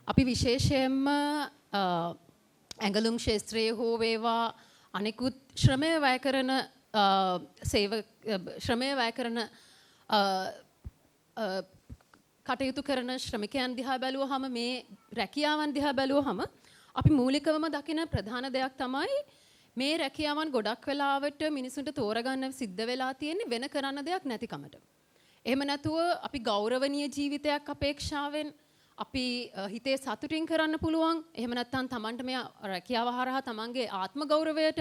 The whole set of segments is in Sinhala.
අපි විශේෂයෙන්ම ඇඟලුම් ක්ෂේත්‍රයේ හෝ වේවා අනෙකුත් ශ්‍රමය වැය කරන ශ්‍රමය වැය කරන කටයුතු කරන ශ්‍රමිකයන් දිහා බැලුවහම මේ රැකියාවන් දිහා බැලුවහම අපි මූලිකවම දකින ප්‍රධාන දෙයක් තමයි මේ රැකියාවන් ගොඩක් වෙලාවට මිනිසුන්ට තෝරගන්න සිද්ධ වෙලා තියෙන්නේ වෙන කරන්න දෙයක් නැතිකමට. එහෙම නැතුව අපි ගෞරවනීය ජීවිතයක් අපේක්ෂාවෙන් අපි හිතේ සතුටින් කරන්න පුළුවන්. එහෙම නැත්නම් Tamanට මේ රැකියාව හරහා Tamanගේ ආත්ම ගෞරවයට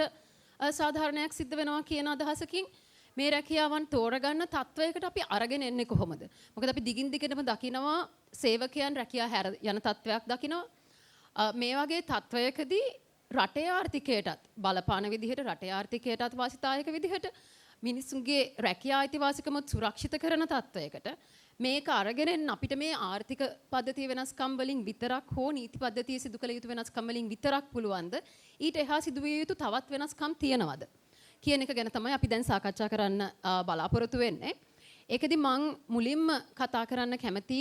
සාධාරණයක් සිද්ධ වෙනවා කියන අදහසකින් මේ රැකියාවන් තෝරගන්න තත්වයකට අපි අරගෙන එන්නේ කොහොමද? මොකද අපි දිගින් දිගටම දකිනවා සේවකයන් රැකියා හැර යන තත්වයක් දකිනවා. මේ වගේ තත්වයකදී රටේ ආර්ථිකයටත් බලපාන විදිහට රටේ ආර්ථිකයටත් වාසිදායක විදිහට මිනිසුන්ගේ රැකියා අයිතිවාසිකම සුරක්ෂිත කරන තත්වයකට මේක අරගෙන අපිට මේ ආර්ථික පද්ධතිය වෙනස්කම් වලින් විතරක් හෝ නීති පද්ධතිය සිදු කළ යුතු වෙනස්කම් වලින් විතරක් පුළුවන්ද ඊට එහා සිදු විය යුතු තවත් වෙනස්කම් තියනවද කියන එක ගැන තමයි අපි දැන් සාකච්ඡා කරන්න බලාපොරොත්තු වෙන්නේ. ඒකෙදි මම මුලින්ම කතා කරන්න කැමති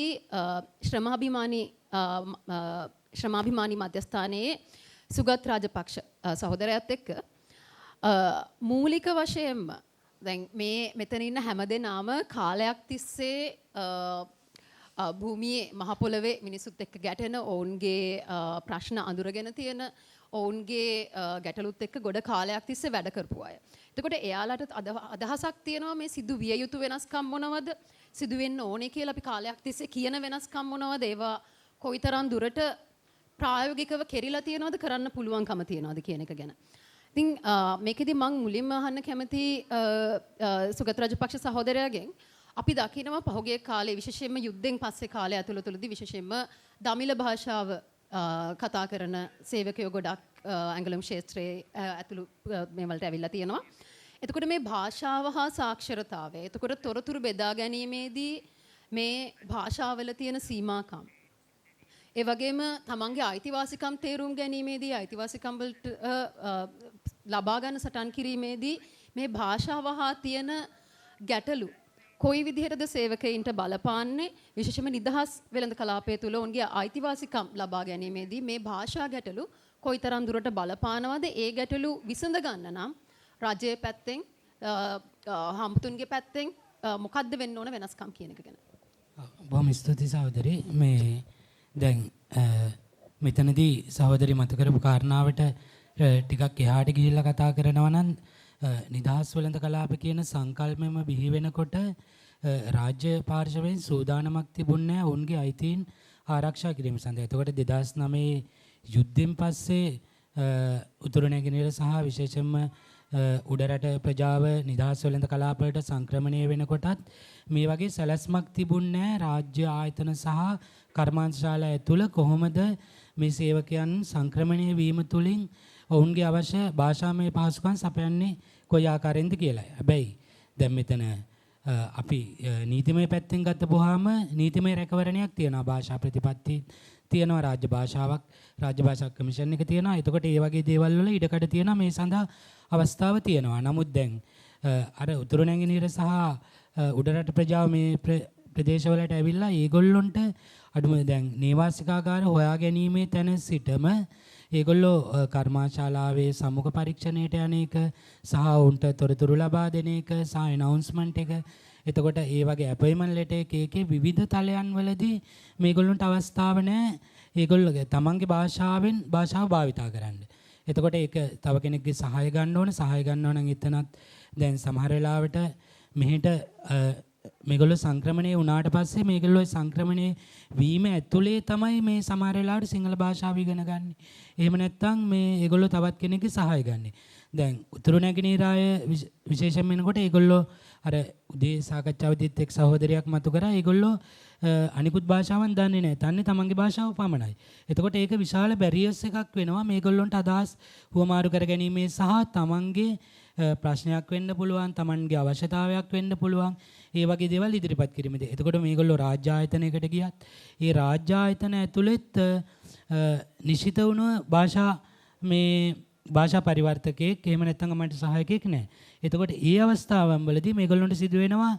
ශ්‍රමාභිමානී මධ්‍යස්ථානයේ සුගත් රාජපක්ෂ සහෝදරයාත් එක්ක මූලික වශයෙන්ම දැන් මේ මෙතන ඉන්න හැමදෙනාම කාලයක් තිස්සේ භූමියේ මහ පොළවේ මිනිසුත් එක්ක ගැටෙන ඔවුන්ගේ ප්‍රශ්න අඳුරගෙන තියෙන ඔවුන්ගේ ගැටලුත් එක්ක ගොඩ කාලයක් තිස්සේ වැඩ කරපු අය. එතකොට එයාලට අදහසක් තියෙනවා මේ සිදු විය යුතු වෙනස්කම් මොනවද? සිදු වෙන්න ඕනේ කියලා අපි කාලයක් තිස්සේ කියන වෙනස්කම් මොනවද? ඒවා කොයිතරම් දුරට ප්‍රායෝගිකව කෙරිලා තියෙනවද කරන්න පුළුවන්කම තියෙනවද කියන එක ගැන. ඉතින් මේකෙදි මම මුලින්ම අහන්න කැමති සුගත රාජපක්ෂ සහෝදරයාගෙන් අපි දකිනවා පහුගිය කාලේ විශේෂයෙන්ම යුද්ධෙන් පස්සේ කාලය ඇතුළතදී විශේෂයෙන්ම දමිළ භාෂාව කතා කරන සේවකයෝ ගොඩක් ඇඟලුම් ක්ෂේත්‍රයේ ඇතුළු මේ වලට ඇවිල්ලා තියෙනවා. එතකොට මේ භාෂාව හා සාක්ෂරතාවය. එතකොට තොරතුරු බෙදා ගැනීමේදී මේ භාෂාවල තියෙන සීමාකම්. ඒ වගේම තමන්ගේ අයිතිවාසිකම් තේරුම් ගැනීමේදී අයිතිවාසිකම් වලට ලබා ගන්න සටන් කිරීමේදී මේ භාෂාව හා තියෙන ගැටලු කොයි විදිහටද සේවකයින්ට බලපාන්නේ විශේෂයෙන්ම නිදහස් වෙළඳ කලාපය තුල ඔවුන්ගේ අයිතිවාසිකම් ලබා ගැනීමේදී මේ භාෂා ගැටලු කොයිතරම් දුරට බලපානවද ඒ ගැටලු විසඳ ගන්න නම් රජයේ පැත්තෙන් හම්තුන්ගේ පැත්තෙන් මොකද්ද වෙන්න ඕන වෙනස්කම් කියන එක ගැන. බොහොම ස්තුතියි සහෝදරි. මේ දැන් මෙතනදී සහෝදරි මත කරපු කාරණාවට ටිකක් එහාට ගිහිල්ලා කතා කරනවා නම් නිදහස් වෙළඳ කලාප කියන සංකල්පෙම බිහි වෙනකොට රාජ්‍ය පාර්ශවයෙන් සූදානමක් තිබුණේ ඔවුන්ගේ අයිතීන් ආරක්ෂා කිරීම සඳහා. එතකොට 2009 යුද්ධෙන් පස්සේ උතුරු නැගෙනහිර සහ විශේෂයෙන්ම උඩරට ප්‍රජාව නිදහස් වෙළඳ කලාපවලට සංක්‍රමණය වෙනකොටත් මේ වගේ සැලැස්මක් තිබුණේ රාජ්‍ය ආයතන සහ කර්මාන්තශාලා ඇතුළ කොහොමද මේ සේවකයන් සංක්‍රමණය වීම තුළින් ඔවුන්ගේ අවශ්‍ය භාෂාමය පහසුකම් සපයන්නේ කොයි ආකාරයෙන්ද කියලා. හැබැයි දැන් මෙතන අපි නීතිමය පැත්තෙන් ගත්තපුවාම නීතිමය රැකවරණයක් තියෙනවා. භාෂා ප්‍රතිපත්ති තියෙනවා, රාජ්‍ය භාෂාවක්, රාජ්‍ය භාෂා කමිෂන් එක තියෙනවා. එතකොට මේ වගේ දේවල් වල ඉඩකඩ තියෙනවා, මේ සඳහා අවස්ථාව තියෙනවා. නමුත් දැන් අර උතුරු නැගෙනහිර සහ උඩරට ප්‍රජාව මේ ප්‍රදේශවලට ඇවිල්ලා ඒගොල්ලොන්ට අඩුම දැන් නේවාසිකාගාර හොයා ගැනීමේ තැන සිටම ඒගොල්ලෝ කර්මාශාලාවේ සමුඛ පරීක්ෂණයට යන එක සහ උන්ට තොරතුරු ලබා දෙන එක සහ ඇනවුන්ස්මන්ට් එක. එතකොට ඒ වගේ අපොයින්ට්මන්ට් ලෙටර් එකේ විවිධ තලයන් වලදී මේගොල්ලන්ට අවස්ථාව නැහැ ඒගොල්ලෝ තමන්ගේ භාෂාව භාවිතා කරන්න. එතකොට ඒක තව කෙනෙක්ගේ සහාය ගන්න ඕන. සහාය ගන්නවා නම් එතනත් දැන් සමහර වෙලාවට මෙහෙට මේගොල්ලෝ සංක්‍රමණය වුණාට පස්සේ මේගොල්ලෝ සංක්‍රමණය වීම ඇතුලේ තමයි මේ සමහර වෙලාවට සිංහල භාෂාව ඉගෙන ගන්න. එහෙම නැත්නම් මේ ඒගොල්ලෝ තවත් කෙනෙක්ගේ සහාය ගන්න. දැන් උතුරු නැගෙනහිර අය විශේෂයෙන් වෙනකොට ඒගොල්ලෝ අර උදේ සාකච්ඡාවේදීත් එක් සහෝදරියක් මතු කරා ඒගොල්ලෝ අනිකුත් භාෂාවන් දන්නේ නැහැ. තන්නේ තමන්ගේ භාෂාව පමණයි. එතකොට ඒක විශාල බැරියර්ස් එකක් වෙනවා මේගොල්ලොන්ට අදහස් හුවමාරු කරගැනීමේ සහ තමන්ගේ ප්‍රශ්නයක් වෙන්න පුළුවන්, තමන්ගේ අවශ්‍යතාවයක් වෙන්න පුළුවන්. ඒ වගේ දේවල් ඉදිරිපත් කිරීමේදී. එතකොට මේගොල්ලෝ රාජ්‍ය ආයතනයකට ගියත් ඒ රාජ්‍ය ආයතන ඇතුළෙත් නිශ්චිත වුණ භාෂා පරිවර්තකයෙක් එහෙම නැත්නම් අපිට සහායකයෙක් නැහැ. එතකොට ඒ අවස්ථාවන් වලදී මේගොල්ලන්ට සිදු වෙනවා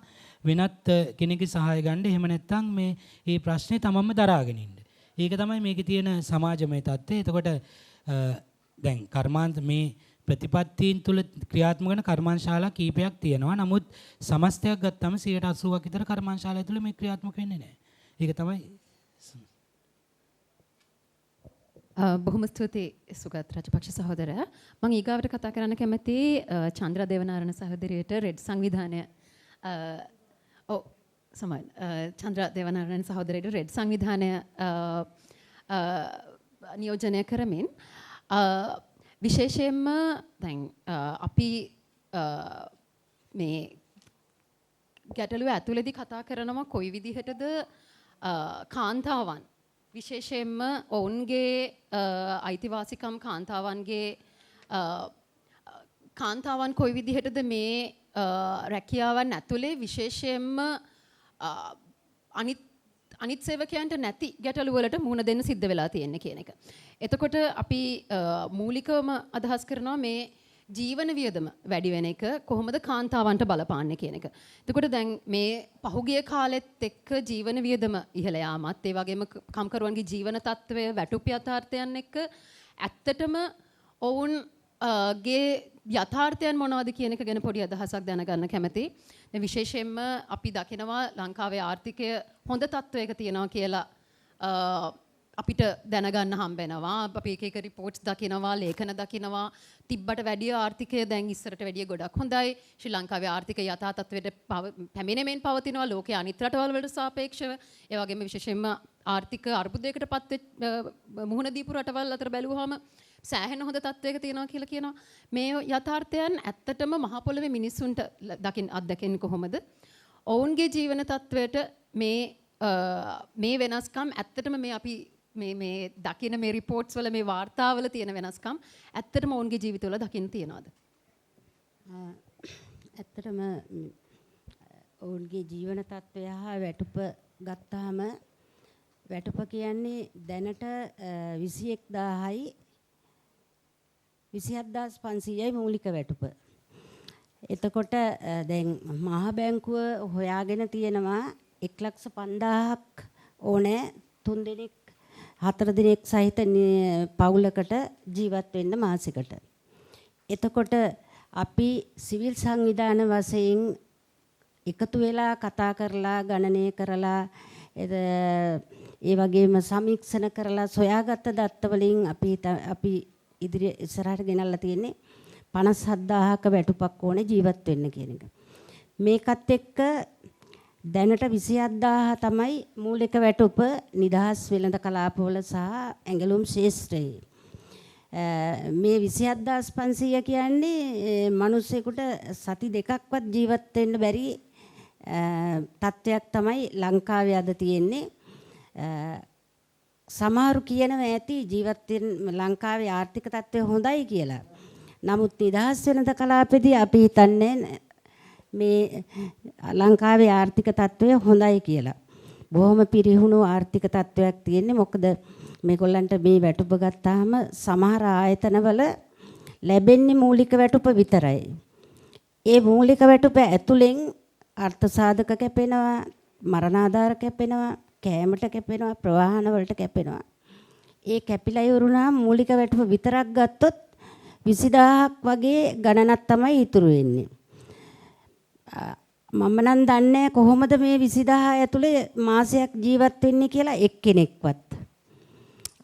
වෙනත් කෙනෙක්ගේ සහාය ගන්න. එහෙම නැත්නම් මේ ප්‍රශ්නේ තමන්ම දරාගෙන ඉන්න. ඒක තමයි මේකේ තියෙන සමාජමය තත්ත්වය. එතකොට දැන් කර්මාන්ත මේ ප්‍රතිපත්තීන් තුල ක්‍රියාත්මක වෙන කර්මාන්තශාලා කීපයක් තියෙනවා. නමුත් සමස්තයක් ගත්තම 80%ක් විතර කර්මාන්තශාලා තුල මේ ක්‍රියාත්මක වෙන්නේ නැහැ. ඒක තමයි බොහොම ස්තුතියි සුගත් රජපක්ෂ සහෝදරයා. මම ඊගාවට කතා කරන්න කැමති චන්ද්‍ර දේවනාරණ සහෝදරියට රෙඩ් සංවිධානය චන්ද්‍ර දේවනාරණ සහෝදරියට රෙඩ් සංවිධානය නියෝජනය කරමින් විශේෂයෙන්ම දැන් අපි මේ ගැටලුව ඇතුළේදී කතා කරනවා කොයි විදිහටද කාන්තාවන් විශේෂයෙන්ම ඔවුන්ගේ අයිතිවාසිකම් කාන්තාවන් කොයි විදිහටද මේ රැකියාවන් ඇතුලේ විශේෂයෙන්ම අනිත් සේවකයන්ට නැති ගැටලු වලට මුහුණ දෙන්න සිද්ධ වෙලා තියෙන්නේ කියන එක. එතකොට අපි මූලිකවම අදහස් කරනවා මේ ජීවන වියදම වැඩි වෙන එක කොහොමද කාන්තාවන්ට බලපාන්නේ කියන එක. එතකොට දැන් මේ පහුගිය කාලෙත් එක්ක ජීවන වියදම ඉහළ යාමත් ඒ වගේම කම්කරුවන්ගේ ජීවන තත්ත්වය වැටුප් යථාර්ථයන් එක්ක ඇත්තටම ඔවුන්ගේ යථාර්ථයන් මොනවද කියන එක ගැන පොඩි අදහසක් දැනගන්න කැමතියි. දැන් විශේෂයෙන්ම අපි දකිනවා ලංකාවේ ආර්ථිකය හොඳ තත්ත්වයක තියෙනවා කියලා අපිට දැනගන්න හම්බෙනවා. අපි එක එක රිපෝට්ස් දකිනවා, ලේඛන දකිනවා. තිබ්බට වැඩිය ආර්ථිකය දැන් ඉස්සරට වැඩිය ගොඩක් හොඳයි. ශ්‍රී ලංකාවේ ආර්ථිකය යථා තත්ත්වයට පැමිණෙමින් පවතිනවා ලෝකයේ අනිත් රටවල් වලට සාපේක්ෂව. ඒ වගේම විශේෂයෙන්ම ආර්ථික අර්බුදයකටපත් මුහුණ දීපු රටවල් අතර බැලුවාම සෑහෙන හොඳ තත්ත්වයක තියෙනවා කියලා කියනවා. මේ යථාර්ථයන් ඇත්තටම මහ පොළවේ මිනිස්සුන්ට අත්දකින්නේ කොහොමද? ඔවුන්ගේ ජීවන තත්ත්වයට මේ වෙනස්කම් ඇත්තටම මේ අපි මේ දකින මේ රිපෝට්ස් වල මේ වාර්තාවල තියෙන වෙනස්කම් ඇත්තටම ඔවුන්ගේ ජීවිතවල දකින්න තියනවාද? ඇත්තටම ඔවුන්ගේ ජීවන තත්ත්වය හා වැටුප ගත්තාම වැටුප කියන්නේ දැනට 21000යි 27500යි මූලික වැටුප. එතකොට දැන් මහ බැංකුව හොයාගෙන තියෙනවා 1,50,000ක් ඕනේ 3 දිනක් 4 දිනක් සහිත පවුලකට ජීවත් වෙන්න මාසෙකට. එතකොට අපි සිවිල් සංවිධාන වශයෙන් එකතු වෙලා කතා කරලා ගණනය කරලා ඒ වගේම සමීක්ෂණ කරලා සොයාගත්ත දත්ත වලින් අපි ඉදිරිය ඉස්සරහට ගෙනල්ලා තියෙන්නේ 57000ක වැටුපක් ඕනේ ජීවත් වෙන්න කියන එක. මේකත් එක්ක දැනට 27000 තමයි මූලික වැටුප නිදහස් වෙළඳ කලාපවල සහ ඇඟලුම් ශාස්ත්‍රයේ. මේ 27500 කියන්නේ මිනිස්සෙකුට සති දෙකක්වත් ජීවත් වෙන්න බැරි තත්ත්වයක් තමයි ලංකාවේ අද තියෙන්නේ. සමහරු කියනවා ඇති ජීවත් වෙන ලංකාවේ ආර්ථික තත්ත්වය හොඳයි කියලා. නමුත් නිදහස් වෙළඳ කලාපෙදී අපි හිතන්නේ මේ ලංකාවේ ආර්ථික තත්ත්වය හොඳයි කියලා. බොහොම පිරිහුණු ආර්ථික තත්ත්වයක් තියෙන්නේ. මොකද මේගොල්ලන්ට මේ වැටුප ගත්තාම සමහර ආයතනවල ලැබෙන්නේ මූලික වැටුප විතරයි. ඒ මූලික වැටුප ඇතුලෙන් අර්ථ සාධක කැපෙනවා, මරණාධාර කැපෙනවා, කෑමට කැපෙනවා, ප්‍රවාහන වලට කැපෙනවා. ඒ කැපිලා ඉවරුණාම මූලික වැටුප විතරක් ගත්තොත් 20000ක් වගේ ගණනක් තමයි ඉතුරු වෙන්නේ. මම නම් දන්නේ කොහොමද මේ 20000 ඇතුලේ මාසයක් ජීවත් වෙන්නේ කියලා එක්කෙනෙක්වත්.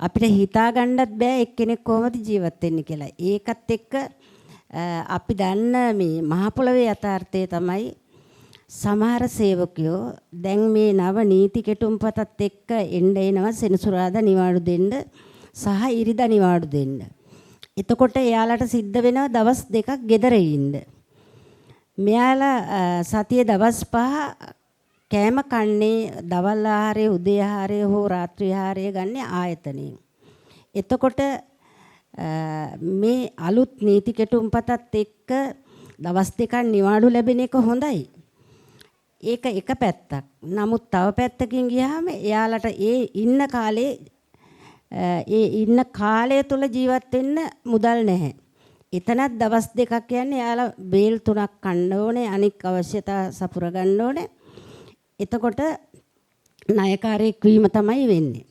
අපිට හිතා ගන්නත් බෑ එක්කෙනෙක් කොහොමද ජීවත් වෙන්නේ කියලා. ඒකත් එක්ක අපි දන්න මේ මහ පොළවේ යථාර්ථය තමයි සමහර සේවකයෝ දැන් මේ නව නීති කෙටුම්පතත් එක්ක එනවා සෙනසුරාදා නිවාඩු දෙන්න සහ ඉරිදා නිවාඩු දෙන්න. එතකොට එයාලට සිද්ධ වෙනවා දවස් දෙකක් ගෙදර ඉන්න. මෙයාලා සතිය දවස් 5 කෑම කන්නේ දවල් ආහාරය, උදේ ආහාරය හෝ රාත්‍රී ආහාරය ගන්න ආයතනයෙන්. එතකොට මේ අලුත් නීති කෙටුම්පතත් එක්ක දවස් දෙකක් නිවාඩු ලැබෙන එක හොඳයි. ඒක එක පැත්තක්. නමුත් තව පැත්තකින් ගියාම එයාලට ඒ ඉන්න කාලය තුල ජීවත් වෙන්න මුදල් නැහැ. එතනත් දවස් දෙකක් කියන්නේ එයාලා බේල් 3ක් කන්න ඕනේ, අනික් අවශ්‍යතා සපුර ගන්න ඕනේ. එතකොට ණයකාරයෙක් වීම තමයි වෙන්නේ.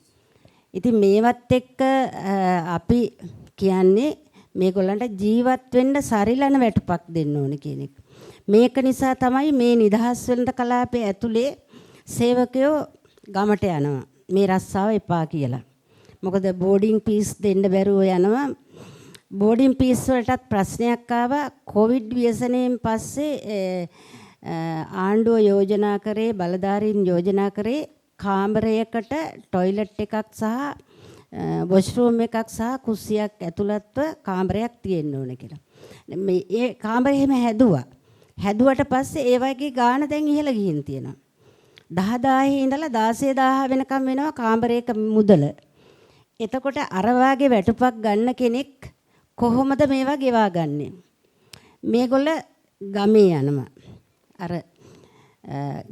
ඉතින් මේවත් එක්ක අපි කියන්නේ මේගොල්ලන්ට ජීවත් වෙන්න සරිලන වැටුපක් දෙන්න ඕනේ කියන එක. මේක නිසා තමයි මේ නිදහස් වෙළඳ කලාපයේ ඇතුලේ සේවකයෝ ගමට යනවා. මේ රස්සාව එපා කියලා. මොකද බෝඩින් පීස් දෙන්න බැරුව යනවා. බෝඩින් පීස් වලටත් ප්‍රශ්නයක් ආවා. කොවිඩ් ව්‍යසනයෙන් පස්සේ ආණ්ඩුව යෝජනා කරේ බලධාරීන් යෝජනා කරේ කාමරයකට টয়ලට් එකක් සහ වොෂ්රූම් එකක් සහ කුස්සියක් ඇතුළත්ව කාමරයක් තියෙන්න ඕන කියලා. මේ ඒ කාමරය එහෙම හැදුවා. හැදුවට පස්සේ ඒ වගේ ගාණ දැන් ඉහළ ගිහින් තියෙනවා. 10000 ඉඳලා 16000 වෙනකම් වෙනවා කාමරයක මුදල. එතකොට අර වාගේ වැටුපක් ගන්න කෙනෙක් කොහොමද මේවා ගෙවා ගන්නෙ? මේගොල්ල ගමේ යනවා. අර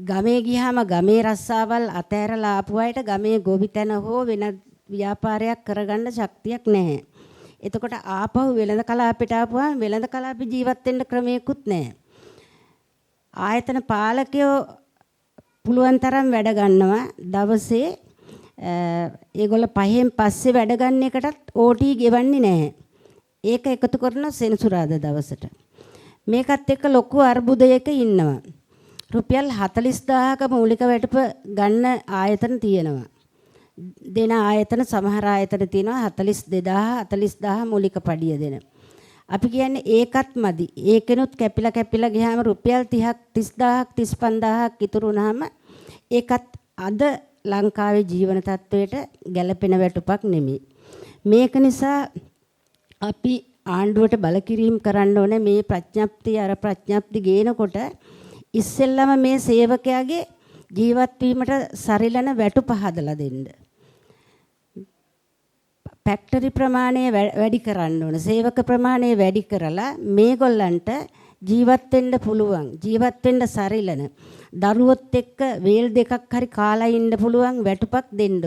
ගමේ ගියාම ගමේ රස්සාවල් අතෑරලා ආපු අයට ගමේ ගොවිතැන හෝ වෙන ව්‍යාපාරයක් කරගන්න ශක්තියක් නැහැ. එතකොට ආපහු වෙළඳ කලාපයට ආපුවාම වෙළඳ කලාපේ ජීවත් වෙන්න ක්‍රමයකුත් නැහැ. ආයතන පාලකයෝ පුළුවන් තරම් වැඩ ගන්නවා. දවසේ ඒගොල්ල 5න් පස්සේ වැඩ ගන්න එකටත් ඕටී ගෙවන්නේ නැහැ. ඒක එකතු කරන සෙනසුරාදා දවසට. මේකත් එක්ක ලොකු අර්බුදයක ඉන්නවා. රුපියල් 40000ක මූලික වැටුප ගන්න ආයතන තියෙනවා. දෙන ආයතන සමහර ආයතන තියෙනවා 42000 40000 මූලික පඩිය දෙන. අපි කියන්නේ ඒකත් මදි. ඒකෙනුත් කැපිලා ගියාම රුපියල් 30ක් 30000ක් 35000ක් ඉතුරු වුණාම ඒකත් අද ලංකාවේ ජීවන තත්වයට ගැළපෙන වැටුපක් නෙමෙයි. මේක නිසා අපි ආණ්ඩුවට බලකිරීම කරන්න ඕනේ මේ ප්‍රඥප්ති ගේනකොට ඉස්සෙල්ලම මේ සේවකයාගේ ජීවත් වීමට සරිලන වැටුප හදලා දෙන්න. ෆැක්ටරි ප්‍රමාණය වැඩි කරන්න ඕන. සේවක ප්‍රමාණය වැඩි කරලා මේගොල්ලන්ට ජීවත් වෙන්න පුළුවන්. ජීවත් වෙන්න සරිලන. දරුවොත් එක්ක වේල් දෙකක් හරි කාලා ඉන්න පුළුවන් වැටුපක් දෙන්න.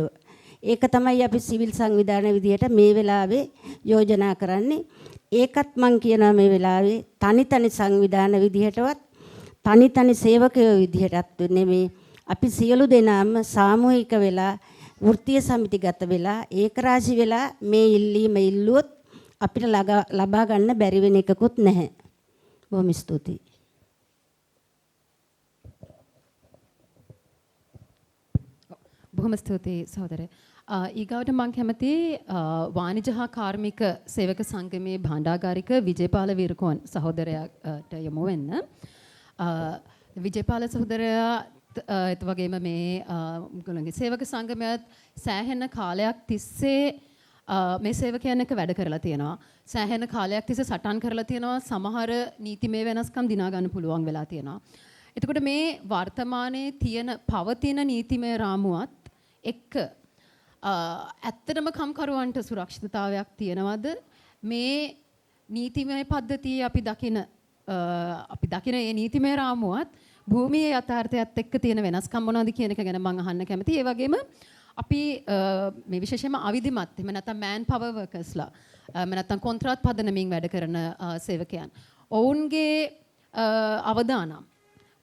ඒක තමයි අපි සිවිල් සංවිධාන විදියට මේ වෙලාවේ යෝජනා කරන්නේ. ඒකත් මම කියනවා මේ වෙලාවේ තනි සංවිධාන විදියටවත් තනි සේවකයෝ විදියටත් නෙමෙයි. අපි සියලු දෙනාම සාමූහික වෙලා වෘත්තීය සමිතිගත වෙලා ඒකරාශී වෙලා මේ ඉල්ලීම ඉල්ලුවොත් අපිට ලබා ගන්න බැරි වෙන එකකුත් නැහැ. බොහොම ස්තුතියි. බොහොම ස්තුතියි සහෝදරය. ඊගාවට මම කැමති වාණිජ හා කාර්මික සේවක සංගමේ භාණ්ඩාගාරික විජේපාල වීරකෝන් සහෝදරයාට යොමු වෙන්න. විජේපාල සහෝදරයා ඒත් වගේම මේ මුගලන්ගේ සේවක සංගමයත් සෑහෙන කාලයක් තිස්සේ මේ සේවකයන් එක්ක වැඩ කරලා තියෙනවා. සෑහෙන කාලයක් තිස්සේ සටන් කරලා තියෙනවා. සමහර නීතිමය වෙනස්කම් දිනා ගන්න පුළුවන් වෙලා තියෙනවා. එතකොට මේ වර්තමානයේ තියෙන පවතින නීතිමය රාමුවත් එක්ක ඇත්තටම කම්කරුවන්ට සුරක්ෂිතතාවයක් තියනවද? මේ නීතිමය පද්ධතියේ අපි දකින මේ නීතිමය රාමුවත් භූමියේ යථාර්ථයත් එක්ක තියෙන වෙනස්කම් මොනවද කියන එක ගැන මම අහන්න කැමතියි. ඒ වගේම අපි මේ විශේෂයෙන්ම අවිධිමත් එහෙම නැත්නම් මෑන් පවර් වර්කර්ස්ලා එහෙම නැත්නම් කොන්ත්‍රාත් පදනමින් වැඩ කරන සේවකයන් ඔවුන්ගේ අවදානම්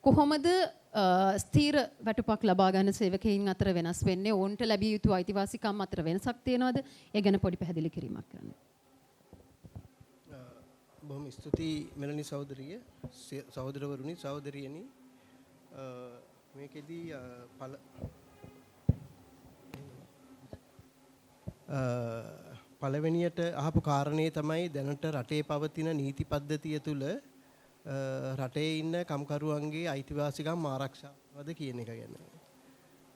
කොහොමද ස්ථීර වැටුපක් ලබා ගන්න සේවකයන් අතර වෙනස් වෙන්නේ? ඔවුන්ට ලැබිය යුතු අයිතිවාසිකම් අතර වෙනසක් තියෙනවද? ඒ ගැන පොඩි පැහැදිලි කිරීමක් කරන්න. බොහොම ස්තුතියි මෙලනි සහෝදරිය, සහෝදරවරුනි, සහෝදරියනි. මේකෙදී පළවෙනියට අහපු කාරණේ තමයි දැනට රටේ පවතින නීති පද්ධතිය තුළ රටේ ඉන්න කම්කරුවන්ගේ අයිතිවාසිකම් ආරක්ෂාවද කියන එක ගැන.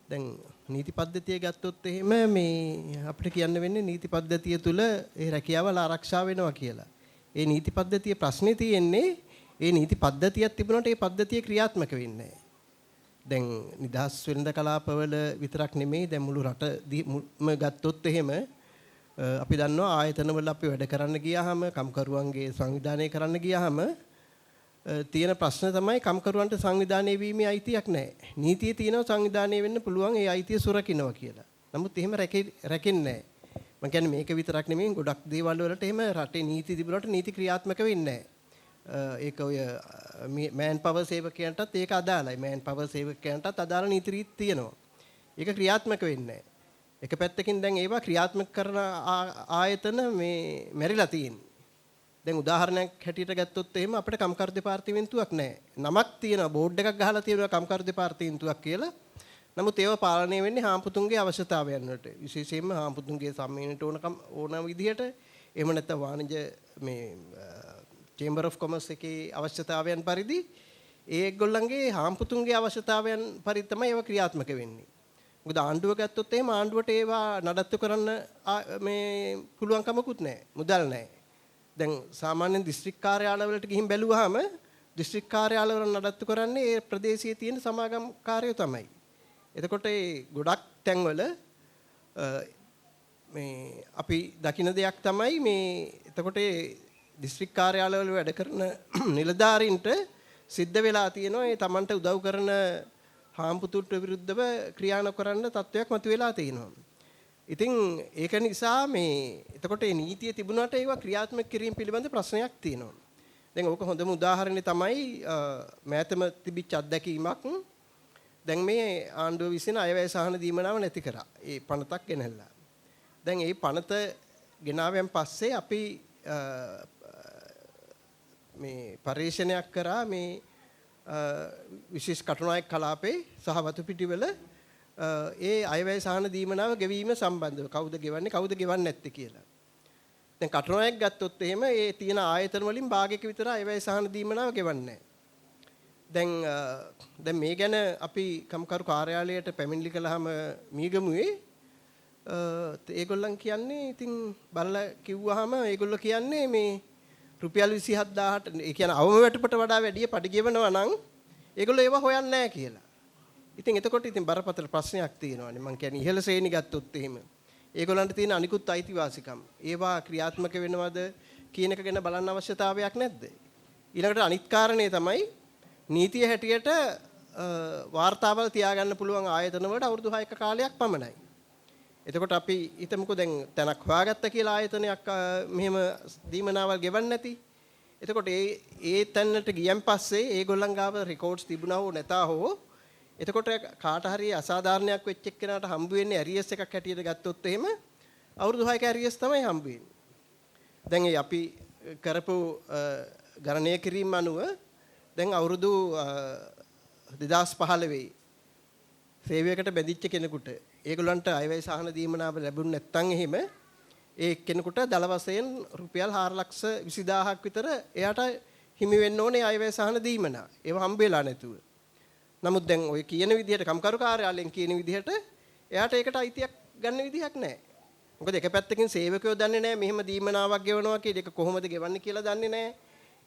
දැන් නීති පද්ධතිය ගත්තොත් එහෙම මේ අපිට කියන්න වෙන්නේ නීති පද්ධතිය තුළ ඒ රැකියාවල ආරක්ෂා වෙනවා කියලා. ඒ නීති පද්ධතිය ප්‍රශ්නේ තියෙන්නේ ඒ නීති පද්ධතියක් තිබුණාට ඒ පද්ධතිය ක්‍රියාත්මක වෙන්නේ නැහැ. දැන් නිදහස් වෙළඳ කලාපවල විතරක් නෙමෙයි දැන් මුළු රටම ගත්තොත් එහෙම අපි දන්නවා ආයතනවල අපි වැඩ කරන්න ගියාම කම්කරුවන්ගේ සංවිධානය කරන්න ගියාම තියෙන ප්‍රශ්න තමයි කම්කරුවන්ට සංවිධානය වීමේ අයිතියක් නැහැ. නීතියේ තියෙනවා සංවිධානය වෙන්න පුළුවන් ඒ අයිතිය සුරකින්නවා කියලා. නමුත් එහෙම රැකෙන්නේ නැහැ. මම කියන්නේ මේක විතරක් නෙමෙයි ගොඩක් දේවල් වලට එහෙම රටේ නීති තිබුණාට නීති ක්‍රියාත්මක වෙන්නේ නැහැ. ඒක ඔය මෑන් පවර් සේවකයන්ටත් ඒක අදාළයි. මෑන් පවර් සේවකයන්ටත් අදාළ නීති රීති තියෙනවා. ඒක ක්‍රියාත්මක වෙන්නේ නැහැ. එක පැත්තකින් දැන් ඒවා ක්‍රියාත්මක කරන ආයතන මේ මැරිලා තියෙන්නේ. දැන් උදාහරණයක් හැටියට ගත්තොත් එහෙම අපිට කම්කරු දෙපාර්තමේන්තුවක් නැහැ. නමක් තියෙනවා, බෝඩ් එකක් ගහලා තියෙනවා කම්කරු දෙපාර්තමේන්තුවක් කියලා. නමුත් ඒව පාලනය වෙන්නේ හාම්පුතුන්ගේ අවශ්‍යතාවයන් වලට. විශේෂයෙන්ම හාම්පුතුන්ගේ සම්මේලනයට ඕන විදිහට එහෙම නැත්නම් වාණිජ්‍ය මේ චේම්බර් ඔෆ් කොමර්ස් එකේ අවශ්‍යතාවයන් පරිදි ඒගොල්ලන්ගේ හාම්පුතුන්ගේ අවශ්‍යතාවයන් පරිදි තමයි ඒව ක්‍රියාත්මක වෙන්නේ. මොකද ආණ්ඩුව ගත්තොත් එහෙම ආණ්ඩුවට ඒවා නඩත්තු කරන්න මේ පුළුවන් කමකුත් නැහැ. මුදල් නැහැ. දැන් සාමාන්‍යයෙන් දිස්ත්‍රික් කාර්යාලවලට ගිහින් බැලුවාම දිස්ත්‍රික් කාර්යාලවල නඩත්තු කරන්නේ ඒ ප්‍රදේශයේ තියෙන සමාගම් කාර්යය තමයි. එතකොට ඒ ගොඩක් තැන්වල මේ අපි දකින දෙයක් තමයි මේ එතකොට ඒ දිස්ත්‍රික් කාර්යාලවල වැඩ කරන නිලධාරීන්ට සිද්ධ වෙලා තියෙනවා ඒ Tamanට උදව් කරන හාම්පුතුන්ට විරුද්ධව ක්‍රියා නොකරන තත්වයක් මතුවලා තියෙනවා. ඉතින් ඒක නිසා මේ එතකොට මේ නීතිය තිබුණාට ඒවා ක්‍රියාත්මක කිරීම පිළිබඳ ප්‍රශ්නයක් තියෙනවා. දැන් ඕක හොඳම උදාහරණය තමයි මෑතම තිබිච්ච අත්දැකීමක්. දැන් මේ ආණ්ඩුව විසින් අයවැය සහන දීමනාව නැති කරා. ඒ පනතක් ගෙනල්ලා. දැන් ඒ පනත ගෙනාවෙන් පස්සේ අපි මේ පරීක්ෂණයක් කරා මේ විශේෂ කටුනායක කලාපේ සහ වතුපිටිවල ඒ අයවැය සහන දීමනාව ගෙවීම සම්බන්ධව කවුද ගෙවන්නේ කවුද ගෙවන්නේ නැත්තේ කියලා. දැන් කටුනායක ගත්තොත් එහෙම ඒ තියෙන ආයතන වලින් භාගයක විතර අයවැය සහන දීමනාව ගෙවන්නේ නැහැ. දැන් මේ ගැන අපි කම්කරු කාර්යාලයට පැමිණිලි කළාම මීගමුවේ ඒගොල්ලන් කියන්නේ ඉතින් බලලා කිව්වහම ඒගොල්ලෝ කියන්නේ මේ රුපියල් 27000ට ඒ කියන්නේ අවම වැටුපට වඩා වැඩි පඩි ගෙවනවා නම් ඒගොල්ලෝ ඒව හොයන්නේ නැහැ කියලා. ඉතින් එතකොට ඉතින් බරපතල ප්‍රශ්නයක් තියෙනවානේ. මං කියන්නේ ඉහළ ශ්‍රේණි ගත්තොත් එහෙම ඒගොල්ලන්ට තියෙන අනිකුත් අයිතිවාසිකම් ඒවා ක්‍රියාත්මක වෙනවද කියන එක ගැන බලන්න අවශ්‍යතාවයක් නැද්ද? ඊළඟට අනිත් කාරණේ තමයි නීතිය හැටියට වාර්තාවල් තියාගන්න පුළුවන් ආයතන වලට අවුරුදු 6ක කාලයක් පමණයි. එතකොට අපි හිතමුකෝ දැන් තැනක් හොයාගත්ත කියලා ආයතනයක් මෙහෙම දීමනාවල් ගෙවන්නේ නැති. එතකොට ඒ තැනට ගියන් පස්සේ ඒගොල්ලන් ගාව රෙකෝඩ්ස් තිබුණා හෝ නැතා හෝ එතකොට කාට හරි අසාධාරණයක් වෙච්ච එක්කෙනාට හම්බ වෙන්නේ ඇරියස් එකක් හැටියට ගත්තොත් එහෙම අවුරුදු 6ක ඇරියස් තමයි හම්බ වෙන්නේ. දැන් අපි කරපු ගණනය කිරීම අනුව දැන් අවුරුදු 2015 සේවයකට බැඳිච්ච කෙනෙකුට ඒගොල්ලන්ට අයවැය සහන දීමනාව ලැබුණ නැත්නම් එහෙම ඒ කෙනෙකුට දල වශයෙන් රුපියල් 4,20,000ක් විතර එයාට හිමි වෙන්න ඕනේ අයවැය සහන දීමනා. ඒව හම්බෙලා නැතුව. නමුත් දැන් ඔය කියන විදිහට කම්කරු කාර්යාලයෙන් කියන විදිහට එයාට ඒකට අයිතියක් ගන්න විදිහක් නැහැ. මොකද එක පැත්තකින් සේවකයෝ දන්නේ නැහැ මෙහෙම දීමනාවක් ගෙවනවා කියලා ඒක කොහොමද ගෙවන්නේ කියලා දන්නේ නැහැ.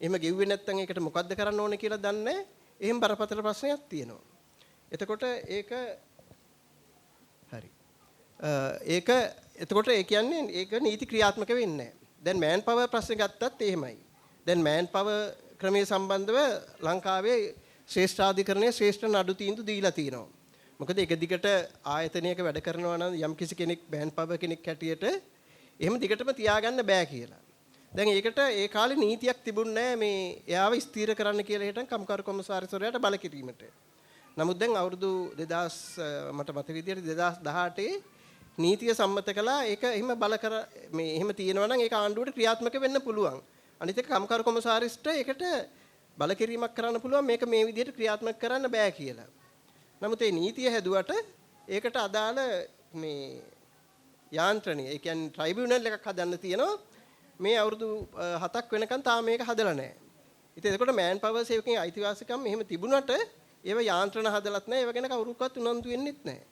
එහෙම ගෙව්වේ නැත්නම් ඒකට මොකද්ද කරන්න ඕනේ කියලා දන්නේ නැහැ. එහෙම බරපතල ප්‍රශ්නයක් තියෙනවා. එතකොට ඒක හරි. ඒක එතකොට ඒ කියන්නේ ඒක නීති ක්‍රියාත්මක වෙන්නේ නැහැ. දැන් මෑන් පවර් ප්‍රශ්නේ ගත්තත් එහෙමයි. දැන් මෑන් පවර් ක්‍රමයේ සම්බන්ධව ලංකාවේ ශ්‍රේෂ්ඨාධිකරණයේ ශ්‍රේෂ්ඨ නඩු තීන්දුව දීලා තියෙනවා. මොකද එක දිගට ආයතනයක වැඩ කරනවා නම් යම් කිසි කෙනෙක් මෑන් පවර් කෙනෙක් හැටියට එහෙම දිගටම තියාගන්න බෑ කියලා. දැන් ඒකට ඒ කාලේ නීතියක් තිබුණේ නැහැ මේ එයාව ස්ථීර කරන්න කියලා හිටන් කම්කරු කොමසාරිස්වරයාට බල කිරීමට. නමුත් දැන් අවුරුදු 2000 මට මතක විදියට 2018 නීතිය සම්මත කළා ඒක එහෙම බල කර මේ එහෙම තියෙනවා නම් ඒක ආණ්ඩුවට ක්‍රියාත්මක වෙන්න පුළුවන්. අනිත් එක කම්කරු කොමසාරිස්ට ඒකට බල කිරීමක් කරන්න පුළුවන් මේක මේ විදිහට ක්‍රියාත්මක කරන්න බෑ කියලා. නමුත් මේ නීතිය හැදුවට ඒකට අදාළ මේ යාන්ත්‍රණය ඒ කියන්නේ ට්‍රයිබියුනල් එකක් හදන්න තියෙනවා. මේ අවුරුදු 7ක් වෙනකන් තාම මේක හදලා නැහැ. ඉතින් එතකොට මෑන් පවර් සේවකගේ අයිතිවාසිකම් එහෙම තිබුණාට ඒව යාන්ත්‍රණ හදලත් නැහැ. ඒව ගැන කවුරුකවත් උනන්දු වෙන්නෙත් නැහැ.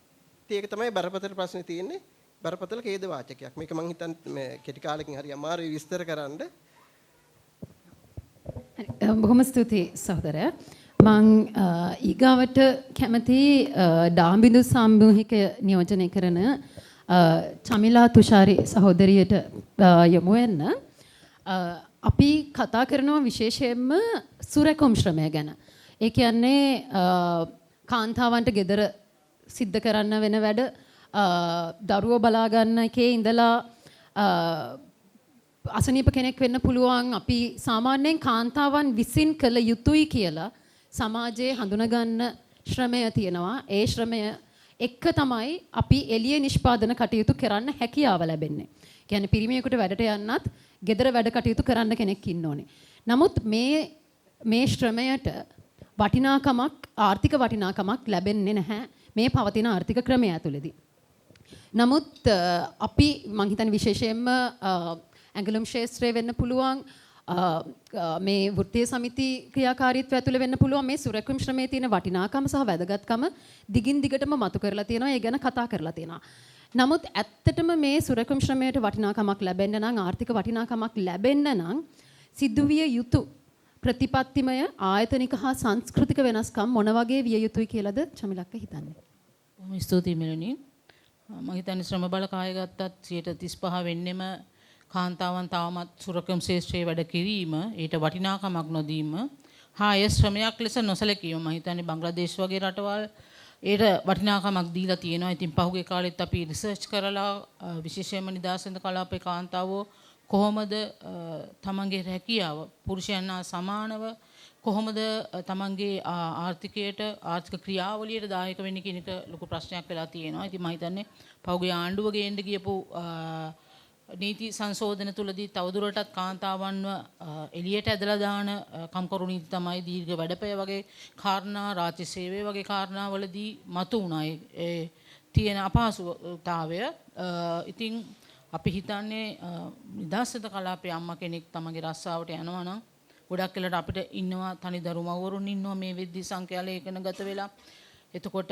ඉතින් ඒක තමයි බරපතල ප්‍රශ්නේ තියෙන්නේ. බරපතල ඛේද වාචකයක්. මේක මං හිතන්නේ කෙටි කාලෙකින් හරි අමාරුයි විස්තර කරන්න. බොහොම ස්තුතියි සහෝදරයා. මං ඊගාවට කැමති ඩාම්බිඳු සාමූහික නියෝජනය කරන චමිලා තුෂාරි සහෝදරියට යොමු වෙන්න. අපි කතා කරනවා විශේෂයෙන්ම සුරැකුම් ශ්‍රමය ගැන. ඒ කියන්නේ කාන්තාවන්ට ගෙදර සිද්ධ කරන්න වෙන වැඩ දරුවෝ බලා ගන්න එකේ ඉඳලා අසනීප කෙනෙක් වෙන්න පුළුවන්. අපි සාමාන්‍යයෙන් කාන්තාවන් විසින් කළ යුතුයි කියලා සමාජයේ හඳුනගන්න ශ්‍රමය තියෙනවා. ඒ ශ්‍රමය එක්ක තමයි අපි එළියේ නිෂ්පාදන කටයුතු කරන්න හැකියාව ලැබෙන්නේ. කියන්නේ පිරිමියෙකුට වැඩට යන්නත් ගෙදර වැඩ කටයුතු කරන්න කෙනෙක් ඉන්න ඕනේ. නමුත් මේ ශ්‍රමයට වටිනාකමක් ආර්ථික වටිනාකමක් ලැබෙන්නේ නැහැ මේ පවතින ආර්ථික ක්‍රමය ඇතුළේදී. නමුත් අපි මං හිතන්නේ විශේෂයෙන්ම ඇඟලුම් ශාස්ත්‍රයේ වෙන්න පුළුවන් මේ වෘත්තීය සමිති ක්‍රියාකාරීත්වය ඇතුළේ වෙන්න පුළුවන් මේ සුරැකීම් ශ්‍රමයේ තියෙන වටිනාකම සහ වැදගත්කම දිගින් දිගටම මතු කරලා තියෙනවා. ඒ ගැන කතා කරලා තියෙනවා. නමුත් ඇත්තටම මේ සුරැකීම් ශ්‍රමයට වටිනාකමක් ලැබෙන්න නම් ආර්ථික වටිනාකමක් ලැබෙන්න නම් සිදුවිය යුතු ප්‍රතිපත්තිමය ආයතනික හා සංස්කෘතික වෙනස්කම් මොන වගේ විය යුතුයි කියලාද චමිලක්ක හිතන්නේ? බොහොම ස්තුතියි මෙලනි. මම හිතන්නේ ශ්‍රම බල කාය ගත්තත් 35 වෙන්නෙම කාන්තාවන් තවමත් සුරකම් ශේෂ්ත්‍රයේ වැඩ කිරීම ඊට වටිනාකමක් නොදීම හා ඒ ශ්‍රමයක් ලෙස නොසැලකීම. මම හිතන්නේ බංග්ලාදේශ වගේ රටවල් ඒට වටිනාකමක් දීලා තියෙනවා. ඉතින් පහුගිය කාලෙත් අපි රිසර්ච් කරලා විශේෂයෙන්ම නිදහසෙන්ද කලාපේ කාන්තාවෝ කොහොමද තමන්ගේ රැකියාව පුරුෂයන් හා සමානව කොහොමද තමන්ගේ ආර්ථිකයට ආර්ථික ක්‍රියාවලියට දායක වෙන්නේ කියන එක ලොකු ප්‍රශ්නයක් වෙලා තියෙනවා. ඉතින් මම හිතන්නේ පහුගිය ආණ්ඩුව ගේන්න ගියපු නීති සංශෝධන තුලදී තවදුරටත් කාන්තාවන්ව එළියට ඇදලා දාන කම්කරු නීති තමයි දීර්ඝ වැඩපෑ වගේ කාරණා රාජ්‍ය සේවය වගේ කාරණාවලදී මතු වුණා. ඒ තියෙන අපහසුතාවය ඉතින් අපි හිතන්නේ නිදහසට කලාපේ අම්මා කෙනෙක් තමගේ රස්සාවට යනවා නම් ගොඩක් වෙලාවට අපිට ඉන්නවා තනි දරු මව්වරුන් ඉන්නවා මේ වෙද්දි සංඛ්‍යා ලේඛනගත වෙලා. එතකොට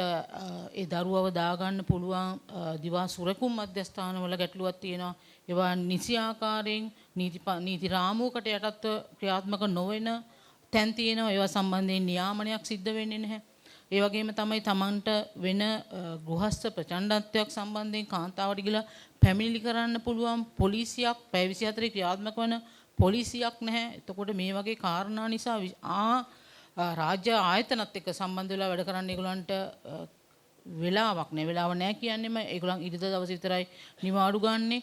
ඒ දරුවව දාගන්න පුළුවන් දිවා සුරකුම් මධ්‍යස්ථානවල ගැටලුවක් තියෙනවා. ඒවා නිසි ආකාරයෙන් නීති රාමුවකට යටත්ව ක්‍රියාත්මක නොවන තැන් තියෙනවා. ඒවා සම්බන්ධයෙන් නියාමනයක් සිද්ධ වෙන්නේ නැහැ. ඒ වගේම තමයි තමන්ට වෙන ගෘහස්ත ප්‍රචණ්ඩත්වයක් සම්බන්ධයෙන් කාන්තාවට ගිහලා පැමිණිලි කරන්න පුළුවන් පොලිසියක් පැය 24 ක්‍රියාත්මක වන පොලිසියක් නැහැ. එතකොට මේ වගේ කාරණා නිසා රාජ්‍ය ආයතනත් එක්ක සම්බන්ධ වෙලා වැඩ කරන්න ඒගොල්ලන්ට වෙලාවක් නැහැ. වෙලාව නැහැ කියන්නේම ඒගොල්ලන් ඉරිදා දවස් විතරයි නිවාඩු ගන්නෙ.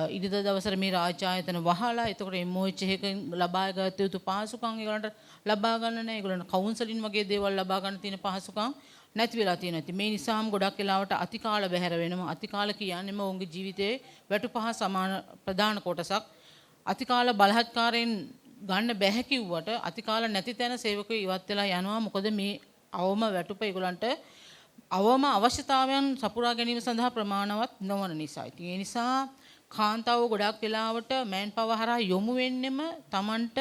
ඉරිදා දවසට මේ රාජ්‍ය ආයතන වහලා එතකොට MOH එකකින් ලබා ගත යුතු පහසුකම් ඒගොල්ලන්ට ලබා ගන්න නැහැ. ඒගොල්ලන්ට කවුන්සලින් වගේ දේවල් ලබා ගන්න තියෙන පහසුකම් නැති වෙලා තියෙනවා. ඉතින් මේ නිසාම ගොඩක් වෙලාවට අතිකාල බැහැර වෙනවා. අතිකාල කියන්නේම ඔවුන්ගේ ජීවිතයේ වැටුපහ සමාන ප්‍රධාන කොටසක්. අතිකාල බලහත්කාරයෙන් ගන්න බැහැ කිව්වට අතිකාල නැති තැන සේවකයෝ ඉවත් වෙලා යනවා. මොකද මේ අවම වැටුප ඒගොල්ලන්ට අවම අවශ්‍යතාවයන් සපුරා ගැනීම සඳහා ප්‍රමාණවත් නොවන නිසා. ඉතින් ඒ නිසා කාන්තාවෝ ගොඩක් වෙලාවට මෑන් පවර් හරහා යොමු වෙන්නෙම Tamanට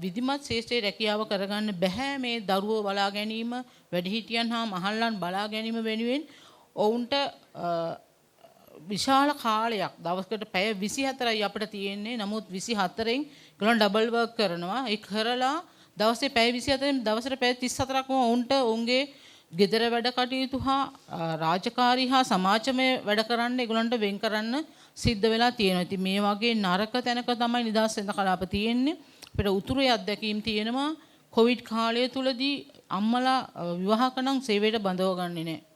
විධිමත් ශේෂ්ත්‍රයේ රැකියාව කරගන්න බැහැ. මේ දරුවෝ බලා ගැනීම වැඩිහිටියන් හා මහල්ලන් බලා ගැනීම වෙනුවෙන් ඔවුන්ට විශාල කාලයක් දවසකට පැය 24යි අපිට තියෙන්නේ. නමුත් 24න් ඒගොල්ලන් ඩබල් වර්ක් කරනවා. ඒ කරලා දවසේ පැය 24න් දවසට පැය 34ක්ම ඔවුන්ට ඔවුන්ගේ ගෙදර වැඩ කටයුතු හා රාජකාරී හා සමාජමය වැඩ කරන්න ඒගොල්ලන්ට වෙන් කරන්න සිද්ධ වෙලා තියෙනවා. ඉතින් මේ වගේ නරක තැනක තමයි නිදහසෙන්ද කලාප තියෙන්නේ. අපිට උතුරේ අත්දැකීම් තියෙනවා. කොවිඩ් කාලය තුලදී අම්මලා විවාහක නම් සේවයට බඳව ගන්නේ නැහැ.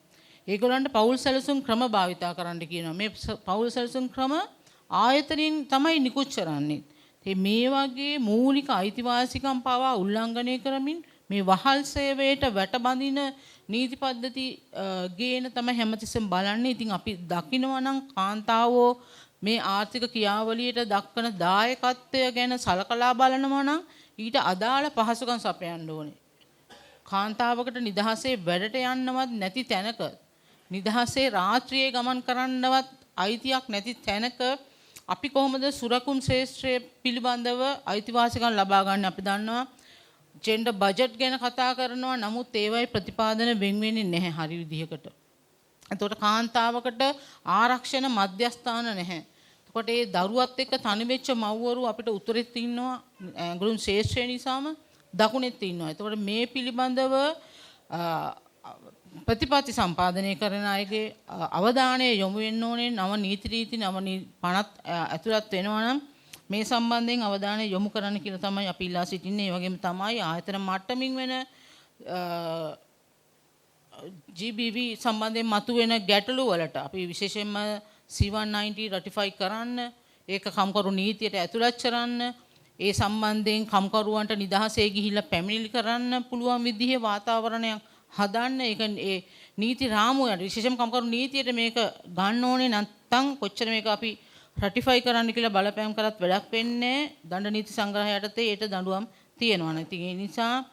ඒගොල්ලන්ට පෞල් සැලසුම් ක්‍රම භාවිතා කරන්න කියනවා. මේ පෞල් සැලසුම් ක්‍රම ආයතනින් තමයි නිකුත් කරන්නේ. මේ වගේ මූලික අයිතිවාසිකම් පවා උල්ලංඝනය කරමින් මේ වහල් සේවයට වැටබඳින නීති පද්ධති ගේන තමයි හැමතිස්සෙම බලන්නේ. ඉතින් අපි දකිනවා නම් කාන්තාවෝ මේ ආර්ථික ක්‍රියාවලියට දක්වන දායකත්වය ගැන සලකලා බලනවා නම් ඊට අදාළ පහසුකම් සපයන්න ඕනේ. කාන්තාවකට නිදහසේ වැඩට යන්නවත් නැති තැනක නිදහසේ රාත්‍රියේ ගමන් කරන්නවත් අයිතියක් නැති තැනක අපි කොහොමද සුරකුම් ශේෂ්ත්‍රය පිළිබඳව අයිතිවාසිකම් ලබා ගන්න? අපි දන්නවා ජෙන්ඩර් බජට් ගැන කතා කරනවා. නමුත් ඒවයි ප්‍රතිපාදන වෙන් වෙන්නේ නැහැ හරි විදිහකට. එතකොට කාන්තාවකට ආරක්ෂණ මධ්‍යස්ථාන නැහැ. එතකොට ඒ දරුවත් එක්ක තනි වෙච්ච මව්වරු අපිට උතුරෙත් ඉන්නවා. ඇඟලුම් ශේෂ්ත්‍රය නිසාම දකුණෙත් ඉන්නවා. එතකොට මේ පිළිබඳව ප්‍රතිපත්ති සම්පාදනය කරන අයගේ අවධානය යොමු වෙන්න ඕනේ. නව නීති රීති නව පනත් ඇතුළත් වෙනවා නම් මේ සම්බන්ධයෙන් අවධානය යොමු කරන්න කියලා තමයි අපි ඉල්ලා සිටින්නේ. ඒ වගේම තමයි ආයතන මට්ටමින් වෙන GBV සම්බන්ධයෙන් මතුවෙන ගැටලු වලට අපි විශේෂයෙන්ම C190 රටිෆයි කරන්න, ඒක කම්කරු නීතියට ඇතුළත් කරන්න, ඒ සම්බන්ධයෙන් කම්කරුවන්ට නිදහසේ ගිහිල්ලා පැමිණිලි කරන්න පුළුවන් විදිහේ වාතාවරණයක් හදන්න. ඒක නීති රාමුවට විශේෂම කම්කරු නීතියට මේක ගන්න ඕනේ නැත්නම් කොච්චර මේක අපි රටිෆයි කරන්න කියලා බලපෑම් කරත් වැඩක් වෙන්නේ දඬ නීති සංග්‍රහය යටතේ ඒට දඬුවම් තියෙනවා නේ. ඉතින් ඒ නිසා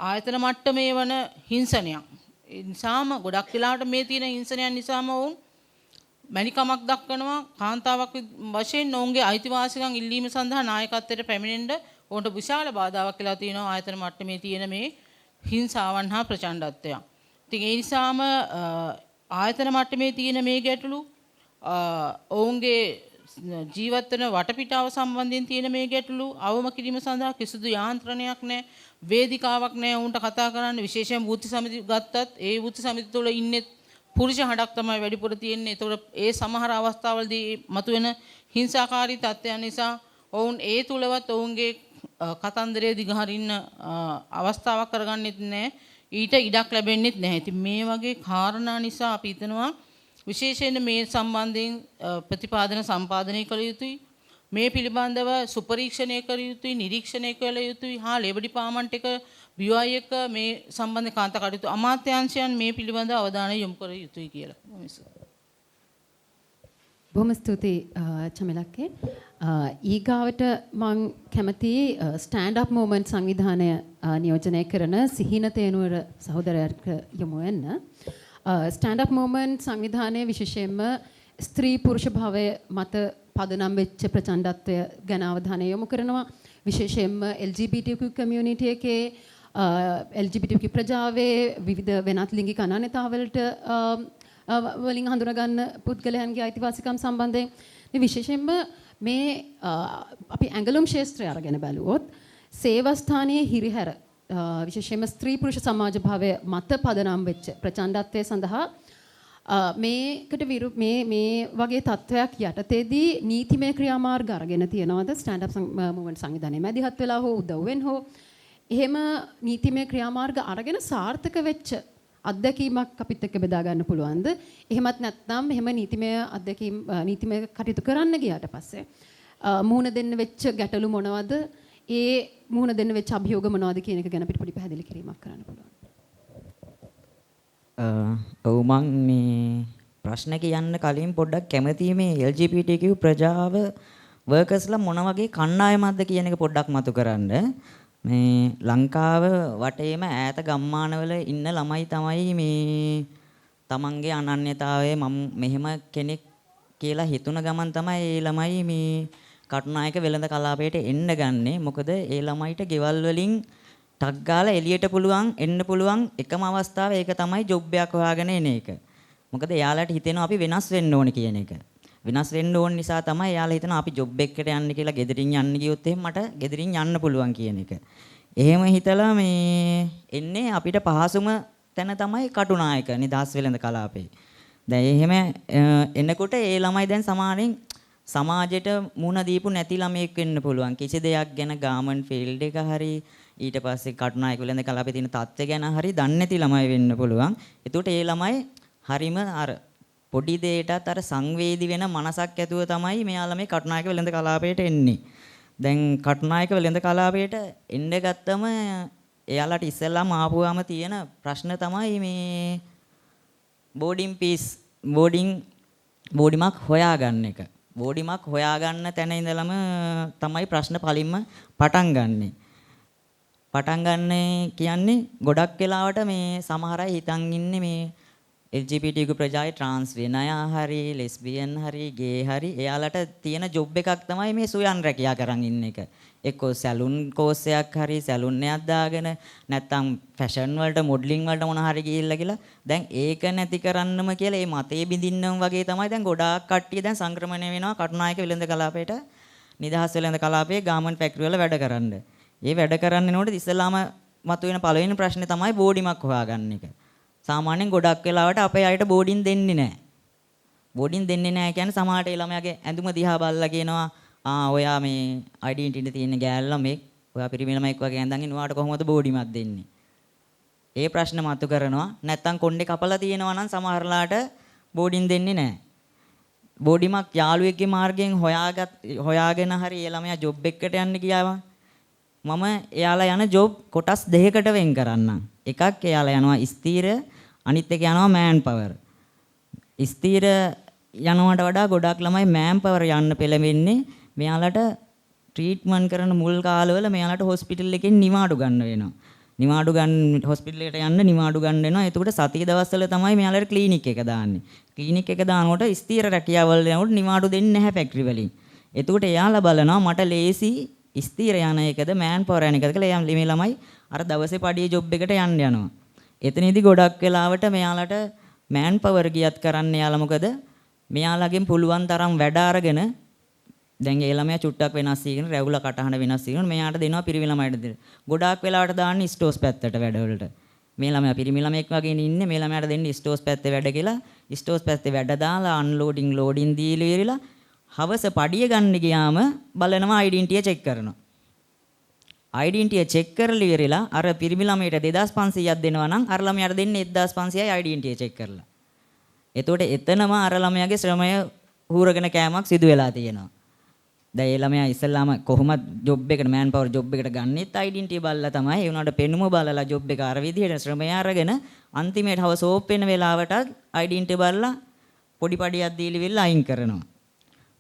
ආයතන මට්ටමේ වන හිංසනයක්. ඒ නිසාම ගොඩක් වෙලාවට මේ තියෙන හිංසනයන් නිසාම වුන් මැනිකමක් දක්වනවා කාන්තාවක් වශයෙන් ඔවුන්ගේ අයිතිවාසිකම් ඉල්ලීම සඳහා නායකත්වයට පැමිණෙන්න ඔවුන්ට විශාල බාධාවක් කියලා තියෙනවා ආයතන මට්ටමේ තියෙන මේ හිංසාවන් හා ප්‍රචණ්ඩත්වය. ඉතින් ඒ නිසාම ආයතන මට්ටමේ තියෙන මේ ගැටලු ඔවුන්ගේ ජීවත් වෙන වටපිටාව සම්බන්ධයෙන් තියෙන මේ ගැටලු අවම කිරීම සඳහා කිසිදු යාන්ත්‍රණයක් නැහැ, වේදිකාවක් නැහැ ඔවුන්ට කතා කරන්න. විශේෂයෙන් වෘත්ති සමිති ගත්තත් ඒ වෘත්ති සමිති තුළ ඉන්නේ පුරුෂ හඬක් තමයි වැඩිපුර තියෙන්නේ. ඒතකොට ඒ සමහර අවස්ථාවලදී මතුවෙන හිංසාකාරී තත්ත්වයන් නිසා ඔවුන් ඒ තුලවත් ඔවුන්ගේ කතන්දරය දිගහරින්න අවස්ථාවක් කරගන්නෙත් නැහැ. ඊට ඉඩක් ලැබෙන්නෙත් නැහැ. ඉතින් මේ වගේ කාරණා නිසා අපි හිතනවා විශේෂයෙන් මේ සම්බන්ධයෙන් ප්‍රතිපාදන සම්පාදනය කළ යුතුයි. මේ පිළිබඳව සුපරීක්ෂණය කළ යුතුයි, නිරීක්ෂණය කළ යුතුයි. හා ලේබර් ඩිපාර්ට්මන්ට් එක BOI එක මේ සම්බන්ධ කාන්තා කටයුතු අමාත්‍යාංශයන් මේ පිළිබඳව අවධානය යොමු කර යුතුයි කියලා. බොහොම ස්තුතියි චමිලක්කේ. ඊගාවට මම කැමති ස්ටෑන්ඩ් අප් මූවමන්ට් සංවිධානය නියෝජනය කරන සිහින තේනුවර සහෝදරයාට යොමු වෙන්න. ස්ටෑන්ඩ් අප් මූවමන්ට් සංවිධානය විශේෂයෙන්ම ස්ත්‍රී පුරුෂ භාවය මත පදනම් වෙච්ච ප්‍රචණ්ඩත්වය ගැන අවධානය යොමු කරනවා. විශේෂයෙන්ම LGBTQ කමියුනිටි එකේ LGBTQ ප්‍රජාවේ විවිධ වෙනත් ලිංගික අනන්‍යතාවලට වලින් හඳුනගන්න පුද්ගලයන්ගේ අයිතිවාසිකම් සම්බන්ධයෙන් විශේෂයෙන්ම මේ අපි ඇඟලුම් ක්ෂේත්‍රය අරගෙන බැලුවොත් සේවස්ථානයේ හිරිහැර විශේෂයෙන්ම ස්ත්‍රී පුරුෂ සමාජ භාවය මත පදනම් වෙච්ච ප්‍රචණ්ඩත්වය සඳහා මේකට මේ වගේ තත්ත්වයක් යටතේදී නීතිමය ක්‍රියාමාර්ග අරගෙන තියනවාද ස්ටෑන්ඩ් අප් මූවමන්ට් සංවිධානයේ මැදිහත් වෙලා හෝ උදව්වෙන් හෝ එහෙම නීතිමය ක්‍රියාමාර්ග අරගෙන සාර්ථක වෙච්ච අත්දැකීමක් අපිත් එක්ක බෙදා ගන්න පුළුවන්ද? එහෙමත් නැත්නම් එහෙම නීතිමය අත්දැකීම් නීතිමය කටයුතු කරන්න ගියාට පස්සේ මුහුණ දෙන්න වෙච්ච ගැටලු මොනවද? ඒ මුහුණ දෙන්න වෙච්ච අභියෝග මොනවද කියන එක ගැන අපිට පොඩි පැහැදිලි කිරීමක් කරන්න පුළුවන්. ඔව් මං මේ ප්‍රශ්න කියන්න කලින් පොඩ්ඩක් කැමතියි මේ LGBTQ ප්‍රජාව වර්කර්ස්ලා මොන වගේ කණ්ඩායමක්ද කියන එක පොඩ්ඩක් මතු කරන්න. මේ ලංකාව වටේම ඈත ගම්මානවල ඉන්න ළමයි තමයි මේ තමන්ගේ අනන්‍යතාවය මම මෙහෙම කෙනෙක් කියලා හිතුන ගමන් තමයි ඒ ළමයි මේ කටුනායක වෙළඳ කලාපයට එන්න ගන්නෙ. මොකද ඒ ළමයිට ගෙවල් වලින් ටක් ගාලා එළියට එන්න පුළුවන් එකම අවස්ථාව ඒක තමයි ජොබ් එකක් හොයාගෙන එන එක. මොකද එයාලට හිතෙනවා අපි වෙනස් වෙන්න ඕනේ කියන එක. වෙනස් වෙන්න ඕන නිසා තමයි එයාලා හිතනවා අපි ජොබ් එකකට යන්න කියලා ගෙදරින් යන්න ගියොත් එහෙනම් මට ගෙදරින් යන්න පුළුවන් කියන එක. එහෙම හිතලා මේ එන්නේ අපිට පහසුම තැන තමයි කටුනායක නිදහස් වෙළඳ කලාපේ. දැන් එහෙම එනකොට ඒ ළමයි දැන් සමාජයට මුණ දීපු නැති ළමයෙක් වෙන්න පුළුවන්. කිසි දෙයක් ගැන ගාමන්ට් ෆීල්ඩ් එක හරි ඊට පස්සේ කටුනායක වෙළඳ කලාපේ තියෙන තත්ත්වය ගැන හරි දන්නේ නැති ළමයි වෙන්න පුළුවන්. ඒකට ඒ ළමයි හරිම අර පොඩි දෙයටත් අර සංවේදී වෙන මනසක් ඇතුව තමයි මෙයාලා මේ කටුනායක වෙළඳ කලාපයට එන්නේ. දැන් කටුනායක වෙළඳ කලාපයට එන්න ගත්තම එයාලට ඉස්සෙල්ලාම ආපුවාම තියෙන ප්‍රශ්න තමයි මේ බෝඩිමක් හොයාගන්න එක. බෝඩිමක් හොයාගන්න තැන ඉඳලම තමයි ප්‍රශ්න පලින්ම පටන් ගන්නෙ. පටන් ගන්න කියන්නේ ගොඩක් වෙලාවට මේ සමහර අය හිතන් ඉන්නේ මේ LGBTQ ප්‍රජාය ට්‍රාන්ස් වෙන අය හරි ලෙස්බියන් හරි ගේ හරි එයාලට තියෙන ජොබ් එකක් තමයි මේ සුයන් රැකියා කරන් ඉන්න එක. එක්කෝ සැලුන් කෝස් එකක් හරි සැලුන් එකක් දාගෙන නැත්නම් ෆැෂන් වලට මොඩලින් වලට මොන හරි ගිහිල්ලා කියලා දැන් ඒක නැති කරන්නම කියලා මේ මතේ බින්දින්නම වගේ තමයි දැන් ගොඩාක් කට්ටිය දැන් සංක්‍රමණය වෙනවා කටුනායක වෙළඳ කලාපයට නිදහස් වෙළඳ කලාපයේ ගාමන්ට් ෆැක්ටරි වල වැඩ කරන්න. ඒ වැඩ කරන්නනකොට ඉස්සෙල්ලාම මතුවෙන පළවෙනි ප්‍රශ්නේ තමයි බෝඩිමක් හොයාගන්න එක. සාමාන්‍යයෙන් ගොඩක් වෙලාවට අපේ අයට බෝඩින් දෙන්නේ නැහැ. බෝඩින් දෙන්නේ නැහැ කියන්නේ සමහරට ඒ ළමයාගේ ඇඳුම දිහා බලලා කියනවා ඔයා මේ ඩෙන්ටිටි තියෙන ගෑල් ළමෙක් ඔයා පිරිමි ළමෙක් වගේ ඇඳන් ඉන්නවාට කොහොමද බෝඩිමක් දෙන්නේ? ඒ ප්‍රශ්න මතු කරනවා. නැත්තම් කොණ්ඩේ කපලා තියෙනවා නම් සමහරලාට බෝඩින් දෙන්නේ නැහැ. බෝඩිමක් යාළුවෙක්ගේ මාර්ගයෙන් හොයාගෙන හරි ඒ ළමයා ජොබ් එකකට යන්න ගියාම මම එයාලා යන ජොබ් කොටස් දෙකකට වෙන් කරන්නම්. එකක් එයාලා යනවා ස්ථීර අනිත් එක යනවා මෑන් පවර්. ස්ථීර යනවට වඩා ගොඩක් ළමයි මෑන් පවර් යන්න පෙළඹෙන්නේ මෙයාලට ට්‍රීට්මන්ට් කරන මුල් කාලවල මෙයාලට හොස්පිටල් එකෙන් නිවාඩු ගන්න වෙනවා. නිවාඩු ගන්න හොස්පිටල් එකට යන්න නිවාඩු ගන්න වෙනවා. එතකොට සතිය දවස්වල තමයි මෙයාලට ක්ලිනික් එක දාන්නේ. ක්ලිනික් එක දානකොට ස්ථීර රැකියාවල් යනකොට නිවාඩු දෙන්නේ නැහැ ෆැක්ටරි වලින්. එතකොට එයාලා බලනවා මට ලේසි ස්ථීර යන එකද මෑන් පවර් යන එකද කියලා. මේ ළමයි අර දවසේ පඩියේ ජොබ් එකට යන්න යනවා. එතනදී ගොඩක් වෙලාවට මෙයාලට මෑන් පවර් ගියත් කරන්න යාලා මොකද මෙයාලගෙන් පුළුවන් තරම් වැඩ අරගෙන දැන් ඒ ළමයා චුට්ටක් වෙනස් වීගෙන රැවුල කටහඬ වෙනස් වීගෙන මෙයාට දෙනවා පිරිමි ළමයිට දෙන්න. ගොඩාක් වෙලාවට දාන්නේ ස්ටෝස් පැත්තට වැඩවලට. මේ ළමයා පිරිමි ළමෙක් වගේ ඉන්නේ මේ ළමයාට දෙන්නේ ස්ටෝස් පැත්තේ වැඩ කියලා. ස්ටෝස් පැත්තේ වැඩ දාලා අන්ලෝඩින් ලෝඩින් දීලා ඉවරලා හවස පඩිය ගන්න ගියාම බලනවා ඩෙන්ටිය චෙක් කරනවා. ඩෙන්ටිය චෙක් කරලා ඉවරලා අර පිරිමි ළමයට 2500ක් දෙනවා නම් අර ළමයාට දෙන්නේ 1500යි ඩෙන්ටිය චෙක් කරලා. එතකොට එතනම අර ළමයාගේ ශ්‍රමය හූරගෙන කෑමක් සිදු වෙලා තියෙනවා. දැන් ඒ ළමයා ඉස්සල්ලාම කොහොමද ජොබ් එකට මෑන් පවර් ජොබ් එකට ගන්නෙත් ඩෙන්ටිය බලලා තමයි. ඒ වුණාට පෙනුම බලලා ජොබ් එක අර විදිහට ශ්‍රමය අරගෙන අන්තිමේට හවස ඕප් වෙන වෙලාවට ඩෙන්ටිය බලලා පොඩි පඩියක් දීලි වෙලා අයින් කරනවා.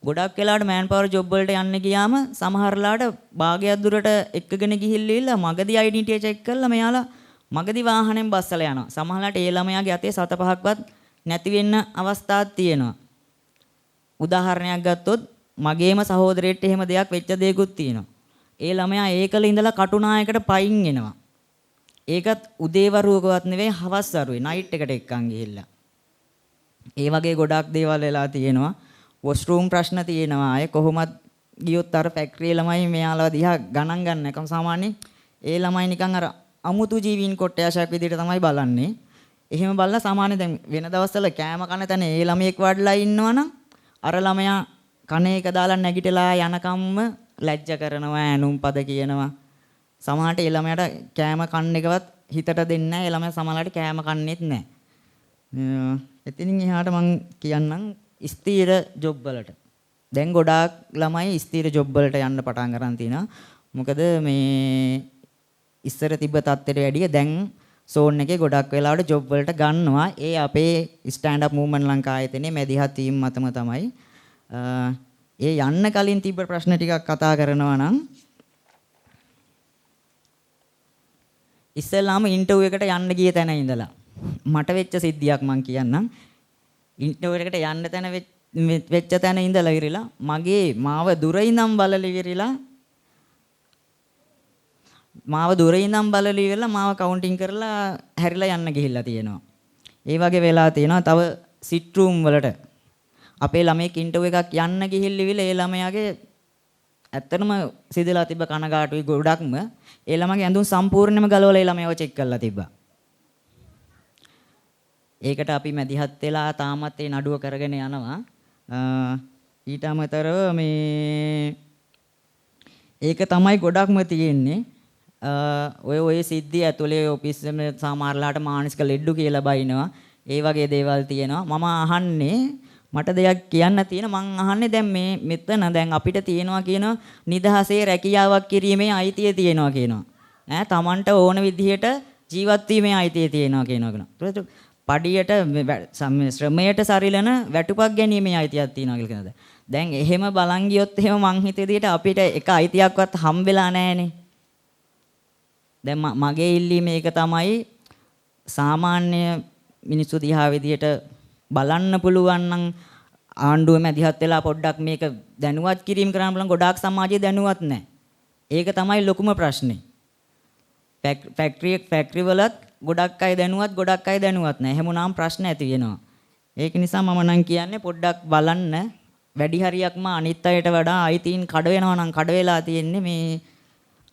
ගොඩක් වෙලාවට මෑන් පවර් ජොබ් වලට යන්න ගියාම සමහරලාට භාගයක් දුරට එක්කගෙන ගිහිල්ලා මගදී ඩෙන්ටිය චෙක් කරලා මෙයාලා මගදී වාහනෙන් බස්සලා යනවා. සමහරලාට ඒ ළමයාගේ අතේ 7-5ක්වත් නැති වෙන්න අවස්ථාවක් තියෙනවා. උදාහරණයක් ගත්තොත් මගේම සහෝදරයෙක්ට එහෙම දෙයක් වෙච්ච දෙයක්ත් තියෙනවා. ඒ ළමයා ඒකල ඉඳලා කටුනායකට පයින් එනවා. ඒකත් උදේවරුවකවත් නෙවෙයි හවස් වරුවේ නයිට් එකට එක්කන් ගිහිල්ලා. ඒ වගේ ගොඩක් දේවල් වෙලා තියෙනවා. වොෂ්රූම් ප්‍රශ්න තියෙනවා. අය කොහොමද ගියොත් අර ෆැක්ටරි ළමයි මෙයාලා දිහා ගණන් ගන්න එකම සාමාන්‍යයෙන් ඒ ළමයි නිකන් අර අමුතු ජීවීන් කොට්ටයාශයක් විදිහට තමයි බලන්නේ. එහෙම බලලා සාමාන්‍ය දැන් වෙන දවස්වල කෑම කන තැන ඒ ළමයෙක් වඩලා ඉන්නවනම් අර ළමයා කනේ එක දාලා නැගිටලා යනකම්ම ලැජ්ජ කරනවා ඇනුම් පද කියනවා. සමහරට ඒ ළමයාට කෑම කන්න එකවත් හිතට දෙන්නේ නැහැ. ඒ ළමයා සමහරට කෑම කන්නේත් නැහැ. එතනින් එහාට මම කියන්නම් ස්ථීර ජොබ් වලට. දැන් ගොඩාක් ළමයි ස්ථීර ජොබ් වලට යන්න පටන් ගන්න තිනවා. මොකද මේ ඉස්සර තිබ්බ තත්ත්වයට වැඩිය දැන් සෝන් එකේ ගොඩක් වෙලාවට ජොබ් වලට ගන්නවා. ඒ අපේ ස්ටෑන්ඩ් අප් මූවමන්ට් ලංකායතනේ මැදිහත් ටීම් මතම තමයි. ඒ යන්න කලින් තිබ්බ ප්‍රශ්න ටිකක් කතා කරනවා නම් ඉස්සෙල්ලාම ඉන්ටර්විව් එකට යන්න ගිය තැන ඉඳලා මට වෙච්ච සිද්ධියක් මම කියන්නම්. ඉන්ටර්විව් එකට යන්න තැන වෙච්ච තැන ඉඳලා ඉරිලා මගේ මාව දුර ඉඳන් බලලා ඉරිලා මාව කවුන්ටින් කරලා හැරිලා යන්න ගිහිල්ලා තියෙනවා. ඒ වගේ වෙලා තියෙනවා. තව සිට් රූම් වලට අපේ ළමයෙක් ඉන්ටර්විව් එකක් යන්න ගිහිල්ලිවිල ඒ ළමයාගේ ඇත්තටම සිදලා තිබ්බ කනගාටුයි ගොඩක්ම. ඒ ළමයාගේ ඇඳුම් සම්පූර්ණයෙන්ම ගලවලා ඒ ළමයාව චෙක් කරලා තිබ්බා. ඒකට අපි මැදිහත් වෙලා තාමත් ඒ නඩුව කරගෙන යනවා. ඊට අමතරව මේ ඒක තමයි ගොඩක්ම තියෙන්නේ. ඔය සිද්ධිය ඇතුලේ ඔෆිස් එකේ සමහරලාට මානසික ලෙඩ්ඩු කියලා බයිනවා. ඒ වගේ දේවල් තියෙනවා. මම අහන්නේ මට දෙයක් කියන්න තියෙන මං අහන්නේ දැන් මේ මෙතන දැන් අපිට තියෙනවා කියන නිදහසේ රැකියාවක් කිරීමේ අයිතිය තියෙනවා කියනවා. තමන්ට ඕන විදිහට ජීවත් වීමේ අයිතිය තියෙනවා කියනවා. පඩියට ශ්‍රමයට සරිලන වැටුපක් ගැනීමේ අයිතියක් තියෙනවා කියලා කියනවා. දැන් එහෙම බලන් ගියොත් එහෙම මං හිතේ විදිහට අපිට එක අයිතියක්වත් හම් වෙලා නැහනේ. දැන් මගේ ඉල්ලීම ඒක තමයි සාමාන්‍ය මිනිස්සු දිහා විදිහට බලන්න පුළුවන් නම් ආණ්ඩුවේ මැදිහත් වෙලා පොඩ්ඩක් මේක දැනුවත් කිරීම කරන්න බලන ගොඩාක් සමාජයේ දැනුවත් නැහැ. ඒක තමයි ලොකුම ප්‍රශ්නේ. ෆැක්ටරි වලත් ගොඩක් අය දැනුවත් ගොඩක් අය දැනුවත් නැහැ. එහෙම වුණාම ප්‍රශ්න ඇති වෙනවා. ඒක නිසා මම නම් කියන්නේ පොඩ්ඩක් බලන්න වැඩි හරියක්ම අනිත් අයට වඩා අයිතීන් කඩ වෙනවා නම් කඩ වෙලා තියෙන්නේ මේ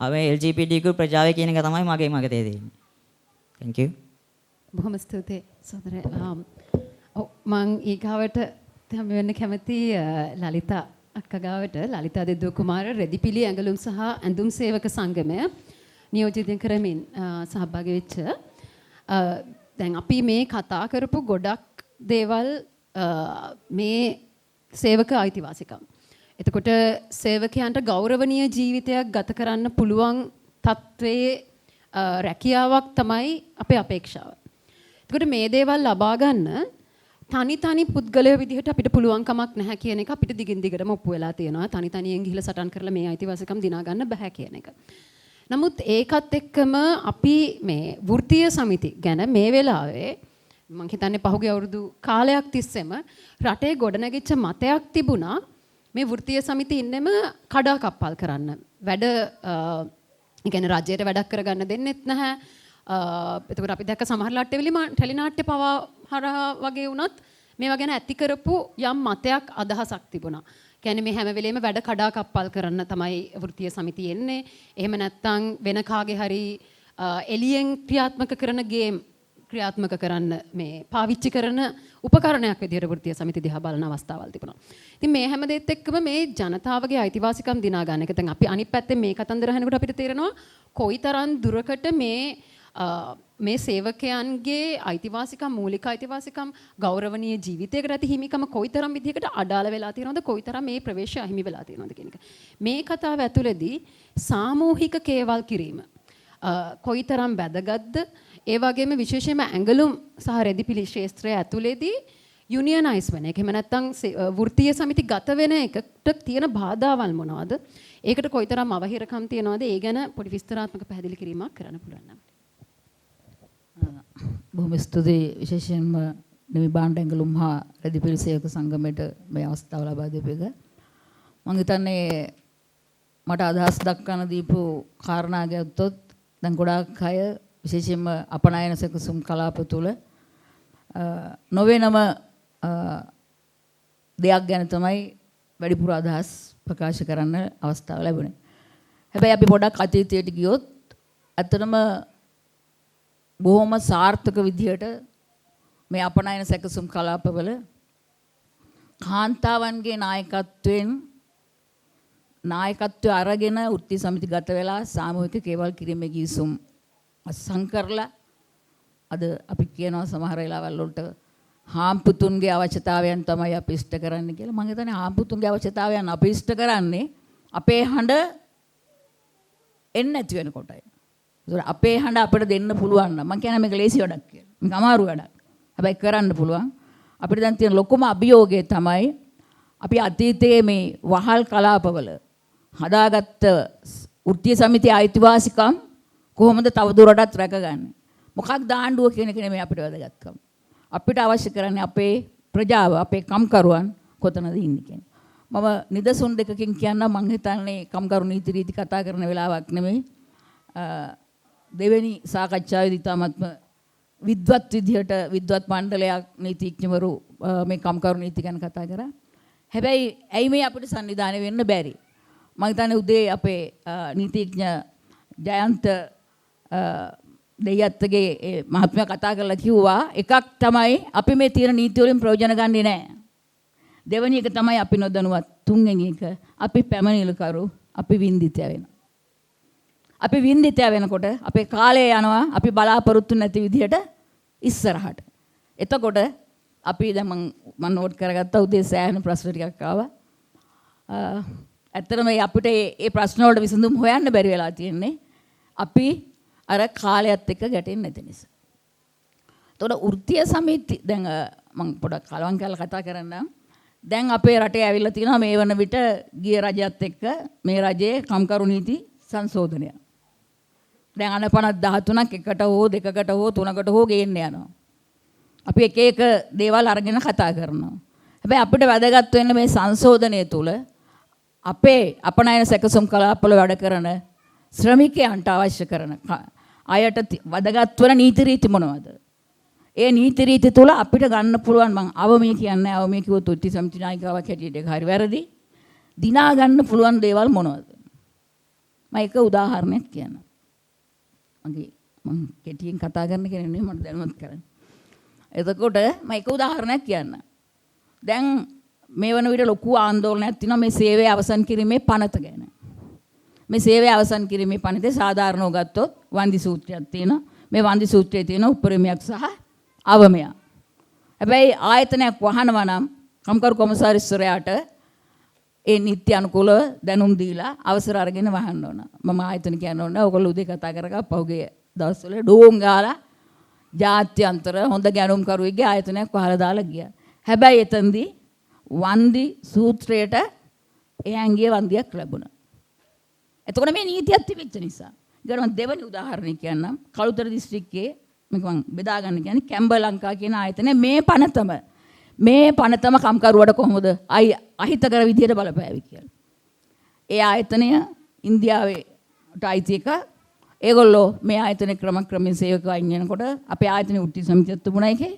අපේ LGBTQ ප්‍රජාවේ කියන එක තමයි මගේ මගතේ තියෙන්නේ. Thank you. බොහොම ස්තුතියි සොදර. මං ඊගාවට තමයි වෙන්න කැමති ලලිතා අක්කා ගාවට ලලිතා දෙද්දුව කුමාර රෙදිපිලි ඇඟලුම් සහ ඇඳුම් සේවක සංගමය නියෝජිත කරමින් සහභාගී වෙච්ච දැන් අපි මේ කතා කරපු ගොඩක් දේවල් මේ සේවක අයිතිවාසිකම්. එතකොට සේවකයන්ට ගෞරවනීය ජීවිතයක් ගත කරන්න පුළුවන් තත්ත්වයේ රැකියාවක් තමයි අපේ අපේක්ෂාව. එතකොට මේ දේවල් ලබා ගන්න තනි පුද්ගලයෝ විදිහට අපිට පුළුවන් කමක් නැහැ කියන එක අපිට දිගින් දිගටම ඔප්පු වෙලා තියෙනවා. තනියෙන් ගිහිල්ලා සටන් කරලා මේ අයිතිවාසිකම් දිනා ගන්න බෑ කියන එක. නමුත් ඒකත් එක්කම අපි මේ වෘත්තීය සමිති ගැන මේ වෙලාවේ මම හිතන්නේ පහුගිය අවුරුදු කාලයක් තිස්සෙම රටේ ගොඩනැගිච්ච මතයක් තිබුණා මේ වෘත්තීය සමිති ඉන්නෙම කඩාකප්පල් කරන්න. වැඩ ඒ කියන්නේ රජයට වැඩක් කරගන්න දෙන්නෙත් නැහැ. එතකොට අපි දැක්ක සමහරලාට ටෙලිනාට්‍ය පවා හරහා වගේ වුණත් මේවා ගැන ඇති කරපු යම් මතයක් අදහසක් තිබුණා. කියන්නේ මේ හැම වෙලේම වැඩ කඩාකප්පල් කරන්න තමයි වෘත්තීය සමිතිය එන්නේ. එහෙම නැත්නම් වෙන කාගේ හරි එලියෙන් ක්‍රියාත්මක කරන ගේම් ක්‍රියාත්මක කරන්න මේ පාවිච්චි කරන උපකරණයක් විදිහට වෘත්තීය සමිති දිහා බලන අවස්ථාවල් තිබුණා. ඉතින් මේ හැම දෙයත් එක්කම මේ ජනතාවගේ අයිතිවාසිකම් දිනා ගන්න එක. දැන් අපි අනිත් පැත්තේ මේ කතන්දර අහනකොට අපිට තේරෙනවා කොයිතරම් දුරකට මේ සේවකයන්ගේ අයිතිවාසිකම් මූලික අයිතිවාසිකම් ගෞරවනීය ජීවිතයකට ඇති හිමිකම කොයිතරම් විදිහකට අඩාල වෙලා තියෙනවද කොයිතරම් මේ ප්‍රවේශය අහිමි වෙලා තියෙනවද කියන එක. මේ කතාව ඇතුළේදී සාමූහික කේවල් කිරීම කොයිතරම් වැදගත්ද ඒ වගේම විශේෂයෙන්ම ඇඟලුම් සහ රෙදිපිලි ශාස්ත්‍රය ඇතුළේදී යුනියනයිස් වෙන එක. එහෙම නැත්නම් වෘත්තීය සමිති ගත වෙන එකට තියෙන බාධාවල් මොනවද? ඒකට කොයිතරම් අවහිරකම් තියෙනවද? ඒ ගැන පොඩි විස්තරාත්මක පැහැදිලි කිරීමක් කරන්න පුළුවන් නම්. බොහොම ස්තුතියි විශේෂයෙන්ම නිමි බාණ්ඩ ඇඟලුම් හා රෙදිපිලි සේවක සංගමයට මේ අවස්ථාව ලබා දෙපු එක. මම හිතන්නේ මට අදහස් දක්වන්න දීපු කාරණා ගත්තොත් දැන් ගොඩාක් අය විශේෂයෙන්ම අපනයන සැකසුම් කලාප තුළ නොවේනම දෙයක් ගැන තමයි වැඩිපුර අදහස් ප්‍රකාශ කරන්න අවස්ථාව ලැබුණේ. හැබැයි අපි පොඩක් අතීතයට ගියොත් ඇත්තටම බොහොම සාර්ථක විදිහට මේ අපනයන සැකසුම් කලාපවල කාන්තාවන්ගේ නායකත්වය අරගෙන වෘත්තීය සමිති ගත වෙලා සාමූහික කේවල් කිරීමේ ගිවිසුම් සංකරලා අද අපි කියනවා සමහර වෙලාවල් වලට හාම්පුතුන්ගේ අවශ්‍යතාවයන් තමයි අපි ඉෂ්ට කරන්න කියලා. මම හිතන්නේ හාම්පුතුන්ගේ අවශ්‍යතාවයන් අපි ඉෂ්ට කරන්නේ අපේ හඬ එන්නේ නැති වෙනකොටයි. ඒක අපේ හඬ අපිට දෙන්න පුළුවන් නම් මම කියන්නේ මේක ලේසි වැඩක් කියලා. මේක අමාරු වැඩක්. හැබැයි කරන්න පුළුවන්. අපිට දැන් තියෙන ලොකුම අභියෝගය තමයි අපි අතීතයේ මේ වහල් කලාපවල හදාගත්ත වෘත්තීය සමිතිය අයිතිවාසිකම් කොහොමද තවදුරටත් රැකගන්නේ? මොකක්ද ආණ්ඩුව කියන එක නෙමෙයි අපිට වැදගත්කම. අපිට අවශ්‍ය කරන්නේ අපේ ප්‍රජාව, අපේ කම්කරුවන් කොතනද ඉන්නේ කියන. මම නිදසුන් දෙකකින් කියන්න මම හිතන්නේ කම්කරු නීති රීති කතා කරන වෙලාවක් නෙමෙයි. දෙවෙනි සාකච්ඡාවේදී තමත්ම විද්වත් විදිහට විද්වත් මණ්ඩලයක් නීතිඥවරු මේ කම්කරු නීති ගැන කතා කරා. හැබැයි ඇයි මේ අපිට සංවිධානය වෙන්න බැරි? මම හිතන්නේ උදේ අපේ නීතිඥ ජයන්ත දෙයත්ගේ මහත්මයා කතා කරලා කිව්වා එකක් තමයි අපි මේ තියෙන නීති වලින් ප්‍රයෝජන ගන්නේ නැහැ. දෙවෙනි එක තමයි අපි නොදැනුවත්. තුන්වෙනි එක අපි පැමිණිලිකරු අපි වින්දිතය වෙනවා. අපි වින්දිතය වෙනකොට අපේ කාලය යනවා අපි බලාපොරොත්තු නැති විදිහට ඉස්සරහට. එතකොට අපි දැන් මම නෝට් කරගත්ත උදේ සෑහෙන ප්‍රශ්න ටිකක් ආවා. ඇත්තටම අපිට මේ ප්‍රශ්න වලට විසඳුම් හොයන්න බැරි වෙලා තියෙන්නේ. අපි අර කාලයත් එක්ක ගැටෙන්නේ නැති නිසා. එතකොට වෘත්තීය සමිති දැන් මම පොඩක් කලවම් කරලා කතා කරන්නම්. දැන් අපේ රටේ ඇවිල්ලා තියෙනවා මේ වන විට ගිය රජයත් එක්ක මේ රජයේ කම්කරු නීති සංශෝධනය. දැන් අනපනත් 13ක් එකට හෝ දෙකකට හෝ තුනකට හෝ ගේන්න යනවා. අපි එක එක දේවල් අරගෙන කතා කරනවා. හැබැයි අපිට වැදගත් වෙන්නේ මේ සංශෝධනය තුළ අපේ අපනයන සැකසුම් කලාපවල වැඩ කරන ශ්‍රමිකයන්ට අවශ්‍ය කරන අයට වැදගත් වෙන නීති රීති මොනවද? ඒ නීති රීති තුළ අපිට ගන්න පුළුවන් මම අවමී කියන්නේ අවමී කිව්වොත් උත්ති සමිති නායිකාවක් හැටියට ඒක හරි වැරදි. දිනා ගන්න පුළුවන් දේවල් මොනවද? මම එක උදාහරණයක් කියන්නම්. මම කෙටියෙන් කතා කරන්න කෙනෙක් නෙමෙයි මට දැනුවත් කරන්න. එතකොට මම එක උදාහරණයක් කියන්න. දැන් මේ වන විට ලොකු ආందోලනයක් තියෙනවා මේ සේවය අවසන් කිරීමේ පනත ගැන. මේ සේවය අවසන් කිරීමේ පනතේ සාධාරණව ගත්තොත් වන්දි සූත්‍රයක් තියෙනවා. මේ වන්දි සූත්‍රයේ තියෙන උපරිමයක් සහ අවමයක්. හැබැයි ආයතනයක් වහනවා නම් කම්කරු කොමසාරිස්වරයාට ඒ නීති අනුකූලව දැනුම් දීලා අවසර අරගෙන වහන්න ඕන. මම ආයතන කියන්න ඕන. ඔයගොල්ලෝ උදේ කතා කරගා පහුගිය දවස්වල ඩෝන් ගාලා ජාත්‍යන්තර හොඳ ගැනුම්කරුවෙක්ගේ ආයතනයක් වහලා දාලා ගියා. හැබැයි එතනදී වන්දි සූත්‍රයට එයන්ගේ වන්දියක් ලැබුණා. එතකොට මේ නීතියක් තිබෙච්ච නිසා. ඊට මම දෙවෙනි උදාහරණයක් කියන්නම්. කළුතර දිස්ත්‍රික්කයේ මේක මම බෙදා ගන්න කියන්නේ කැම්බර් ලංකා කියන ආයතනය මේ පනතම කම්කරුවට කොහොමද අහිතකර විදියට බලපෑවි කියලා. ඒ ආයතනය ඉන්දියාවට අයිති එක. ඒගොල්ලෝ මේ ආයතනයේ ක්‍රමක්‍රමයෙන් සේවකව අයින් වෙනකොට අපේ ආයතනයේ උට්ටි සමිතියක් තිබුණා එකේ.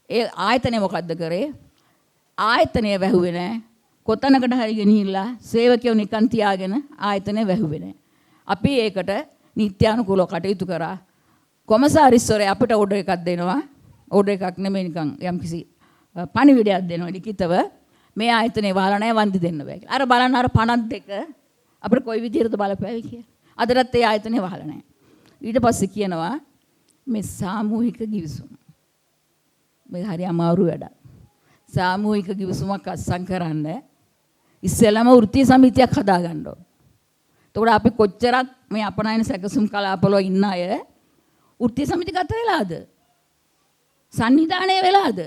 ඒ ආයතනය මොකද්ද කරේ? ආයතනය වැහුවේ නැහැ. කොතනකට හරි ගෙනිහිල්ලා සේවකයෝ නිකන් තියාගෙන ආයතනය වැහුවේ නැහැ. අපි ඒකට නිත්‍යානුකූලව කටයුතු කරා. කොමසාරිස්වරයා අපිට ඕඩර් එකක් දෙනවා. ඕඩර් එකක් නෙමෙයි නිකන් යම්කිසි පණිවිඩයක් දෙනවා ලිඛිතව. මේ ආයතනේ වහලා නැහැ වන්දි දෙන්න බෑ කියලා. අර බලන්න අර 52 අපිට කොයි විදිහටද බලපෑවි කියලා. අදටත් ඒ ආයතනේ වහලා නැහැ. ඊට පස්සේ කියනවා මේ සාමූහික ගිවිසුම. මේ හරි අමාරු වැඩක්. සාමූහික ගිවිසුමක් අත්සන් කරන්න ඉස්සෙල්ලාම වෘත්තීය සමිතියක් හදාගන්න ඕන. එතකොට අපි කොච්චරක් මේ අපනයන සැකසුම් කලාපවල ඉන්න අය වෘත්තීය සමිති ගත වෙලාද? සංවිධානය වෙලාද?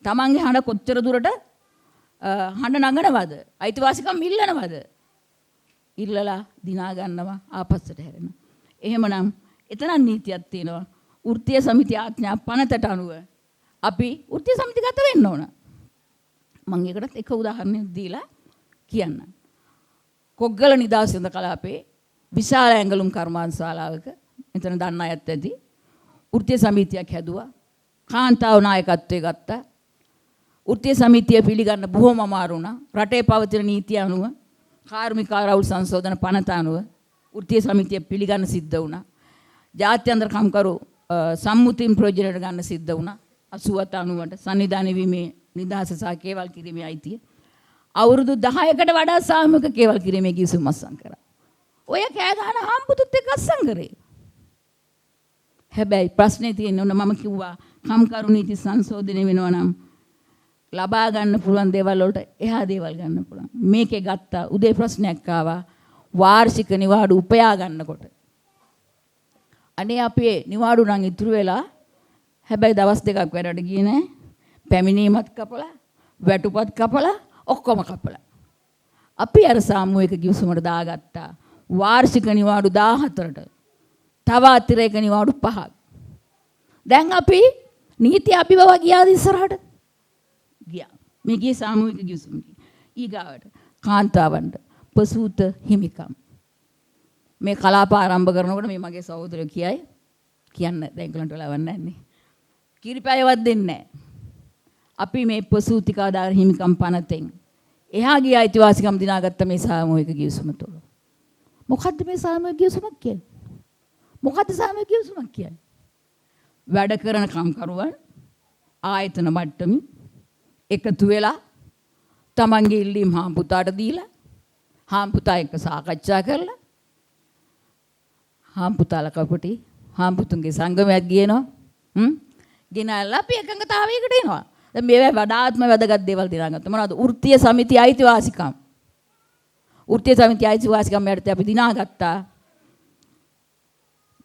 තමන්ගේ හඬ කොච්චර දුරට හඬ නගනවද? අයිතිවාසිකම් ඉල්ලනවද? ඉල්ලලා දිනා ගන්නවා ආපස්සට හැරෙනවා. එහෙමනම් එතන නීතියක් තියෙනවා. වෘත්තීය සමිති ආඥා පනතට අනුව අපි වෘත්තීය සමිති ගත වෙන්න ඕන. මම ඒකටත් එක උදාහරණයක් දීලා කියන්නම්. කොග්ගල නිදහස් වෙනද කලාපේ විශාල ඇඟලුම් කර්මාන්තශාලාවක මෙතන දන්න අයත් ඇති වෘත්තීය සමිතියක් හැදුවා. කාන්තාව නායකත්වයේ ගත්තා. වෘත්තීය සමිතිය පිළිගන්න බොහොම අමාරු වුණා. රටේ පවතින නීතිය අනුව කාර්මික රවුල් සංශෝධන පනත අනුව වෘත්තීය සමිතිය පිළිගන්න සිද්ධ වුණා. ජාත්‍යන්තර කම්කරු සම්මුතින් ප්‍රයෝජනයට ගන්න සිද්ධ වුණා. 87 90ට සංවිධානය වීමේ නිදහස සහ කේවල් කිරීමේ අයිතිය. අවුරුදු 10කට වඩා සාමූහික කේවල් කිරීමේ ගිවිසුම් අත්සන් කරා. ඔය කෑ ගහන හම්බුතුත් එක්ක අත්සන් කරේ. හැබැයි ප්‍රශ්නේ තියෙන්නේ මම කිව්වා කම්කරු නීති සංශෝධනය වෙනවා නම් ලබා ගන්න පුළුවන් දේවල් වලට එහා දේවල් ගන්න පුළුවන්. මේකේ ගත්තා උදේ ප්‍රශ්නයක් ආවා වාර්ෂික නිවාඩු උපයා ගන්නකොට. අනේ අපේ නිවාඩු නම් ඉතුරු වෙලා හැබැයි දවස් දෙකක් වැඩට ගියේ නෑ. පැමිණීමත් කපලා වැටුපත් කපලා ඔක්කොම කපලා. අපි අර සාමූහික ගිවිසුමට දාගත්තා වාර්ෂික නිවාඩු 14ට. තව අතිරේක නිවාඩු 5ක්. දැන් අපි නීති අභිබව ගියාද ඉස්සරහට? ගියා. මේ ගියේ සාමූහික ගිවිසුම. ඊගාවට කාන්තාවන්ට ප්‍රසූත හිමිකම්. මේ කලාප ආරම්භ කරනකොට මේ මගේ සහෝදරයෝ කියන්න දැන් ඒගොල්ලන්ට වෙලාවක් නැහැ. කිරිපැයවත් දෙන්නේ නැහැ. අපි මේ ප්‍රසූතිකාදාර හිමිකම් පනතෙන් එහා ගිය අයිතිවාසිකම් දිනාගත්ත මේ සාමූහික ගිවිසුම තුළ. මොකද්ද මේ සාමූහික ගිවිසුමක් කියන්නේ? මොකද්ද සාමූහික ගිවිසුමක් කියන්නේ? වැඩ කරන කම්කරුවන් ආයතන මට්ටමින් එකතු වෙලා තමන්ගේ ඉල්ලීම් හාම්පුතාට දීලා හාම්පුතා එක්ක සාකච්ඡා කරලා හාම්පුතාලා කපටි හාම්පුතුන්ගේ සංගමයක් ගියනවා. ගෙනල්ලා අපි එකඟතාවයකට එනවා. දැන් මේවා වඩාත්ම වැදගත් දේවල් දිනාගත්තා. මොනවද? වෘත්තීය සමිතිය අයිතිවාසිකම්. වෘත්තීය සමිතිය අයිතිවාසිකම් යටතේ අපි දිනාගත්තා.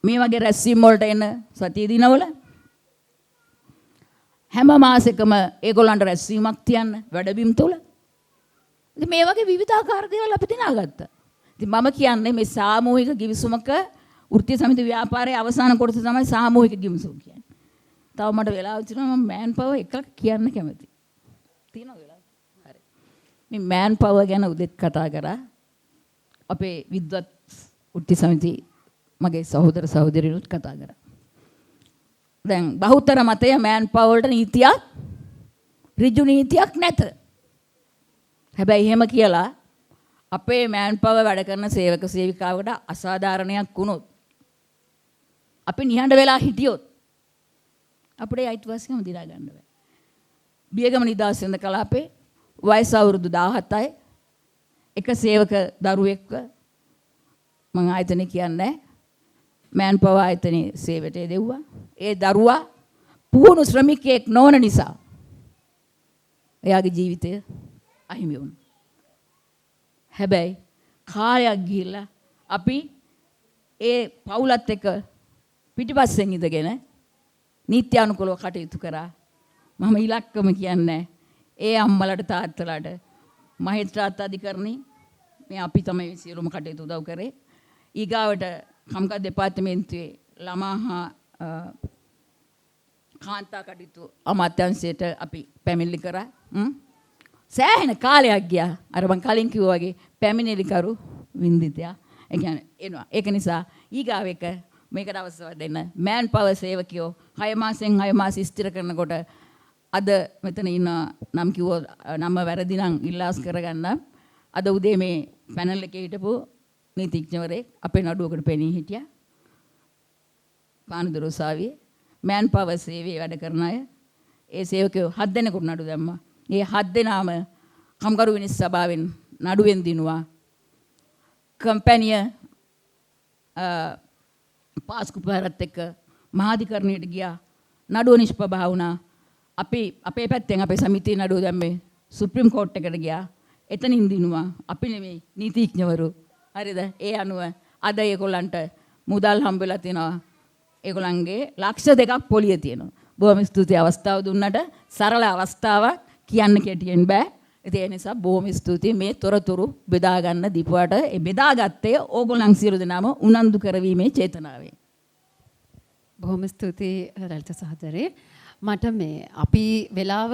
මේ වගේ රැස්වීම් වලට එන සතිය දිනවල හැම මාසෙකම ඒගොල්ලන්ට රැස්වීමක් තියන්න වැඩබිම් තුල. ඉතින් මේ වගේ විවිධාකාර දේවල් අපි දිනාගත්තා. ඉතින් මම කියන්නේ මේ සාමූහික ගිවිසුමක වෘත්තීය සමිති ව්‍යාපාරයේ අවසාන කොටස තමයි සාමූහික ගිවිසුම කියන්නේ. තව මට වෙලාවක් තියෙනවා මම මෑන් පවර් එකක් කියන්න කැමතියි. තියෙනවද වෙලාව? හරි. මේ මෑන් පවර් ගැන උදෙත් කතා කරා. අපේ විද්වත් වෘත්තීය සමිති මගේ සහෝදර සහෝදරියනුත් කතා කරා. දැන් බහුතර මතය මෑන් පවර් වලට නීතියක් ඍජු නීතියක් නැත. හැබැයි එහෙම කියලා අපේ මෑන් පවර් වැඩ කරන සේවක සේවිකාවකට අසාධාරණයක් වුණොත් අපි නිහඬ වෙලා හිටියොත් අපේ අයිතිවාසිකම දිනා ගන්න බෑ. බියගම නිදහස් වෙන කලාපේ වයස අවුරුදු 17යි එක සේවක දරුවෙක්ව මම ආයතනේ කියන්නේ මෑන් පවර් ආයතනේ සේවයට දෙව්වා. ඒ දරුවා පුහුණු ශ්‍රමිකයෙක් නොවන නිසා එයාගේ ජීවිතය අහිමි වුණා. හැබැයි කාලයක් ගිහිල්ලා අපි ඒ පවුලත් එක්ක පිටිපස්සෙන් ඉඳගෙන නීත්‍යානුකූලව කටයුතු කරා. මම ඉලක්කම කියන්නේ ඒ අම්මලට තාත්තලාට මහේස්ත්‍රාත් අධිකරණේ මේ අපි තමයි සියලුම කටයුතු උදව් කරේ. ඊගාවට කම්කත් දෙපාර්තමේන්තුවේ ළමා හා කාන්තා කටයුතු අමාත්‍යාංශයට අපි පැමිණිලි කරා. සෑහෙන කාලයක් ගියා. අර මං කලින් කිව්වා වගේ පැමිණිලිකරු වින්දිතයා. ඒ කියන්නේ එනවා. ඒක නිසා ඊගාව එක මේකට අවසර දෙන්න මෑන් පවර් සේවකයෝ 6 මාසෙන් 6 මාස ස්ථිර කරනකොට අද මෙතන ඉන්න නම් කිව්වොත් නම වැරදි නම් ඉල්ලාස් කරගන්න. අද උදේ මේ පැනල් එකේ හිටපු නීතිඥවරයෙක් අපේ නඩුවකට පෙනී හිටියා. පානදුර උසාවියේ මෑන් පවර් සේවයේ වැඩ කරන අය ඒ සේවකයෝ 7 දෙනෙකුට නඩු දැම්මා. මේ 7 දෙනාම කම්කරු විනිශ්චය සභාවෙන් නඩුවෙන් දිනුවා. කම්පැනිය පාස්කු පෙරත් එක්ක මහාධිකරණයට ගියා. නඩුව නිෂ්පභා වුණා. අපි අපේ පැත්තෙන් අපේ සමිතිය නඩුව දැම්මේ සුප්‍රීම කෝට් එකට ගියා. එතනින් දිනුවා. අපි නෙමෙයි නීතිඥවරු. හරිද? ඒ අනුව අද ඒගොල්ලන්ට මුදල් හම්බ වෙලා තිනවා. ඒගොල්ලන්ගේ ලක්ෂ 2ක් පොලිය තියෙනවා. බොහොම ස්තුතියි අවස්ථාව දුන්නට. සරල අවස්ථාවක් කියන්න කෙටියෙන් බෑ. ඒ නිසා බොහොම ස්තුතියි මේ තොරතුරු බෙදා ගන්න දීපුවාට. ඒ බෙදාගත්තේ ඕගොල්ලන් සියලු දෙනාම උනන්දු කරවීමේ චේතනාවෙන්. බොහොම ස්තුතියි ලලිත සහෝදරේ. මට මේ අපි වෙලාව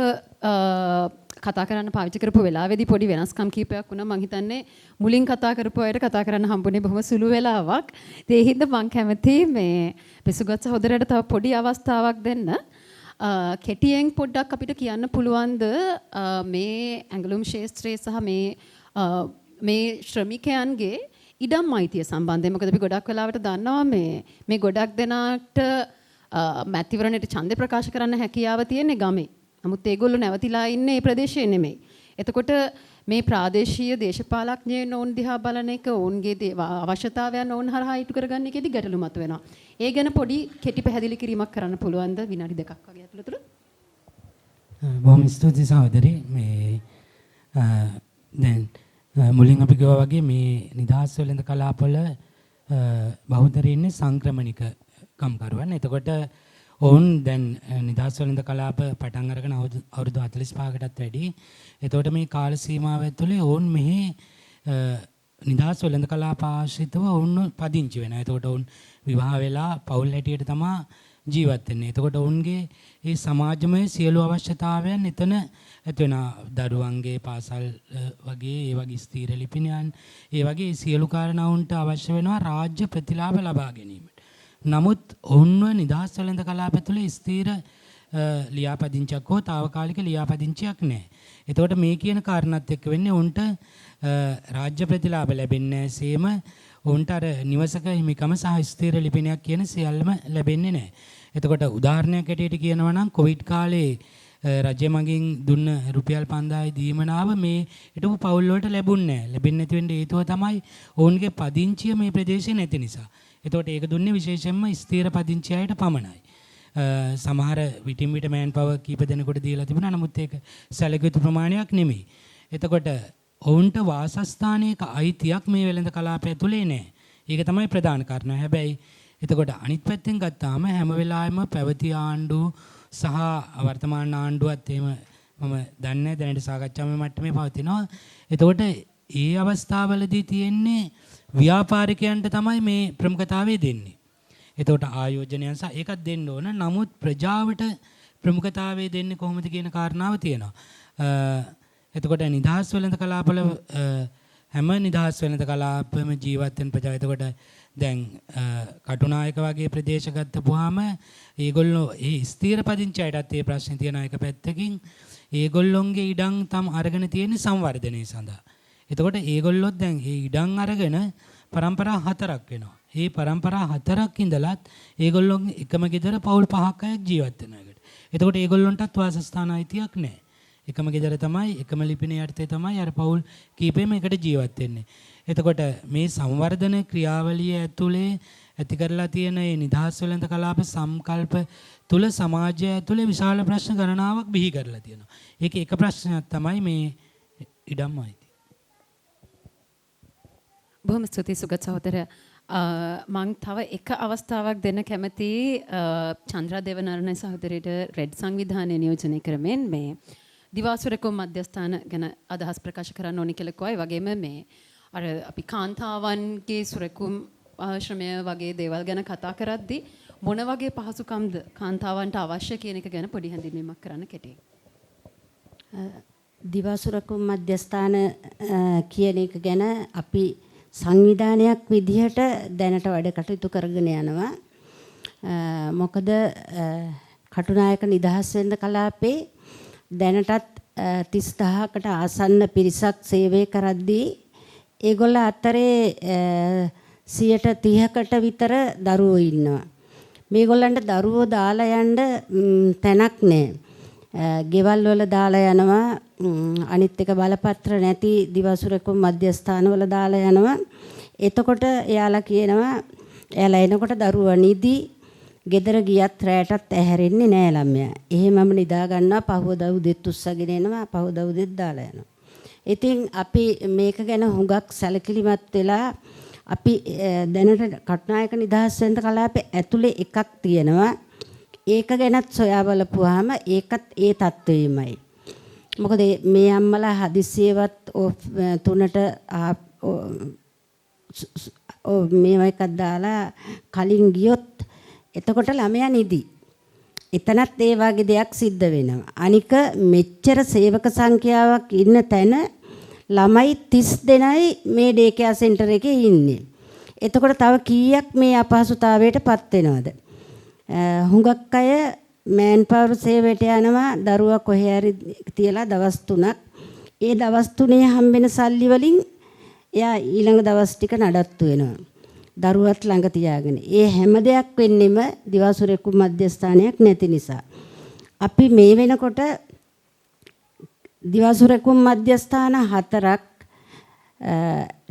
කතා කරන්න පාවිච්චි කරපු වෙලාවේදී පොඩි වෙනස්කම් කීපයක් වුණා. මං හිතන්නේ මුලින් කතා කරපු අයට කතා කරන්න හම්බුනේ බොහොම සුළු වෙලාවක්. ඒ හින්දා මං කැමති මේ පිසුගත් සහෝදරයට තව පොඩි අවස්ථාවක් දෙන්න. කෙටියෙන් පොඩ්ඩක් අපිට කියන්න පුළුවන්ද මේ ඇඟලුම් ශාස්ත්‍රයේ සහ මේ ශ්‍රමිකයන්ගේ ඉඩම් අයිතිය සම්බන්ධයෙන්? මොකද අපි ගොඩක් වෙලාවට දන්නවා මේ ගොඩක් දෙනාට මැතිවරණයට ඡන්දේ ප්‍රකාශ කරන්න හැකියාව තියෙන්නේ ගමේ. නමුත් ඒගොල්ලෝ නැවතිලා ඉන්නේ මේ ප්‍රදේශයේ නෙමෙයි. එතකොට මේ ප්‍රාදේශීය දේශපාලඥයන් ඕන් දිහා බලන එක ඕන්ගේ අවශ්‍යතාවයන් ඕන් හරහා ඉටු කරගන්න එකේදී ගැටලු මතුවෙනවා. ඒ ගැන පොඩි කෙටි පැහැදිලි කිරීමක් කරන්න පුළුවන්ද විනාඩි 2ක් වගේ ඇතුළත? බොහොම ස්තුතියි සහෝදරි. මේ දැන් මුලින් අපි කිව්වා වගේ මේ නිදහස් වෙළඳ කලාපවල බහුතරය ඉන්නේ සංක්‍රමණික කම්කරුවන්. එතකොට ඔවුන් දැන් නිදහස් වෙළඳ කලාප පටන් අරගෙන අවුරුදු 45කටත් වැඩි. එතකොට මේ කාල සීමාව ඇතුලේ ඔවුන් මෙහි නිදහස් වෙළඳ කලාප ආශ්‍රිතව ඔවුන් පදිංචි වෙනවා. එතකොට ඔවුන් විවාහ වෙලා පවුල් හැටියට තමයි ජීවත් වෙන්නේ. එතකොට ඔවුන්ගේ මේ සමාජමය සියලු අවශ්‍යතාවයන් එතන ඇති වෙනවා. දරුවන්ගේ පාසල් වගේ ඒ වගේ ස්ථීර ලිපිනයන් ඒ වගේ සියලු කාරණා උන්ට අවශ්‍ය වෙනවා රාජ්‍ය ප්‍රතිලාභ ලබා ගැනීමට. නමුත් ඔවුන්ව නිදහස් වෙළඳ කලාප තුළ ස්ථීර ලියාපදිංචියක් හෝ తాවකාලික ලියාපදිංචියක් නැහැ. එතකොට මේ කියන කාරණාත් එක්ක වෙන්නේ උන්ට රාජ්‍ය ප්‍රතිලාභ ලැබෙන්නේ නැහැ. සේම උන්ට අර නිවසක හිමිකම සහ ස්ථීර ලිපිනයක් කියන සියල්ලම ලැබෙන්නේ නැහැ. එතකොට උදාහරණයක් ඇටියට කියනවා නම් කොවිඩ් කාලේ රජය මගින් දුන්න රුපියල් 5000 දීමනාව මේ හිටපු පවුල් වලට ලැබුණේ නැහැ. ලැබෙන්නේ නැති වෙන්න හේතුව තමයි ඔවුන්ගේ පදිංචිය මේ ප්‍රදේශේ නැති නිසා. එතකොට ඒක දුන්නේ විශේෂයෙන්ම ස්ථීර පදිංචි අයට පමණයි. සමහර විටින් විට මෑන් පවර් කීප දෙනෙකුට දීලා තිබුණා. නමුත් ඒක සැලකිය යුතු ප්‍රමාණයක් නෙමෙයි. එතකොට ඔවුන්ට වාසස්ථානයක අයිතියක් මේ වෙළඳ කලාපය තුලේ නැහැ. ඒක තමයි ප්‍රධාන කාරණා. හැබැයි එතකොට අනිත් පැත්තෙන් ගත්තාම හැම වෙලාවෙම පැවති ආණ්ඩු සහ වර්තමාන ආණ්ඩුවත් එහෙම මම දන්නේ දැනට සාකච්ඡාවේ මට්ටමේ පවතිනවා. එතකොට ඒ අවස්ථාවවලදී තියෙන්නේ ව්‍යාපාරිකයන්ට තමයි මේ ප්‍රමුඛතාවය දෙන්නේ. එතකොට ආයෝජනයන් සහ ඒකත් දෙන්න ඕන. නමුත් ප්‍රජාවට ප්‍රමුඛතාවය දෙන්නේ කොහොමද කියන කාරණාව තියෙනවා. එතකොට නිදහස් වෙළඳ කලාපවල හැම නිදහස් වෙළඳ කලාපෙම ජීවත් වෙන ප්‍රජාව. එතකොට දැන් කටුනායක වගේ ප්‍රදේශ ගත්තපුවාම ඒගොල්ලෝ ඒ ස්ථීර පදිංචි අයටත් ඒ ප්‍රශ්නේ තියෙන එක පැත්තකින් ඒගොල්ලොන්ගේ ඉඩම් තම අරගෙන තියෙන සංවර්ධනය සඳහා. එතකොට ඒගොල්ලොත් දැන් ඒ ඉඩම් අරගෙන පරම්පරා 4ක් වෙනවා. මේ පරම්පරා 4ක් ඉඳලත් ඒගොල්ලෝ එකම ගෙදර පවුල් 5ක් අය ජීවත් වෙන එකට. එතකොට ඒගොල්ලොන්ටත් වාසස්ථාන අයිතියක් නැහැ. එකම ගෙදර තමයි එකම ලිපිනේ යටතේ තමයි අර පවුල් කීපෙම එකට ජීවත් වෙන්නේ. එතකොට මේ සංවර්ධන ක්‍රියාවලිය ඇතුලේ ඇති කරලා තියෙන මේ නිදහස් වෙළඳ කලාප සංකල්ප තුල සමාජය ඇතුලේ විශාල ප්‍රශ්න ගණනාවක් බිහි කරලා තියෙනවා. ඒකේ එක ප්‍රශ්නයක් තමයි මේ ඉඩම් අයිතිය. බොහොම ස්තුතියි සුගත සහෝදර. මං තව එක අවස්ථාවක් දෙන්න කැමති චන්ද්‍රා දේවනරණ සහෝදරයට රෙඩ් සංවිධානය නියෝජනය කරමින් මේ දිවාසුරකුම් මධ්‍යස්ථාන ගැන අදහස් ප්‍රකාශ කරන්න ඕනි කියලා කිව්වා. ඒ වගේම මේ අර අපි කාන්තාවන්ගේ සුරකුම් ආශ්‍රමය වගේ දේවල් ගැන කතා කරද්දී මොන වගේ පහසුකම්ද කාන්තාවන්ට අවශ්‍ය කියන එක ගැන පොඩි හැඳින්වීමක් කරන්න කෙටියෙන්. දිවාසුරකුම් මධ්‍යස්ථාන කියන එක ගැන අපි සංවිධානයක් විදිහට දැනට වැඩ කටයුතු කරගෙන යනවා. මොකද කටුනායක නිදහස් වෙන්න කලාපේ දැනටත් 30000කට ආසන්න පිරිසක් සේවය කරද්දී ඒගොල්ල අතරේ 30%කට විතර දරුවෝ ඉන්නවා. මේගොල්ලන්ට දරුවෝ දාලා යන්න තැනක් නැහැ. ගෙවල් වල දාලා යනවා. අනිත් එක බලපත්‍ර නැති දිවාසුරකුම් මධ්‍යස්ථාන වල දාලා යනවා. එතකොට එයාලා කියනවා එයාලා එනකොට දරුවා නිදි ගෙදර ගියත් රැටත් ඇහැරෙන්නේ නෑ ළමයා. එහෙමම නිදා ගන්නවා. පහවදා උදෙත් උස්සගෙන එනවා. පහවදා උදෙත් දාලා යනවා. ඉතින් අපි මේක ගැන හුඟක් සැලකිලිමත් වෙලා අපි දැනට කටුනායක නිදහස් වෙන්න කලාපේ ඇතුලේ එකක් තියෙනවා. ඒක ගැනත් සොයා බලපුවාම ඒකත් ඒ තත්ත්වෙමයි. මොකද මේ අම්මලා හදිසියෙවත් 3ට මේවා එකක් දාලා කලින් ගියොත් එතකොට ළමයා නිදි. එතනත් ඒ වගේ දෙයක් සිද්ධ වෙනවා. අනික මෙච්චර සේවක සංඛ්‍යාවක් ඉන්න තැන ළමයි 30 දෙනයි මේ ඩේ කෙයා සෙන්ටර් එකේ ඉන්නේ. එතකොට තව කීයක් මේ අපහසුතාවයටපත් වෙනවද? හුඟක් අය මෑන් පවර් සේවයට යනවා දරුවා කොහේ හරි තියලා දවස් 3ක්. ඒ දවස් 3 හම්බෙන සල්ලි වලින් එයා ඊළඟ දවස් ටික නඩත්තු වෙනවා. දරුවත් ළඟ තියාගෙන. ඒ හැම දෙයක් වෙන්නෙම දිවාසුරකුම් මධ්‍යස්ථානයක් නැති නිසා. අපි මේ වෙනකොට දිවාසුරකුම් මධ්‍යස්ථාන 4ක්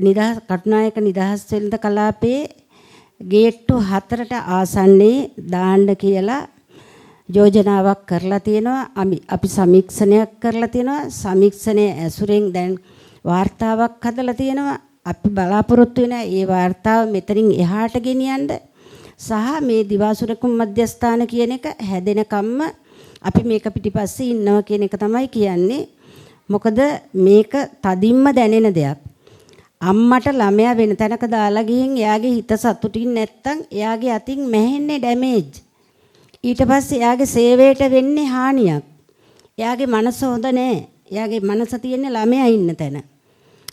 නිදහස් කටුනායක නිදහස් වෙළඳ කලාපේ ගේට්ටු 4ට ආසන්නයේ දාන්න කියලා යෝජනාවක් කරලා තියෙනවා. අපි සමීක්ෂණයක් කරලා තියෙනවා. සමීක්ෂණයේ ඇසුරෙන් දැන් වාර්තාවක් හදලා තියෙනවා. අපි බලාපොරොත්තු වෙන ඒ වාර්තාව මෙතනින් එහාට ගෙනියන්න සහ මේ දිවාසුරකුම් මධ්‍යස්ථාන කියන එක හැදෙනකම්ම අපි මේක පිටිපස්සේ ඉන්නවා කියන එක තමයි කියන්නේ. මොකද මේක තදින්ම දැනෙන දෙයක්. අම්මට ළමයා වෙන තැනක දාලා ගිහින් එයාගේ හිත සතුටින් නැත්තම් එයාගේ අතින් මැහෙන්නේ ඩැමේජ්. ඊට පස්සේ එයාගේ සේවයට වෙන්නේ හානියක්. එයාගේ මනස හොඳ නැහැ. එයාගේ මනස තියෙන්නේ ළමයා ඉන්න තැන.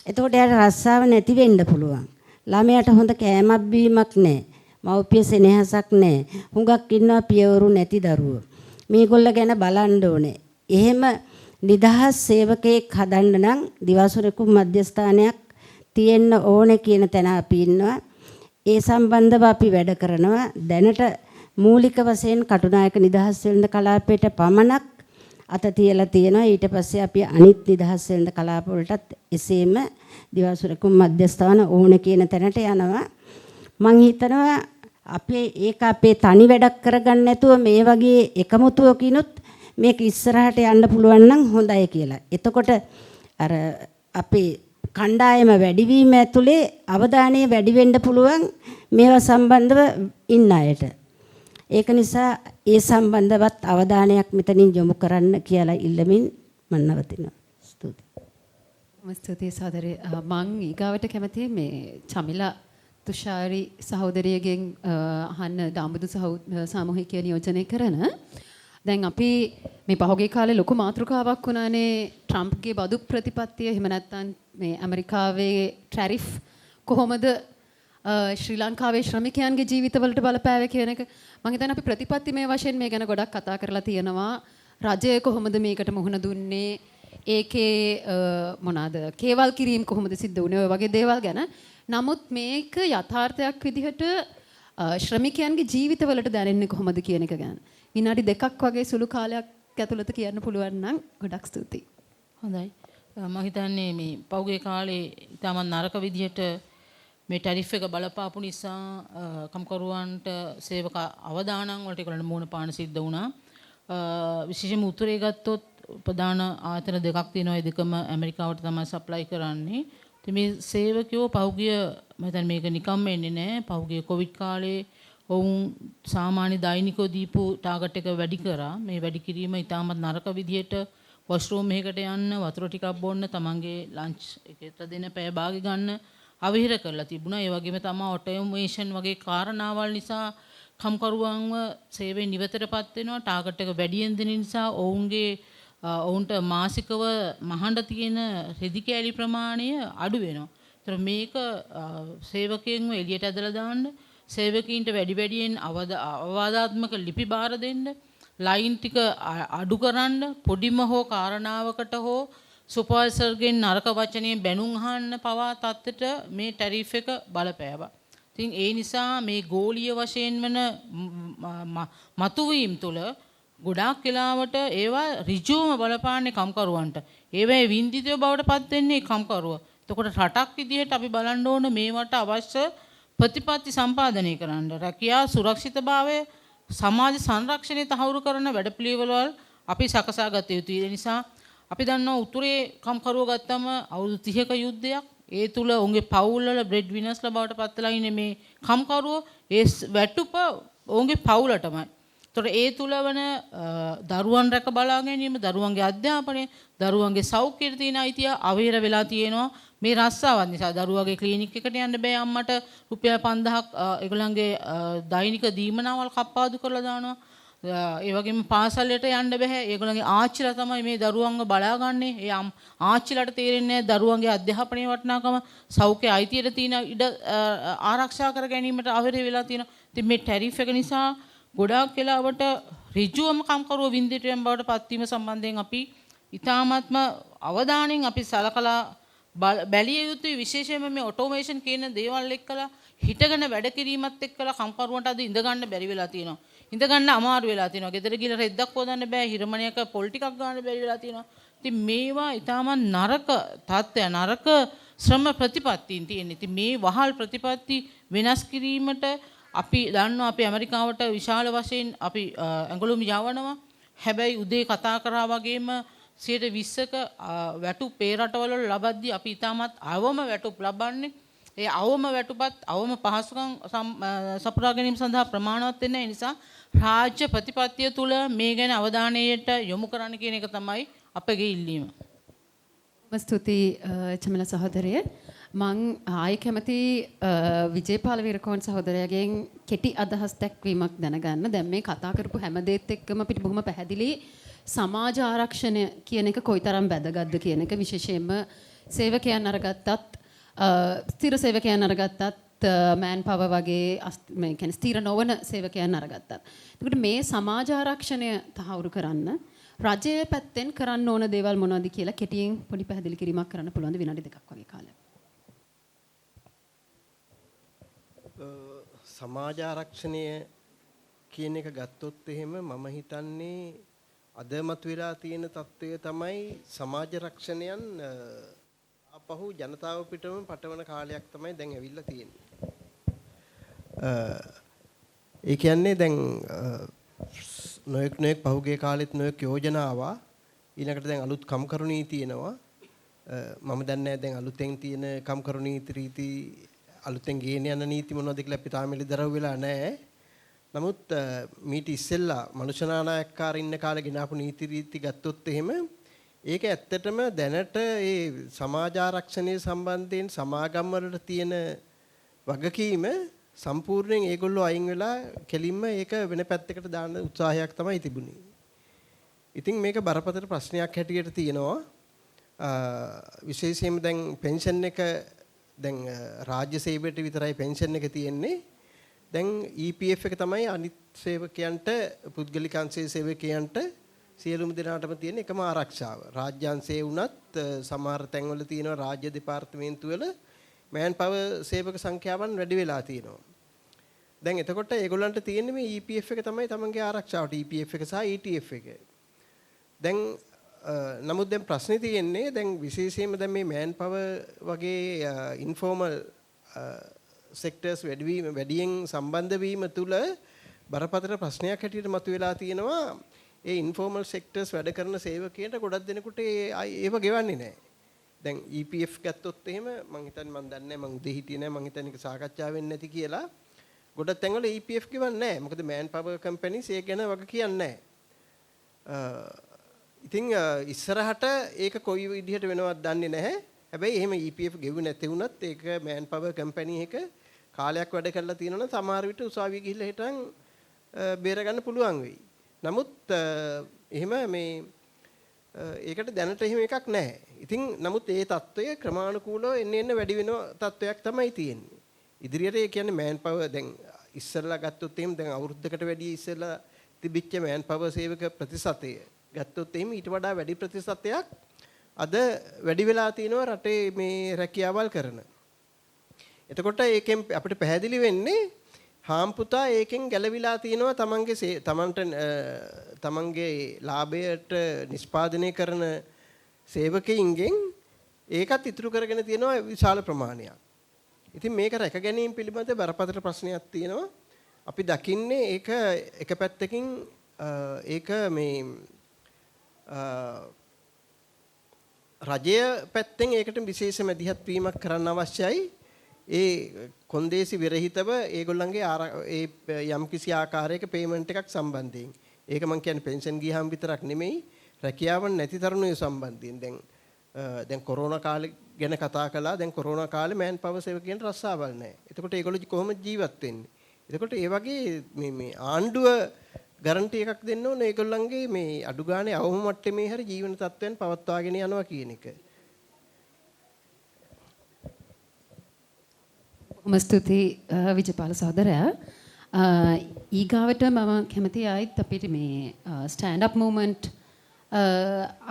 එතකොට එයාට රස්සාව නැති වෙන්න පුළුවන්. ළමයාට හොඳ කෑමක් බීමක් නැහැ. මව්පිය සෙනෙහසක් නැහැ. හුඟක් ඉන්නවා පියවරු නැති දරුවෝ. මේගොල්ල ගැන බලන්න ඕනේ. එහෙම නිදහස් සේවකයෙක් හදන්න නම් දිවාසුරකුම් මධ්‍යස්ථානයක් තියෙන්න ඕනේ කියන තැන අපි ඉන්නවා. ඒ සම්බන්ධව අපි වැඩ කරනවා. දැනට මූලික වශයෙන් කටුනායක නිදහස් වෙළඳ කලාපයට පමණක් අත තියලා තියෙනවා. ඊට පස්සේ අපි අනිත් නිදහස් වෙළඳ කලාප වලටත් එසේම දිවාසුරකුම් මධ්‍යස්ථාන ඕන කියන තැනට යනවා. මං හිතනවා අපේ තනි වැඩක් කරගන්න නැතුව මේ වගේ එකමුතුවකිනුත් මේක ඉස්සරහට යන්න පුළුවන් නම් හොඳයි කියලා. එතකොට අර අපේ කණ්ඩායම වැඩිවීම ඇතුලේ අවධානය වැඩි වෙන්න පුළුවන් මේවා සම්බන්ධව ඉන්න අයට. ඒක නිසා ඒ සම්බන්ධවත් අවධානයක් මෙතනින් යොමු කරන්න කියලා ඉල්ලමින් මම නවතිනවා. ස්තුතියි සහෝදරේ. මං ඊගාවට කැමතියි මේ චමිලා තුෂාරි සහෝදරියගෙන් අහන්න දාඹුදු සාමූහිකය නියෝජනය කරන. දැන් අපි මේ පහුගිය කාලේ ලොකු මාතෘකාවක් වුණානේ ට්‍රම්ප්ගේ බදු ප්‍රතිපත්තිය. එහෙම නැත්නම් මේ ඇමරිකාවේ ටැරිෆ් කොහොමද ශ්‍රී ලංකාවේ ශ්‍රමිකයන්ගේ ජීවිතවලට බලපෑවේ කියන එක. මම හිතන්නේ අපි ප්‍රතිපත්තිමය වශයෙන් මේ ගැන ගොඩක් කතා කරලා තියෙනවා. රජය කොහොමද මේකට මුහුණ දුන්නේ? ඒකේ මොනවාද කේවල් කිරීම කොහොමද සිද්ධ වුණේ? ඔය වගේ දේවල් ගැන. නමුත් මේක යථාර්ථයක් විදිහට ශ්‍රමිකයන්ගේ ජීවිතවලට දැනෙන්නේ කොහොමද කියන එක ගැන විනාඩි 2ක් වගේ සුළු කාලයක් ඇතුළත කියන්න පුළුවන් නම් ගොඩක් ස්තුතියි. හොඳයි. මම හිතන්නේ මේ පෞගේ කාලේ ඉතාමත් නරක විදිහට මේ ටැරිෆ් එක බලපාපු නිසා කම්කරුවන්ට සේවක අවදානම් වලට ඒගොල්ලන්ට මූණ පාන සිද්ධ වුණා. විශේෂයෙන්ම උතුරේ ගත්තොත් ප්‍රධාන ආයතන දෙකක් තියෙනවා. ඒ දෙකම ඇමරිකාවට තමයි සප්ලයි කරන්නේ. ඉතින් මේ සේවකයෝ පෞගිය මම හිතන්නේ මේක නිකම්ම එන්නේ නැහැ. පහුගිය කොවිඩ් කාලේ ඔවුන් සාමාන්‍ය දෛනිකව දීපු ටාගට් එක වැඩි කරා. මේ වැඩි කිරීම ඉතාමත් නරක විදියට වොෂ්රූම් එකකට යන්න, වතුර ටිකක් බොන්න, තමන්ගේ ලන්ච් එකට දෙන පැය භාගෙ ගන්න අවහිර කරලා තිබුණා. ඒ වගේම තමයි ඔටෝමේෂන් වගේ කාරණාවල් නිසා කම්කරුවන්ව සේවයෙන් නිවතරපත් වෙනවා. ටාගට් එක වැඩියෙන් දෙන නිසා ඔවුන්ට මාසිකව මහඬ තියෙන රෙදි කෑලි ප්‍රමාණය අඩු වෙනවා. ඒතර මේක සේවකයන්ව එළියට ඇදලා දාන්න, සේවකීන්ට වැඩියෙන් අවවාදාත්මක ලිපි බාර දෙන්න, ලයින් ටික අඩු කරන්න, පොඩිම හෝ කාරණාවකට හෝ සුපර්වයිසර්ගෙන් නරක වචනයෙන් බැනුම් අහන්න පවා තත්ත්වයට මේ ටැරිෆ් එක බලපෑවා. ඉතින් ඒ නිසා මේ ගෝලීය වශයෙන් වන මතුවීම් තුළ ගොඩාක් වෙලාවට ඒවා ඍජුවම බලපාන්නේ කම්කරුවන්ට. ඒවැයි වින්දිතව බවට පත් වෙන්නේ කම්කරුව. එතකොට රටක් විදිහට අපි බලන්න ඕන මේවට අවශ්‍ය ප්‍රතිපත්ති සම්පාදනය කරන්න. රැකියා සුරක්ෂිතභාවය, සමාජ සංරක්ෂණය තහවුරු කරන වැඩපිළිවෙළවල් අපි සකසා ගත යුතුයි. ඒ නිසා අපි දන්නවා උතුරේ කම්කරුව ගත්තම අවුරුදු 30ක යුද්ධයක්. ඒ තුල ඔවුන්ගේ පවුල් වල බ්‍රෙඩ් විනර්ස්ලා බවට පත් වෙලා ඉන්නේ මේ කම්කරුවෝ. ඒ වැටුප ඔවුන්ගේ පවුලටමයි. ඒතර ඒ තුල වන දරුවන් රැක බලා ගැනීම, දරුවන්ගේ අධ්‍යාපනය, දරුවන්ගේ සෞඛ්‍යයට තියෙන අයිතිය අවහිර වෙලා තියෙනවා මේ රස්සාවත් නිසා. දරුවගේ ක්ලිනික් එකට යන්න බෑ අම්මට. රුපියල් 5000ක් ඒගොල්ලන්ගේ දෛනික දීමනාවල් කප්පාදු කරලා දානවා. ඒ වගේම පාසලට යන්න බෑ. ඒගොල්ලන්ගේ ආච්චිලා තමයි මේ දරුවන්ව බලාගන්නේ. ඒ ආච්චිලාට තේරෙන්නේ නැහැ දරුවන්ගේ අධ්‍යාපනයේ වටිනාකම, සෞඛ්‍ය අයිතියට තියෙන ඉඩ ආරක්ෂා කර ගැනීමට අවහිර වෙලා තියෙනවා. ඉතින් මේ ටැරිෆ් එක නිසා ගොඩාක් වෙලාවට ඍජුවම කම්කරුව වින්දිතයෙන් බවට පත්වීම සම්බන්ධයෙන් අපි ඉතාමත්ම අවධානයෙන් අපි සලකලා බැලිය යුතුයි. විශේෂයෙන්ම මේ ඔටෝමේෂන් කියන දේවල් එක්කලා හිටගෙන වැඩ කිරීමත් එක්කලා කම්කරුවන්ට අද ඉඳ ගන්න බැරි වෙලා තියෙනවා. ඉඳ ගන්න අමාරු වෙලා තියෙනවා. ගෙදර ගිහලා රෙද්දක් හොදන්න බෑ. හිරමණයක පොල් ටිකක් ගන්න බැරි වෙලා තියෙනවා. ඉතින් මේවා ඉතාමත් නරක තත්ත්වය, නරක ශ්‍රම ප්‍රතිපත්තීන් තියෙනවා. ඉතින් මේ වහල් ප්‍රතිපත්ති වෙනස් කිරීමට අපි දන්නවා අපි ඇමරිකාවට විශාල වශයෙන් අපි ඇඟලුම් යවනවා. හැබැයි උදේ කතා කරා වගේම 20%ක වැටුප් ඒ රටවල ලබද්දී අපි ඉතාමත් අවම වැටුප් ලබන්නේ. ඒ අවම වැටුපත් අවම පහසුකම් සපුරා ගැනීම සඳහා ප්‍රමාණවත් වෙන නිසා රාජ්‍ය ප්‍රතිපත්තිය තුල මේ ගැන අවධානයට යොමු කරන්න කියන එක තමයි අපගේ ඉල්ලීම. ස්තුතියි චමල සහෝදරය. මං ආයි කැමති විජේපාල විරකෝන් සහෝදරයාගෙන් කෙටි අදහස් දැක්වීමක් දැනගන්න. දැන් මේ කතා කරපු හැම දෙයක් එක්කම අපිට බොහොම පැහැදිලි සමාජ ආරක්ෂණය කියන එක කොයිතරම් වැදගත්ද කියන එක, විශේෂයෙන්ම සේවකයන් අරගත්තත් ස්ථිර සේවකයන් අරගත්තත් මෑන් පවර් වගේ මේ කියන්නේ ස්ථිර නොවන සේවකයන් අරගත්තත්. එතකොට මේ සමාජ ආරක්ෂණය තහවුරු කරන්න රජයේ පැත්තෙන් කරන්න ඕන දේවල් මොනවද කියලා කෙටියෙන් පොඩි පැහැදිලි කිරීමක් කරන්න පුළුවන් ද? විනාඩි 2ක් වගේ කාලයක්. සමාජ ආරක්ෂණය කියන එක ගත්තොත් එහෙම මම හිතන්නේ අද මතුවලා තියෙන තත්ත්වය තමයි සමාජ රක්ෂණයන් අපහු ජනතාව පිටම පටවන කාලයක් තමයි දැන් ඇවිල්ලා තියෙන්නේ. ඒ කියන්නේ දැන් නොයෙක් පහුගිය කාලෙත් නොයෙක් යෝජනා ආවා. ඊළඟට දැන් අලුත් කම්කරු නීති එනවා. මම දන්නේ නැහැ දැන් අලුතෙන් තියෙන කම්කරු නීති අලුතෙන් ගේන යන නීති මොනවද කියලා අපි තාම එළිදරව් වෙලා නැහැ. නමුත් මීට ඉස්සෙල්ලා මනුෂ්‍යනායකකාර ඉන්න කාලේ ගෙනාපු නීති රීති ගත්තොත් එහෙම ඒක ඇත්තටම දැනට ඒ සමාජ ආරක්ෂණය සම්බන්ධයෙන් සමාගම් වලට තියෙන වගකීම සම්පූර්ණයෙන් ඒගොල්ලෝ අයින් වෙලා කෙලින්ම ඒක වෙන පැත්තකට දාන්න උත්සාහයක් තමයි තිබුණේ. ඉතින් මේක බරපතල ප්‍රශ්නයක් හැටියට තියෙනවා. විශේෂයෙන්ම දැන් පෙන්ෂන් එක දැන් රාජ්‍ය සේවයට විතරයි පෙන්ෂන් එක තියෙන්නේ. දැන් EPF එක තමයි අනිත් සේවකයන්ට, පුද්ගලික අංශයේ සේවකයන්ට සියලුම දෙනාටම තියෙන එකම ආරක්ෂාව. රාජ්‍ය අංශයේ වුණත් සමහර තැන්වල තියෙන රාජ්‍ය දෙපාර්තමේන්තු වල මෑන් පවර් සේවක සංඛ්‍යාවන් වැඩි වෙලා තියෙනවා. දැන් එතකොට ඒගොල්ලන්ට තියෙන්නේ මේ EPF එක තමයි තමන්ගේ ආරක්ෂාවට, EPF එක සහ ETF එක. දැන් නමුත් දැන් ප්‍රශ්නේ තියෙන්නේ දැන් විශේෂයෙන්ම දැන් මේ මෑන් පවර් වගේ ඉන්ෆෝමල් සෙක්ටර්ස් වැඩියෙන් සම්බන්ධ වීම තුළ බරපතල ප්‍රශ්නයක් හැටියට මතුවලා තියෙනවා. ඒ ඉන්ෆෝමල් සෙක්ටර්ස් වැඩ කරන සේවකයන්ට ගොඩක් දෙනෙකුට ඒව ගෙවන්නේ නැහැ. දැන් EPF ගත්තොත් එහෙම මම හිතන්නේ මම දන්නේ නැහැ මම උදේ හිටියේ නැහැ මම හිතන්නේ ඒක සාකච්ඡා වෙන්නේ නැති කියලා. ගොඩක් තැන්වල EPF ගෙවන්නේ නැහැ. මොකද man power companies ඒක ගැන වග කියන්නේ නැහැ. ඉතින් ඉස්සරහට ඒක කොයි විදිහට වෙනවද දන්නේ නැහැ. හැබැයි එහෙම EPF ගෙවුවේ නැති වුණත් ඒක man power company එක කාලයක් වැඩ කරලා තියෙනවනම් සමහර විට උසාවිය ගිහිල්ලා හිටන් බේර ගන්න පුළුවන් වෙයි. නමුත් එහෙම මේ ඒකට දැනට එහෙම එකක් නැහැ. ඉතින් නමුත් ඒ தত্ত্বය ක්‍රමානුකූලව එන්න වැඩි වෙන தত্ত্বයක් තමයි තියෙන්නේ. ඉදිරියට ඒ කියන්නේ man power දැන් ඉස්සෙල්ලා ගත්තොත් එහෙම දැන් අවුරුද්දකට වැඩි ඉස්සෙල්ලා තිබිච්ච man power සේවක ප්‍රතිශතය ගත්තොත් එහෙම ඊට වඩා වැඩි ප්‍රතිශතයක් අද වැඩි වෙලා තිනවා රටේ මේ රැකියාවල් කරන. එතකොට ඒකෙන් අපිට පැහැදිලි වෙන්නේ හාම්පුතා ඒකෙන් ගැලවිලා තිනවා තමන්ගේ ලාභයට නිෂ්පාදනය කරන සේවකයින්ගෙන් ඒකත් ඉතුරු කරගෙන තියෙනවා විශාල ප්‍රමාණයක්. ඉතින් මේක රැක ගැනීම පිළිබඳ බරපතල ප්‍රශ්නයක් තියෙනවා. අපි දකින්නේ ඒක එක පැත්තකින් ඒක මේ රජය පැත්තෙන් ඒකට විශේෂ මැදිහත් වීමක් කරන්න අවශ්‍යයි. ඒ කොන්දේසි විරහිතව ඒගොල්ලන්ගේ ඒ යම්කිසි ආකාරයක පේමන්ට් එකක් සම්බන්ධයෙන්. ඒක මම කියන්නේ පෙන්ෂන් ගියහම විතරක් නෙමෙයි රැකියාවන් නැති තරුණයෝ සම්බන්ධයෙන්. දැන් කොරෝනා කාලේ ගැන කතා කළා. දැන් කොරෝනා කාලේ මෑන් පවර් සේවකයන්ට රස්සාවල් නැහැ. එතකොට ඒගොල්ලෝ කොහොමද ජීවත් වෙන්නේ? එතකොට ඒ වගේ මේ ආණ්ඩුව ගැරන්ටි එකක් දෙන්න ඕනේ ඒගොල්ලන්ගේ මේ අඩු ගානේ අවම මට්ටමේ හරි ජීවන තත්ත්වයන් පවත්වාගෙන යනවා කියන එක. බොහොම ස්තුතියි විජයපාල සහෝදරයා. ඊගාවට මම කැමතියි ආයිත් අපිට මේ ස්ටෑන්ඩ් අප් මූවමන්ට්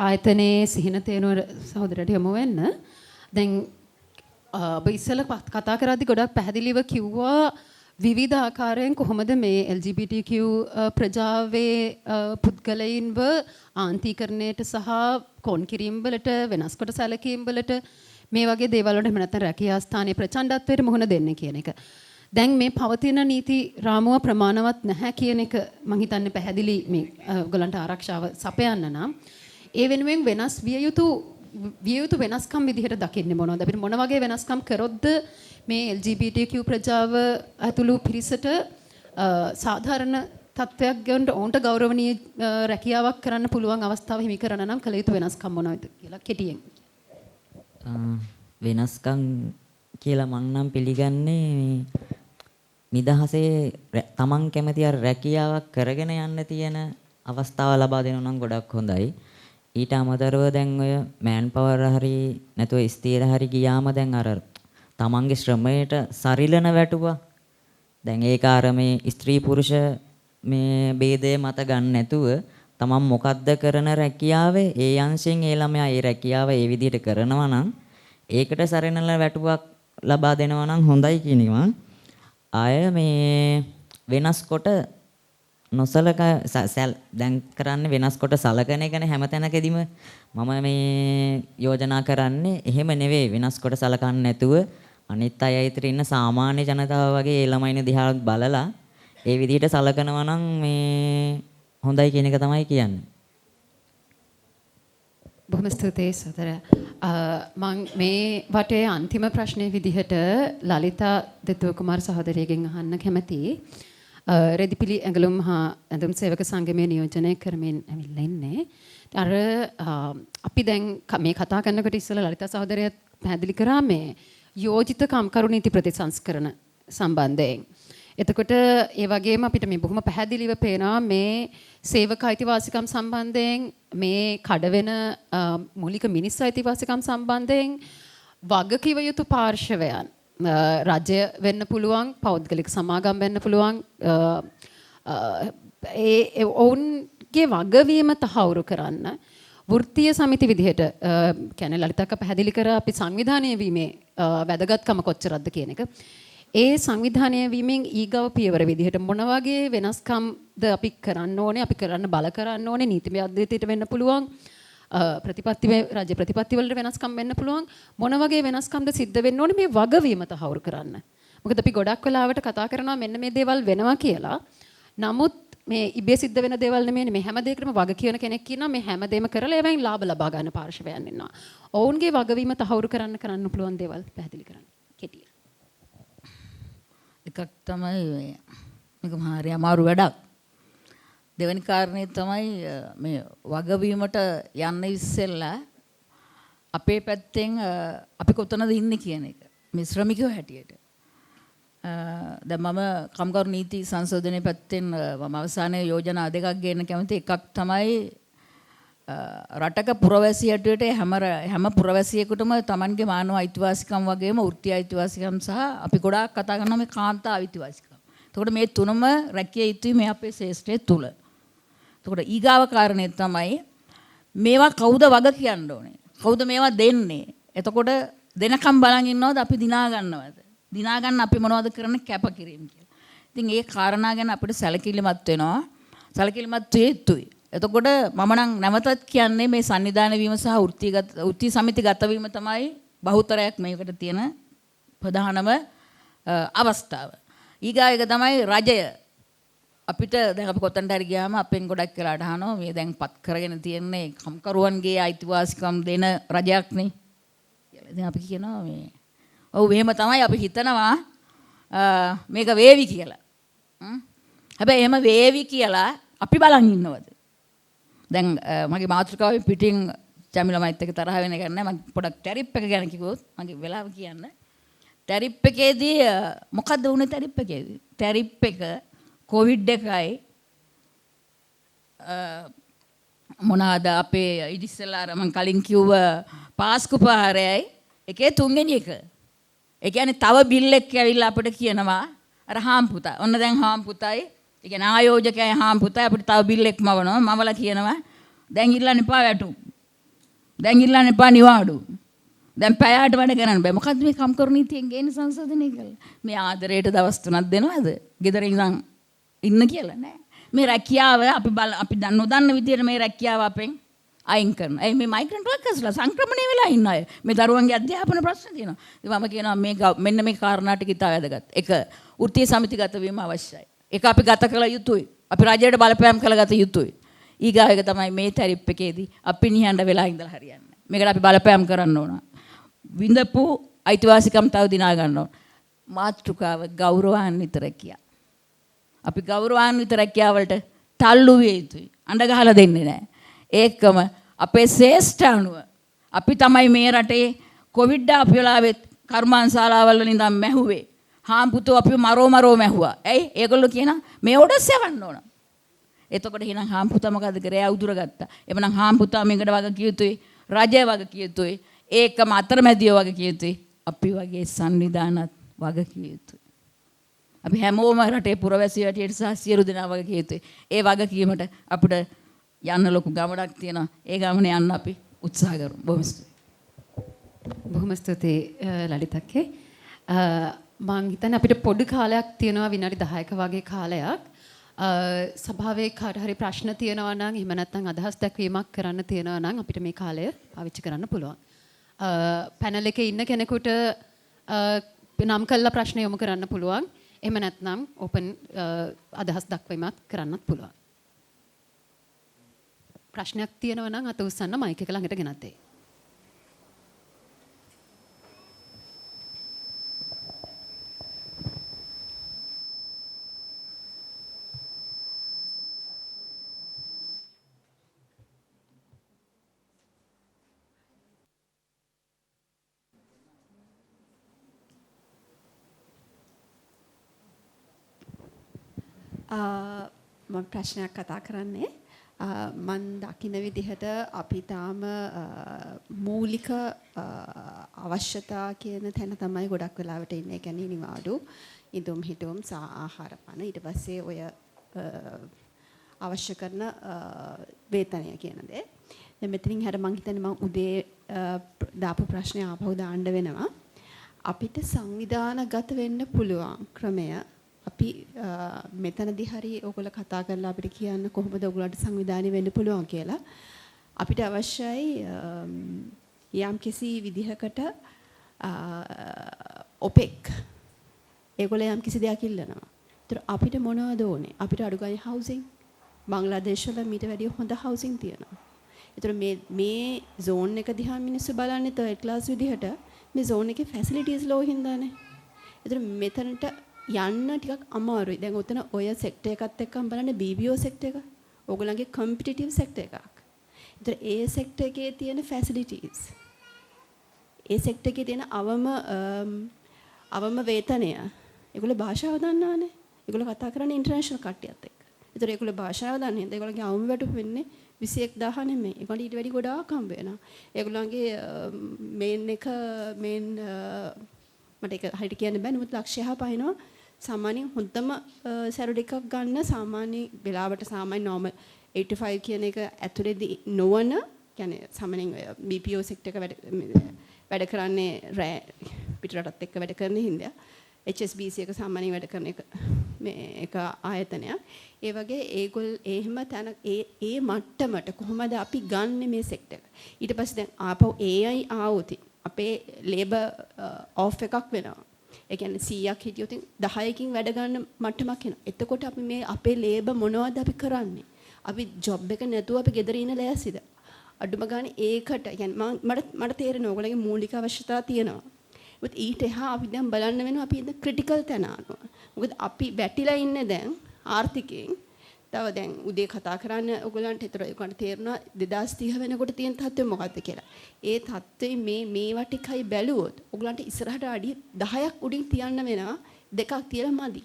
ආයතනයේ සිහින තේනවර සහෝදරට යමු වෙන්න. දැන් ඔබ ඉස්සෙල්ලා කතා කරද්දි ගොඩක් පැහැදිලිව කිව්වා විවිධ ආකාරයෙන් කොහොමද මේ LGBTQ ප්‍රජාවේ පුද්ගලයින්ව ආන්තිකරණයට සහ කොන් කිරීම වලට වෙනස් කොට සැලකීම් වලට මේ වගේ දේවල් වලට එහෙම නැත්නම් රැකියා ස්ථානයේ ප්‍රචණ්ඩත්වයට මුහුණ දෙන්න කියන එක. දැන් මේ පවතින නීති රාමුව ප්‍රමාණවත් නැහැ කියන එක මම හිතන්නේ පැහැදිලි මේ ඔයගලන්ට ආරක්ෂාව සපයන්න නම් ඒ වෙනුවෙන් වෙනස් විය යුතු වෙනස්කම් විදිහට දකින්නේ මොනවද? අපිට මොන වගේ වෙනස්කම් කරොත්ද මේ LGBTQ ප්‍රජාව ඇතුළු පිරිසට සාධාරණ තත්ත්වයක් ගන්න ඕන්ට ගෞරවනීය රැකියාවක් කරන්න පුළුවන් අවස්ථාව හිමි කරන්න නම් කළ යුතු වෙනස්කම් මොනවද කියලා කෙටියෙන්. වෙනස්කම් කියලා මං නම් පිළිගන්නේ නිදහසේ තමන් කැමති රැකියාවක් කරගෙන යන්න තියෙන අවස්ථාව ලබා දෙනවා නම් ගොඩක් හොඳයි. ඊට අමතරව දැන් ඔය මෑන් පවර් හරි නැතුව ස්ථීර හරි ගියාම දැන් අර තමන්ගේ ශ්‍රමයට සරිලන වැටුවා. දැන් ඒක අර මේ ස්ත්‍රී පුරුෂ මේ ભેදය මත ගන්න නැතුව තමන් මොකද්ද කරන රැකියාවේ ඒ අංශයෙන් ඒ ළමයා ඒ රැකියාව ඒ විදිහට කරනවා නම් ඒකට සරිලන වැටුවක් ලබා දෙනවා නම් හොඳයි කියනවා. ආය මේ වෙනස් කොට නොසලක දැන් කරන්නේ වෙනස් කොට සලකන එකනේ හැමතැනකදීම මම මේ යෝජනා කරන්නේ එහෙම නෙවෙයි වෙනස් කොට සලකන්නේ නැතුව අනිත් අය ඉතින් ඉන්න සාමාන්‍ය ජනතාව වගේ ඒ ළමයින දිහා බලලා ඒ විදිහට සලකනවා නම් මේ හොඳයි කියන එක තමයි කියන්නේ. බොහොම ස්තුතියි සතර. මම මේ වටේ අන්තිම ප්‍රශ්නේ විදිහට ලලිතා දෙතුව කුමාර සහෝදරියගෙන් අහන්න කැමතියි. රෙදිපිලි ඇඟලුම් හා ඇඳුම් සේවක සංගමයේ නියෝජනය කරමින් ඇවිල්ලා ඉන්නේ. අර අපි දැන් මේ කතා කරනකොට ඉස්සෙල්ලා ලලිතා සහෝදරියත් පැහැදිලි කරා මේ යෝජිත කම්කරු නීති ප්‍රතිසංස්කරණ සම්බන්ධයෙන්. එතකොට ඒ වගේම අපිට මේ බොහොම පැහැදිලිව පේනවා මේ සේවක අයිතිවාසිකම් සම්බන්ධයෙන් මේ කඩවෙන මූලික මිනිස් අයිතිවාසිකම් සම්බන්ධයෙන් වගකිව යුතු පාර්ශවයන් රජය වෙන්න පුළුවන්, පෞද්ගලික සමාගම් වෙන්න පුළුවන්, ඒ ඔවුන්ගේ වගවීම තහවුරු කරන්න වෘත්තීය සමිති විදිහට කියන්නේ ලලිතක පැහැදිලි කර අපි සංවිධානය වීමේ වැදගත්කම කොච්චරක්ද කියන එක. ඒ සංවිධානය වීමෙන් ඊගව පියවර විදිහට මොන වගේ වෙනස්කම්ද අපි කරන්න ඕනේ, අපි කරන්න බල කරන්න ඕනේ, නීතිමය අධ්‍යයනයට වෙන්න පුළුවන්, රාජ්‍ය ප්‍රතිපත්ති වලට වෙනස්කම් වෙන්න පුළුවන්, මොන වගේ වෙනස්කම්ද සිද්ධ වෙන්න ඕනේ මේ වගවීම තහවුරු කරන්න. මොකද අපි ගොඩක් වෙලාවට කතා කරනවා මෙන්න මේ දේවල් වෙනවා කියලා. නමුත් මේ ඉබේ සිද්ධ වෙන දේවල් නෙමෙයි මේ හැම දෙයකටම වග කියන කෙනෙක් ඉන්නවා මේ හැම දෙයක්ම කරලා ඒවෙන් ලාභ ලබා ගන්න පාර්ශවයන් ඉන්නවා. ඔවුන්ගේ වගවීම තහවුරු කරන්න පුළුවන් දේවල් පැහැදිලි කරන්න. කෙටියෙන්. එකක් තමයි මේක හරි අමාරු වැඩක්. දෙවෙනි කාරණේ තමයි මේ වගවීමට යන්න ඉස්සෙල්ලා අපේ පැත්තෙන් අපි කොතනද ඉන්නේ කියන එක. මේ ශ්‍රමිකයෝ හැටියට. දැන් මම කම්කරු නීති සංශෝධනයේ පැත්තෙන් මම අවසානයේ යෝජනා දෙකක් ගේන්න කැමති. එකක් තමයි රටක පුරවැසි හැටියට හැම පුරවැසියෙකුටම Tamanගේ මානව අයිතිවාසිකම් වගේම වෘත්තීය අයිතිවාසිකම් සහ අපි ගොඩාක් කතා කරනවා මේ කාන්තා අයිතිවාසිකම්. එතකොට මේ තුනම රැකිය යුතුයි මේ අපේ ශේෂ්ත්‍රයේ තුල. එතකොට ඊගාව කාරණේ තමයි මේවා කවුද වග කියන්න ඕනේ? කවුද මේවා දෙන්නේ? එතකොට දෙනකම් බලන් ඉන්නවද අපි දිනා ගන්නවද? දිනා ගන්න අපි මොනවද කරන්න කැපකිරීම කියලා. ඉතින් ඒ කාරණා ගැන අපිට සැලකිලිමත් වෙනවා. සැලකිලිමත් යුතුයි. එතකොට මම නම් නැවතත් කියන්නේ මේ සංවිධානය වීම සහ වෘත්ති සමිති ගත වීම තමයි බහුතරයක් මේකට තියෙන ප්‍රධානම අවස්ථාව. ඊගා එක තමයි රජය. අපිට දැන් අපි කොතනට හරි ගියාම අපෙන් ගොඩක් වෙලාට අහනවා මේ දැන් පත් කරගෙන තියෙන්නේ කම්කරුවන්ගේ අයිතිවාසිකම් දෙන රජයක් නේ කියලා. ඉතින් අපි කියනවා මේ ඔව් එහෙම තමයි අපි හිතනවා මේක වේවි කියලා. හැබැයි එහෙම වේවි කියලා අපි බලන් ඉන්නවද? දැන් මගේ මාතෘකාවේ පිටින් ජමිලමයිත් එක්ක තරහ වෙන එක නෑ. මම පොඩක් ටැරිප් එක ගැන කිව්වොත් මගේ වෙලාව කියන්න. ටැරිප් එකේදී මොකද්ද වුනේ ටැරිප් එකේදී? ටැරිප් එක කොවිඩ් එකයි මොනවාද අපේ ඉතිස්සලා මම කලින් කිව්ව පාස්කු පහරයයි එකේ තුන්වෙනි එක. ඒ කියන්නේ තව බිල් එකක් ඇවිල්ලා අපිට කියනවා අර හාම් පුතා. ඔන්න දැන් හාම් පුතයි. ඒ කියන්නේ ආයෝජකයා හාම් පුතයි අපිට තව බිල් එකක් මවනවා. මවලා කියනවා දැන් ඉල්ලන්න එපා වැටු. දැන් ඉල්ලන්න එපා නිවාඩු. දැන් පැයට වැඩ කරන්න බෑ. මොකද්ද මේ කම්කරු නීතියෙන් ගේන සංශෝධනය කියලා? මේ ආදරයට දවස් 3ක් දෙනවද? ගෙදර ඉඳන් ඉන්න කියලා නෑ. මේ රැකියාව අපි නොදන්න විදිහට මේ රැකියාව අපෙන් අයින් කරනවා. ඒ මේ මයිග්‍රන්ට් වර්කර්ස්ලා සංක්‍රමණය වෙලා ඉන්න අය. මේ දරුවන්ගේ අධ්‍යාපන ප්‍රශ්න තියෙනවා. ඉතින් මම කියනවා මෙන්න මේ කාරණා ටික ඉතා වැදගත්. එක වෘත්තීය සමිතිගත වීම අවශ්‍යයි. ඒක අපි ගත කළ යුතුයි. අපි රජයට බලපෑම් කළගත යුතුයි. ඊගාව එක තමයි මේ ටැරිප් එකේදී අපි නිහඬ වෙලා ඉඳලා හරියන්නේ. මේකට අපි බලපෑම් කරන්න ඕන. විඳපු අයිතිවාසිකම් තව දිනා ගන්න ඕන. මාතෘකාව ගෞරවාන්විත රැකියාව. අපි ගෞරවාන්විත රැකියාවලට තල්ලු විය යුතුයි. අඬ ගහලා දෙන්නේ නැහැ. ඒකම අපේ ශේෂ්ඨ අනුව අපි තමයි මේ රටේ කොවිඩ් ආපු වෙලාවෙත් කර්මාන්තශාලාවල ඉඳන් මැහුවේ. හාම්පුතෝ අපි මරෝ මැහුවා. ඇයි? ඒගොල්ලෝ කියනවා මේ ඔඩස් යවන්න ඕන. එතකොට එහෙනම් හාම්පුතා මොකද කරේ? උදුර ගත්තා. එවනම් හාම්පුතා මේකට වග කිය යුතුයි. රජය වග කිය යුතුයි. ඒකම අතරමැදියෝ වග කිය යුතුයි. අපි වගේ සංවිධානත් වග කිය යුතුයි. අපි හැමෝම රටේ පුරවැසියෝ හැටියට සහ සියලු දෙනා වග කිය යුතුයි. ඒ වග කීමට අපිට යන්න ලොකු ගමනක් තියෙනවා. ඒ ගමනේ යන්න අපි උත්සාහ කරමු. බොහොම ස්තුතියි. බොහොම ස්තුතියි ලලිතක්කේ. මං හිතන්නේ අපිට පොඩි කාලයක් තියෙනවා විනාඩි 10ක වගේ කාලයක්. සභාවේ කාට හරි ප්‍රශ්න තියෙනවා නම් එහෙම නැත්නම් අදහස් දැක්වීමක් කරන්න තියෙනවා නම් අපිට මේ කාලය පාවිච්චි කරන්න පුළුවන්. පැනල් එකේ ඉන්න කෙනෙකුට නම් කළා ප්‍රශ්න යොමු කරන්න පුළුවන්. එහෙම නැත්නම් ඕපන් අදහස් දක්වීමක් කරන්නත් පුළුවන්. ප්‍රශ්නයක් තියෙනවා නම් අත උස්සන්න මයික් එක ළඟට ගෙනත් දෙන්න. මම ප්‍රශ්නයක් කතා කරන්නේ මන් දකින විදිහට අපි තාම මූලික අවශ්‍යතා කියන තැන තමයි ගොඩක් වෙලාවට ඉන්නේ. ඒ කියන්නේ නිවාඩු, ඉදුම් හිටුම්, ආහාර පාන, ඊට පස්සේ ඔය අවශ්‍ය කරන වේතනය කියන දේ. දැන් මෙතනින් හැර මං හිතන්නේ මං උදේ දාපු ප්‍රශ්නේ ආපහු දාන්න වෙනවා. අපිට සංවිධානගත වෙන්න පුළුවන් ක්‍රමය අපි මෙතනදී හරි ඔයගොල්ලෝ කතා කරලා අපිට කියන්න කොහොමද ඔයගොල්ලන්ට සංවිධානය වෙන්න පුළුවන් කියලා. අපිට අවශ්‍යයි යම් කිසි විදිහකට ඔපෙක් ඒගොල්ලෝ යම් කිසි දෙයක් ඉල්ලනවා. ඒතර අපිට මොනවද ඕනේ? අපිට අඩුගානේ housing. බංග්ලාදේශ වල මීට වැඩිය හොඳ housing තියෙනවා. ඒතර මේ zone එක දිහා මිනිස්සු බලන්නේ third class විදිහට මේ zone එකේ facilities low හින්දානේ. ඒතර මෙතනට යන්න ටිකක් අමාරුයි. දැන් උතන ඔය sector එකත් එක්කම බලන්න BBO sector එක. ඕගොල්ලන්ගේ competitive sector එකක්. ඒතර ඒ sector එකේ තියෙන facilities. ඒ sector එකේ තියෙන අවම වේතනය. ඒගොල්ලෝ භාෂාව දන්නවනේ. ඒගොල්ලෝ කතා කරන්නේ international කට්ටියත් එක්ක. ඒතර ඒගොල්ලෝ භාෂාව දන්නේ නැහැ. ඒගොල්ලන්ගේ අවම වැටුප වෙන්නේ 21000 නෙමෙයි. ඒගොල්ලෝ ඊට වැඩි ගොඩාක් හම්බ වෙනවා. ඒගොල්ලන්ගේ මේන් මට ඒක හරියට කියන්න බෑ. නමුත් ලක්ෂය පහිනවා. සාමාන්‍යයෙන් හොඳම සැරඩ් එකක් ගන්න සාමාන්‍ය වෙලාවට සාමාන්‍ය normal 85 කියන එක ඇතුලේදී නොවන කියන්නේ සාමාන්‍යයෙන් BPO sector එක වැඩ කරන්නේ පිටරටත් එක්ක වැඩ කරන හින්දා HSBC එක සාමාන්‍යයෙන් වැඩ කරන එක මේ එක ආයතනයක්. ඒ වගේ එහෙම තැන ඒ මට්ටමට කොහොමද අපි ගන්නෙ මේ sector එක. ඊට පස්සේ දැන් ආපහු AI ආවොත් අපේ labor off එකක් වෙනවා. ඒ කියන්නේ 100ක් හිටියොත් 10කින් වැඩ ගන්න මට්ටමක් එනවා. එතකොට අපි මේ අපේ labor මොනවද අපි කරන්නේ? අපි job එක නැතුව අපි ගෙදර ඉන්න ලෑස්තිද? අඩුම ගානේ ඒකට කියන්නේ මට තේරෙනවා ඔයගොල්ලන්ගේ මූලික අවශ්‍යතා තියෙනවා. ඒත් ඊට එහා අපි දැන් බලන්න වෙනවා අපි ඉන්න ක්‍රිටිකල් තැන අනුව. මොකද අපි වැටිලා ඉන්නේ දැන් ආර්ථිකයෙන්. තව දැන් උදේ කතා කරන්න ඔයගොල්ලන්ට තේරෙනවා 2030 වෙනකොට තියෙන තත්ත්වය මොකක්ද කියලා. ඒ තත්ත්වය මේ වටිකයි බැලුවොත් ඔයගොල්ලන්ට ඉස්සරහට අඩි 10ක් උඩින් තියන්න වෙනවා. දෙකක් තියලා මදි.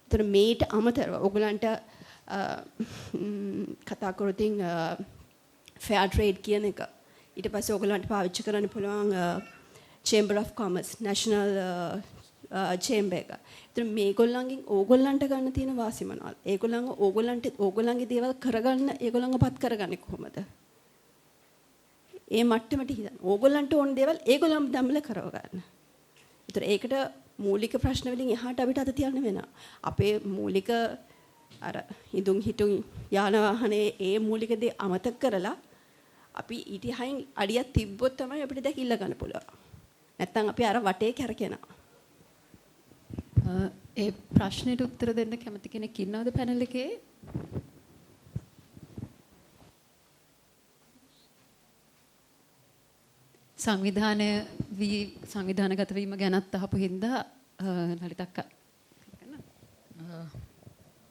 ඒතර මේට අමතරව ඔයගොල්ලන්ට කතා කරොතින් fair trade කියන එක. ඊට පස්සේ ඔයගොල්ලන්ට පාවිච්චි කරන්න පුළුවන් Chamber of Commerce National chamber එක. ඒතර මේගොල්ලන්ගෙන් ඕගොල්ලන්ට ගන්න තියෙන වාසි මොනවද? ඕගොල්ලන්ගේ දේවල් කරගන්න ඒගොල්ලන්ව පත් කරගන්නේ කොහොමද? ඒ මට්ටමට හිතන්න. ඕගොල්ලන්ට ඕන දේවල් ඒගොල්ලන්ම දම්ල කරව ගන්න. ඒතර ඒකට මූලික ප්‍රශ්න වලින් එහාට අපිට අත තියන්න වෙනවා. අපේ මූලික අර හිඳුන් හිටුන් යාන වාහනේ ඒ මූලික දේ අමතක කරලා අපි ඊට හයින් අඩියක් තිබ්බොත් තමයි අපිට දැක ඉල්ල ගන්න පුළුවන්. නැත්තම් අපි අර වටේ කැරකෙනවා. ඒ ප්‍රශ්නෙට උත්තර දෙන්න කැමති කෙනෙක් ඉන්නවද පැනල් එකේ? සංවිධානගත වීම ගැනත් අහපු හින්දා නලිතක්ක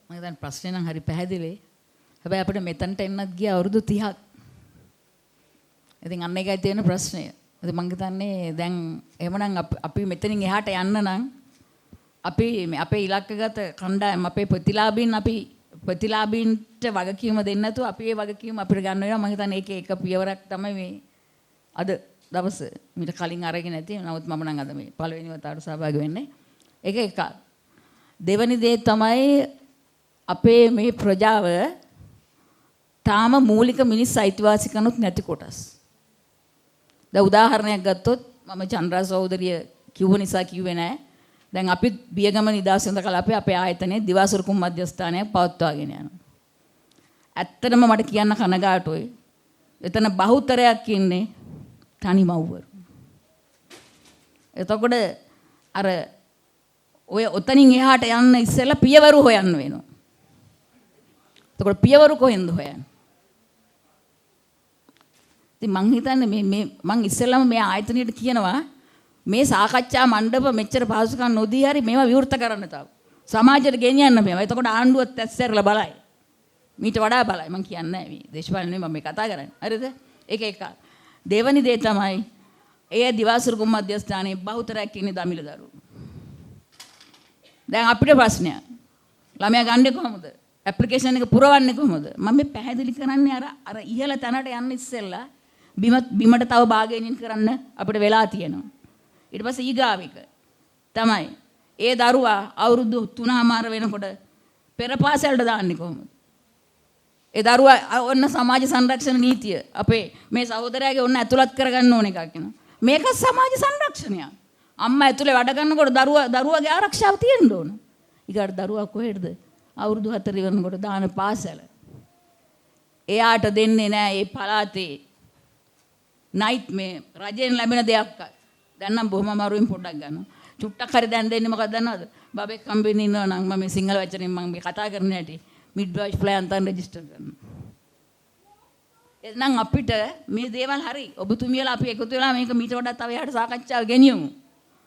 මම දැන් ප්‍රශ්නේ නම් හරි පැහැදිලි. හැබැයි අපිට මෙතනට එන්නත් ගිය අවුරුදු 30ක්. ඉතින් අන්න එකයි තියෙන ප්‍රශ්නය. ඉතින් මම හිතන්නේ දැන් එහෙමනම් අපි මෙතනින් එහාට යන්න නම් අපි අපේ ඉලක්කගත කණ්ඩායම අපේ ප්‍රතිලාභීන්ට වගකීම දෙන්න නැතුව අපි ඒ වගකීම අපිට ගන්න වෙනවා. මම හිතන්නේ ඒකේ එක පියවරක් තමයි මේ අද දවස මීට කලින් අරගෙන නැති. නමුත් මම නම් අද මේ පළවෙනි වතාවට සහභාගී වෙන්නේ. ඒක එකක්. දෙවැනි දේ තමයි අපේ මේ ප්‍රජාව තාම මූලික මිනිස් අයිතිවාසිකම්ත් නැති කොටස්. දැන් උදාහරණයක් ගත්තොත් මම චන්ද්‍රා සහෝදරිය කිව්ව නිසා කිව්වේ නෑ. දැන් අපි බියගම නිදහස් වෙනද කලාපේ අපේ ආයතනයේ දිවාසුරුකුම් මධ්‍යස්ථානයක් පවත්වාගෙන යනවා. ඇත්තටම මට කියන්න කනගාටුයි. එතන බහුතරයක් ඉන්නේ තනි මව්වරු. එතකොට අර ඔය ඔතනින් එහාට යන්න ඉස්සෙල්ලා පියවරු හොයන්න වෙනවා. එතකොට පියවරු කොහෙන්ද හොයන්නේ? ඉතින් මං හිතන්නේ මේ මං ඉස්සෙල්ලාම මේ ආයතනයට කියනවා මේ සාකච්ඡා මණ්ඩප මෙච්චර පහසුකම් නොදී හරි මේවා විවෘත කරන්න තාව. සමාජයට ගෙනියන්න මේවා. එතකොට ආණ්ඩුවත් ඇස්සැරලා බලයි. මීට වඩා බලයි. මං කියන්නේ මේ දේශපාලනේ මම මේ කතා කරන්නේ. හරිද? ඒක එක. දෙවනි දේ තමයි ඒ දිවාසුරුකුම් මධ්‍යස්ථානයේ බහුතරයක් ඉන්නේ දමිළ දරුවෝ. දැන් අපිට ප්‍රශ්නයක්. ළමයා ගන්නේ කොහොමද? ඇප්ලිකේෂන් එක පුරවන්නේ කොහොමද? මම මේ පැහැදිලි කරන්නේ අර ඉහළ තැනට යන්න ඉස්සෙල්ලා බිමට තව භාගයෙන් කරන්න අපිට වෙලා තියෙනවා. ඊට පස්සේ ඊගාවික තමයි ඒ දරුවා අවුරුදු 3මාර වෙනකොට පෙර පාසලට දාන්නේ කොහොමද? ඒ දරුවා ඔන්න සමාජ සංරක්ෂණ නීතිය අපේ මේ සහෝදරයාගේ ඔන්න ඇතුළත් කරගන්න ඕන එකක් වෙනවා. මේක සමාජ සංරක්ෂණයක්. අම්මා ඇතුලේ වැඩ කරනකොට දරුවාගේ ආරක්ෂාව තියෙන්න ඕන. ඊගාට දරුවා කොහෙටද? අවුරුදු 4 වෙනකොට දාන පාසල. එයාට දෙන්නේ නැහැ මේ පළාතේ නයිට් මේ රජෙන් ලැබෙන දෙයක්. දැන් නම් බොහොම අමාරුවෙන් පොඩ්ඩක් ගන්නවා. චුට්ටක් හරි දැන් දෙන්නේ මොකක්ද දන්නවද? බබෙක් හම්බෙන්න ඉන්නවා නම් මම මේ සිංහල වචනෙන් මම මේ කතා කරන හැටි මිඩ්වයිෆ්ලා යන්තම් රෙජිස්ටර් කරනවා. එහෙනම් අපිට මේ දේවල් හරි ඔබතුමියලා අපි එකතු වෙලා මේක මීට වඩා තව එහාට සාකච්ඡාව ගෙනියමු.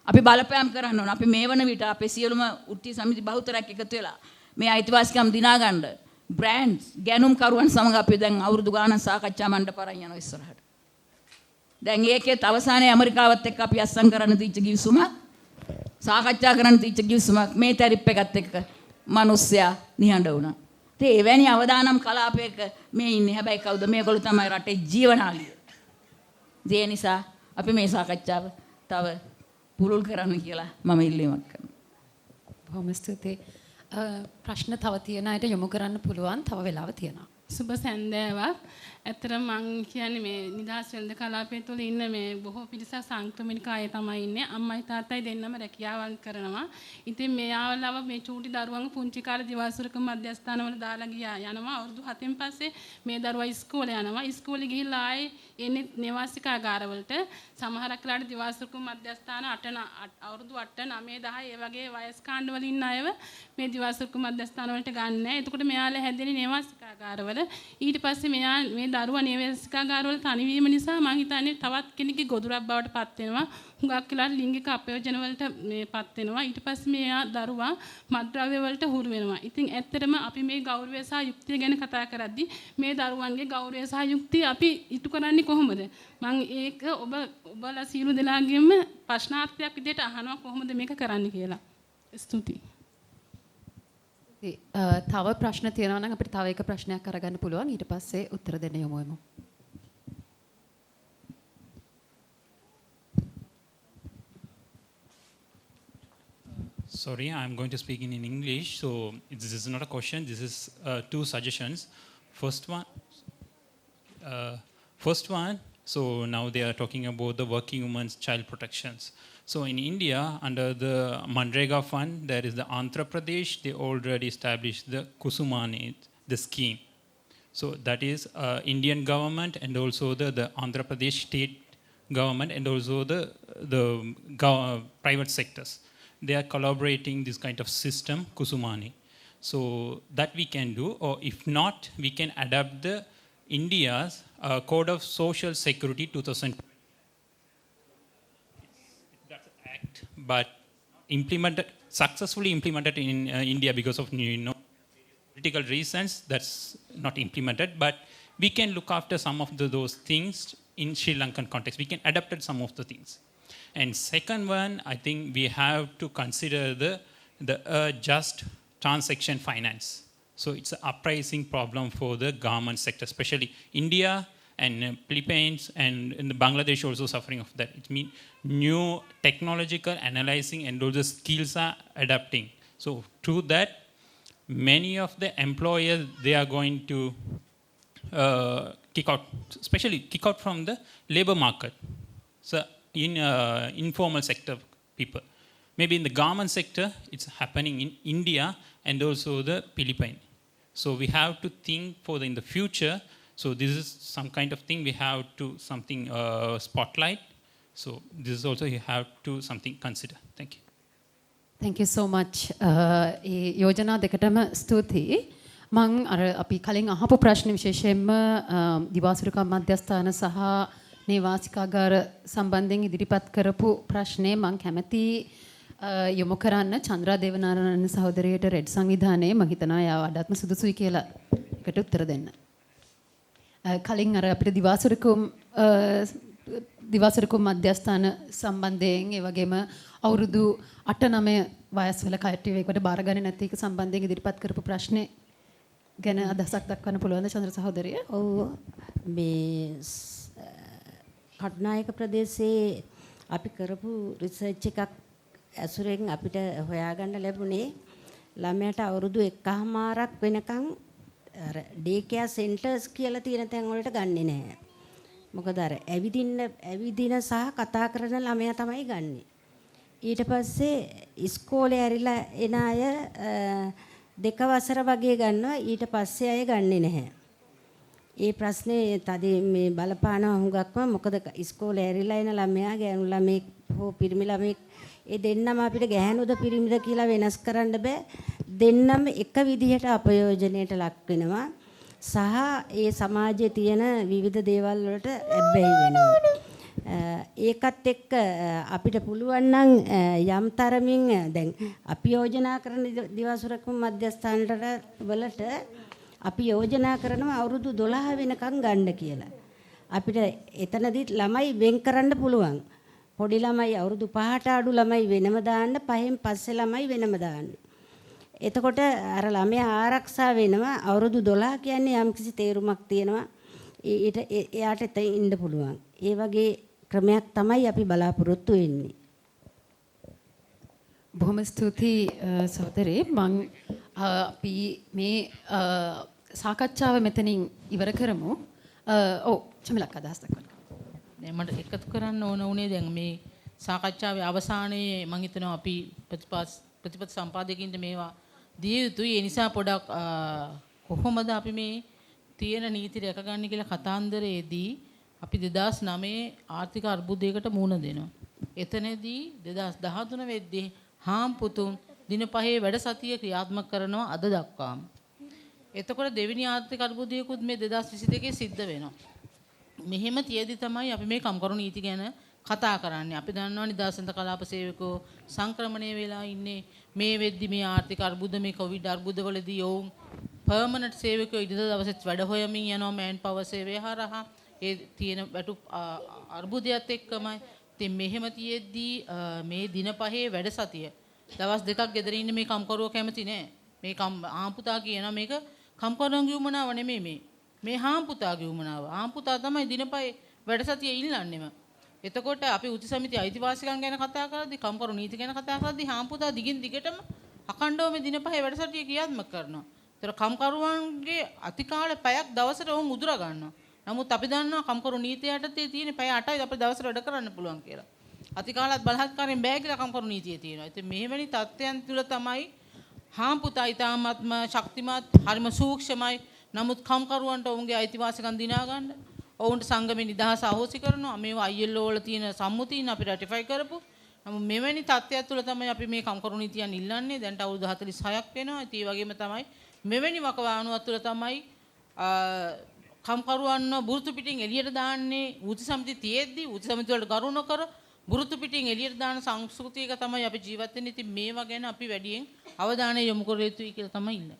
අපි බලපෑම් කරන්න ඕන. අපි මේ වන විට අපේ සියලුම වෘත්තීය සමිති බහුතරයක් එකතු වෙලා මේ අයිතිවාසිකම් දිනා ගන්න බ්‍රෑන්ඩ්ස් ගැනුම් කරුවන් සමග අපි දැන් අවුරුදු ගානක් සාකච්ඡා මණ්ඩප අරන් යනවා ඉස්සරහට. දැන් ඒකෙත් අවසානයේ ඇමරිකාවත් එක්ක අපි අස්සම් කරන්න තීච්ච කිවිසුමක් සාකච්ඡා කරන්න තීච්ච කිවිසුමක් මේ ටැරිප් එකත් එක්ක මිනිස්සයා නිහඬ වුණා. ඉතින් එවැනි අවදානම් කලාපයක මේ ඉන්නේ. හැබැයි කවුද මේගොල්ලෝ තමයි රටේ ජීවනාලිය. ඒ නිසා අපි මේ සාකච්ඡාව තව පුරුල් කරන්න කියලා මම ඉල්ලීමක් කරනවා. බොහොම ස්තුතියි. ප්‍රශ්න තව තියෙන අයට යොමු කරන්න පුළුවන්. තව වෙලාව තියෙනවා. සුබ සැන්දෑවක්. ඇත්තටම මං කියන්නේ මේ නිදහස් වෙළඳ කලාපය තුළ ඉන්න මේ බොහෝ පිරිසක් සංක්‍රමණික අය තමයි ඉන්නේ. අම්මයි තාත්තයි දෙන්නම රැකියාවන් කරනවා. ඉතින් මෙයාලව මේ චූටි දරුවන් පුංචි කාලේ දිවාසුරක මධ්‍යස්ථානවල දාලා ගියා යනවා. අවුරුදු 7න් පස්සේ මේ දරුවා ඉස්කෝලේ යනවා. ඉස්කෝලේ ගිහිල්ලා ආයේ එන්නේ නේවාසිකාගාරවලට. සමහරක් වෙලාවට දිවාසුරක මධ්‍යස්ථාන අවුරුදු 8 9 10 ඒ වගේ වයස් කාණ්ඩවල ඉන්න අයව මේ දිවාසුරක මධ්‍යස්ථානවලට ගන්න නැහැ. එතකොට මෙයාලා හැදෙන්නේ නේවාසිකාගාරවල. ඊට පස්සේ මෙයා මේ දරුවා නේවාසිකාගාරවල තනිවීම නිසා මම හිතන්නේ තවත් කෙනෙක්ගේ ගොදුරක් බවට පත් වෙනවා. හුඟක් වෙලාවට ලිංගික අපයෝජන වලට මේපත් වෙනවා. ඊට පස්සේ මෙයා දරුවා මත්ද්‍රව්‍ය වලට හුරු වෙනවා. ඉතින් ඇත්තටම අපි මේ ගෞරවය සහ යුක්තිය ගැන කතා කරද්දී මේ දරුවන්ගේ ගෞරවය සහ යුක්තිය අපි ඉටු කරන්නේ කොහොමද? මම ඒක ඔබලා සියලු දෙනාගෙම ප්‍රශ්නාර්ථයක් විදිහට අහනවා කොහොමද මේක කරන්න කියලා. ස්තුතියි. තව ප්‍රශ්න තියෙනවා නම් අපිට තව එක ප්‍රශ්නයක් අරගන්න පුළුවන්. ඊට පස්සේ උත්තර දෙන්න යමු වෙමු. Sorry, I'm going to speak in English. So this is not a question. This is two suggestions. First one. So now they are talking about the working women's child protections. So in India, under the Manrega Fund, there is the Andhra Pradesh. They already established the Kusumani, the scheme. So that is Indian government and also the Andhra Pradesh state government and also the private sectors. They are collaborating this kind of system, Kusumani. So that we can do, or if not, we can adapt the India's Code of Social Security 2000. That's an act, but successfully implemented in India because of political reasons. That's not implemented, but we can look after some of those things in Sri Lankan context. We can adapt some of the things. And second one, I think we have to consider the just transaction finance. So it's an uprising problem for the government sector, especially India and Philippines and in the Bangladesh also suffering of that. It means new technological analyzing and all the skills are adapting. So through that, many of the employers, they are going to kick out from the labor market. So in informal sector people. Maybe in the government sector, it's happening in India and also the Philippines. So we have to think in the future. So this is some kind of thing we have to spotlight. So this is also you have to something consider. Thank you. Thank you so much. ඒ යෝජනා දෙකටම ස්තුතියි. මම අර අපි කලින් අහපු ප්‍රශ්න විශේෂයෙන්ම දිවාසුරුකම් මධ්‍යස්ථාන සහ නේවාසිකාගාර සම්බන්ධයෙන් ඉදිරිපත් කරපු ප්‍රශ්නේ මම කැමැති යොමු කරන්න චන්ද්‍රා දේවනාරායන සහෝදරියට රෙඩ් සංවිධානයේ මම හිතනවා යා වඩාත්ම සුදුසුයි කියලා එකට උත්තර දෙන්න. කලින් අර අපිට දිවාසුරුකම් මධ්‍යස්ථාන සම්බන්ධයෙන් ඒ වගේම අවුරුදු 8-9 වයස් වල කයට්ටිය ඒකට බාරගන්නේ නැති එක සම්බන්ධයෙන් ඉදිරිපත් කරපු ප්‍රශ්නේ ගැන අදහසක් දක්වන්න පුළුවන්ද චන්ද්‍ර සහෝදරිය? ඔව් මේ කටුනායක ප්‍රදේශයේ අපි කරපු රිසර්ච් එකක් ඇසුරෙන් අපිට හොයාගන්න ලැබුණේ ළමයට අවුරුදු 1කමාරක් වෙනකන් අර ඩේ කෙයාර් සෙන්ටර්ස් කියලා තියෙන තැන් වලට ගන්නෙ නැහැ. මොකද අර ඇවිදින සහ කතා කරන ළමයා තමයි ගන්නෙ. ඊට පස්සේ ඉස්කෝලේ ඇරිලා එන අය 2 වසර වගේ ගන්නවා. ඊට පස්සේ අය ගන්නෙ නැහැ. ඒ ප්‍රශ්නේ තද මේ බලපානවා හුඟක්ම මොකද ඉස්කෝලේ ඇරිලා එන ළමයා ගෑනු ළමෙක් හෝ පිරිමි ළමෙක් ඒ දෙන්නම අපිට ගැහැණුද පිරිමිද කියලා වෙනස් කරන්න බෑ. දෙන්නම එක විදිහට අපයෝජනයට ලක් වෙනවා. සහ ඒ සමාජයේ තියෙන විවිධ දේවල් වලට ඇබ්බැහි වෙනවා. ඒකත් එක්ක අපිට පුළුවන් නම් යම් තරමින් දැන් අපි යෝජනා කරන දිවාසුරකම මධ්‍යස්ථානට වලට අපි යෝජනා කරනවා අවුරුදු 12 වෙනකන් ගන්න කියලා. අපිට එතනදිත් ළමයි වෙන් කරන්න පුළුවන්. පොඩි ළමයි අවුරුදු 5ට අඩු ළමයි වෙනම දාන්න, 5න් පස්සේ ළමයි වෙනම දාන්න. එතකොට අර ළමයා ආරක්ෂා වෙනවා. අවුරුදු 12 කියන්නේ යම්කිසි තේරුමක් තියෙනවා. එයාට එතන ඉන්න පුළුවන්. ඒ වගේ ක්‍රමයක් තමයි අපි බලාපොරොත්තු වෙන්නේ. බොහොම ස්තුතියි සහෝදරේ. මම අපි මේ සාකච්ඡාව මෙතනින් ඉවර කරමු. ඔව් චමිලක් අදහස් දක්වන්න. මට එකතු කරන්න ඕන උනේ දැන් මේ සාකච්ඡාවේ අවසානයේ මම හිතනවා අපි ප්‍රතිපත්ති සම්පාදකයින්ට මේවා දිය යුතුයි. ඒ නිසා පොඩක් කොහොමද අපි මේ තියෙන නීති රැකගන්නේ කියලා කතාන්දරයේදී අපි 2009 ආර්ථික අර්බුදයකට මුහුණ දෙනවා. එතනදී 2013 වෙද්දී හාම්පුතුන් දින 5 වැඩ සතිය ක්‍රියාත්මක කරනවා අද දක්වාම. එතකොට දෙවෙනි ආර්ථික අර්බුදයකුත් මේ 2022 සිද්ධ වෙනවා. මෙහෙම තියදී තමයි අපි මේ කම්කරු නීති ගැන කතා කරන්නේ. අපි දන්නවා නිදහසන්ත කලාප සේවකෝ සංක්‍රමණය වෙලා ඉන්නේ. මේ වෙද්දි මේ ආර්ථික අර්බුද මේ කොවිඩ් අර්බුදවලදී ඔවුන් පර්මනන්ට් සේවකයෝ ඉදිරිය දවසෙත් වැඩ හොයමින් යනවා මෑන් පවර් සේවය හරහා. ඒ තියෙන වැටුප් අර්බුදයත් එක්කමයි. ඉතින් මෙහෙම තියෙද්දී මේ දින 5 වැඩ සතිය දවස් දෙකක් ගෙදර ඉන්න මේ කම්කරුවෝ කැමති නෑ. මේ ආම්පුතා කියනවා මේක කම්කරුවන්ගේ උමනාව නෙමෙයි මේ හාම්පුතාගේ උමනාව. හාම්පුතා තමයි දින 5 වැඩ සතිය ඉල්ලන්නේම. එතකොට අපි උති සමිතිය අයිතිවාසිකම් ගැන කතා කරද්දී කම්කරු නීති ගැන කතා කරද්දී හාම්පුතා දිගින් දිගටම අඛණ්ඩව මේ දින 5 වැඩ සතිය ක්‍රියාත්මක කරනවා. ඒතර කම්කරුවන්ගේ අතිකාල පැයක් දවසට වුන් උදුර ගන්නවා. නමුත් අපි දන්නවා කම්කරු නීතිය යටතේ තියෙන පැය 8යි අපිට දවසට වැඩ කරන්න පුළුවන් කියලා. අතිකාලත් බලහත්කාරයෙන් බෑ කියලා කම්කරු නීතියේ තියෙනවා. ඉතින් මෙහෙවැනි තත්ත්වයන් තුළ තමයි හාම්පුතා ඊටාත්ම ශක්තිමත් හරිම සූක්ෂමයි. නමුත් කම්කරුවන්ට ඔවුන්ගේ අයිතිවාසිකම් දිනා ගන්න ඔවුන්ට සංගමේ නිදහස අහෝසි කරනවා. මේවා ILO වල තියෙන සම්මුතියින් අපි රැටිෆයි කරපු. නමුත් මෙවැනි තත්ත්වයක් තුළ තමයි අපි මේ කම්කරු නීතියන් ඉල්ලන්නේ. දැන්ට අවුරුදු 46ක් වෙනවා. ඒ වගේම තමයි මෙවැනි වකවානුවක් තුළ තමයි කම්කරුවන්ව බුරුතු පිටින් එළියට දාන්නේ. උති සමිති තියෙද්දි උති සමිති වලට ගරු නොකර බුරුතු පිටින් එළියට දාන සංස්කෘතියක තමයි අපි ජීවත් වෙන්නේ. ඉතින් මේවා ගැන අපි වැඩියෙන් අවධානය යොමු කර යුතුයි කියලා තමයි ඉන්නේ.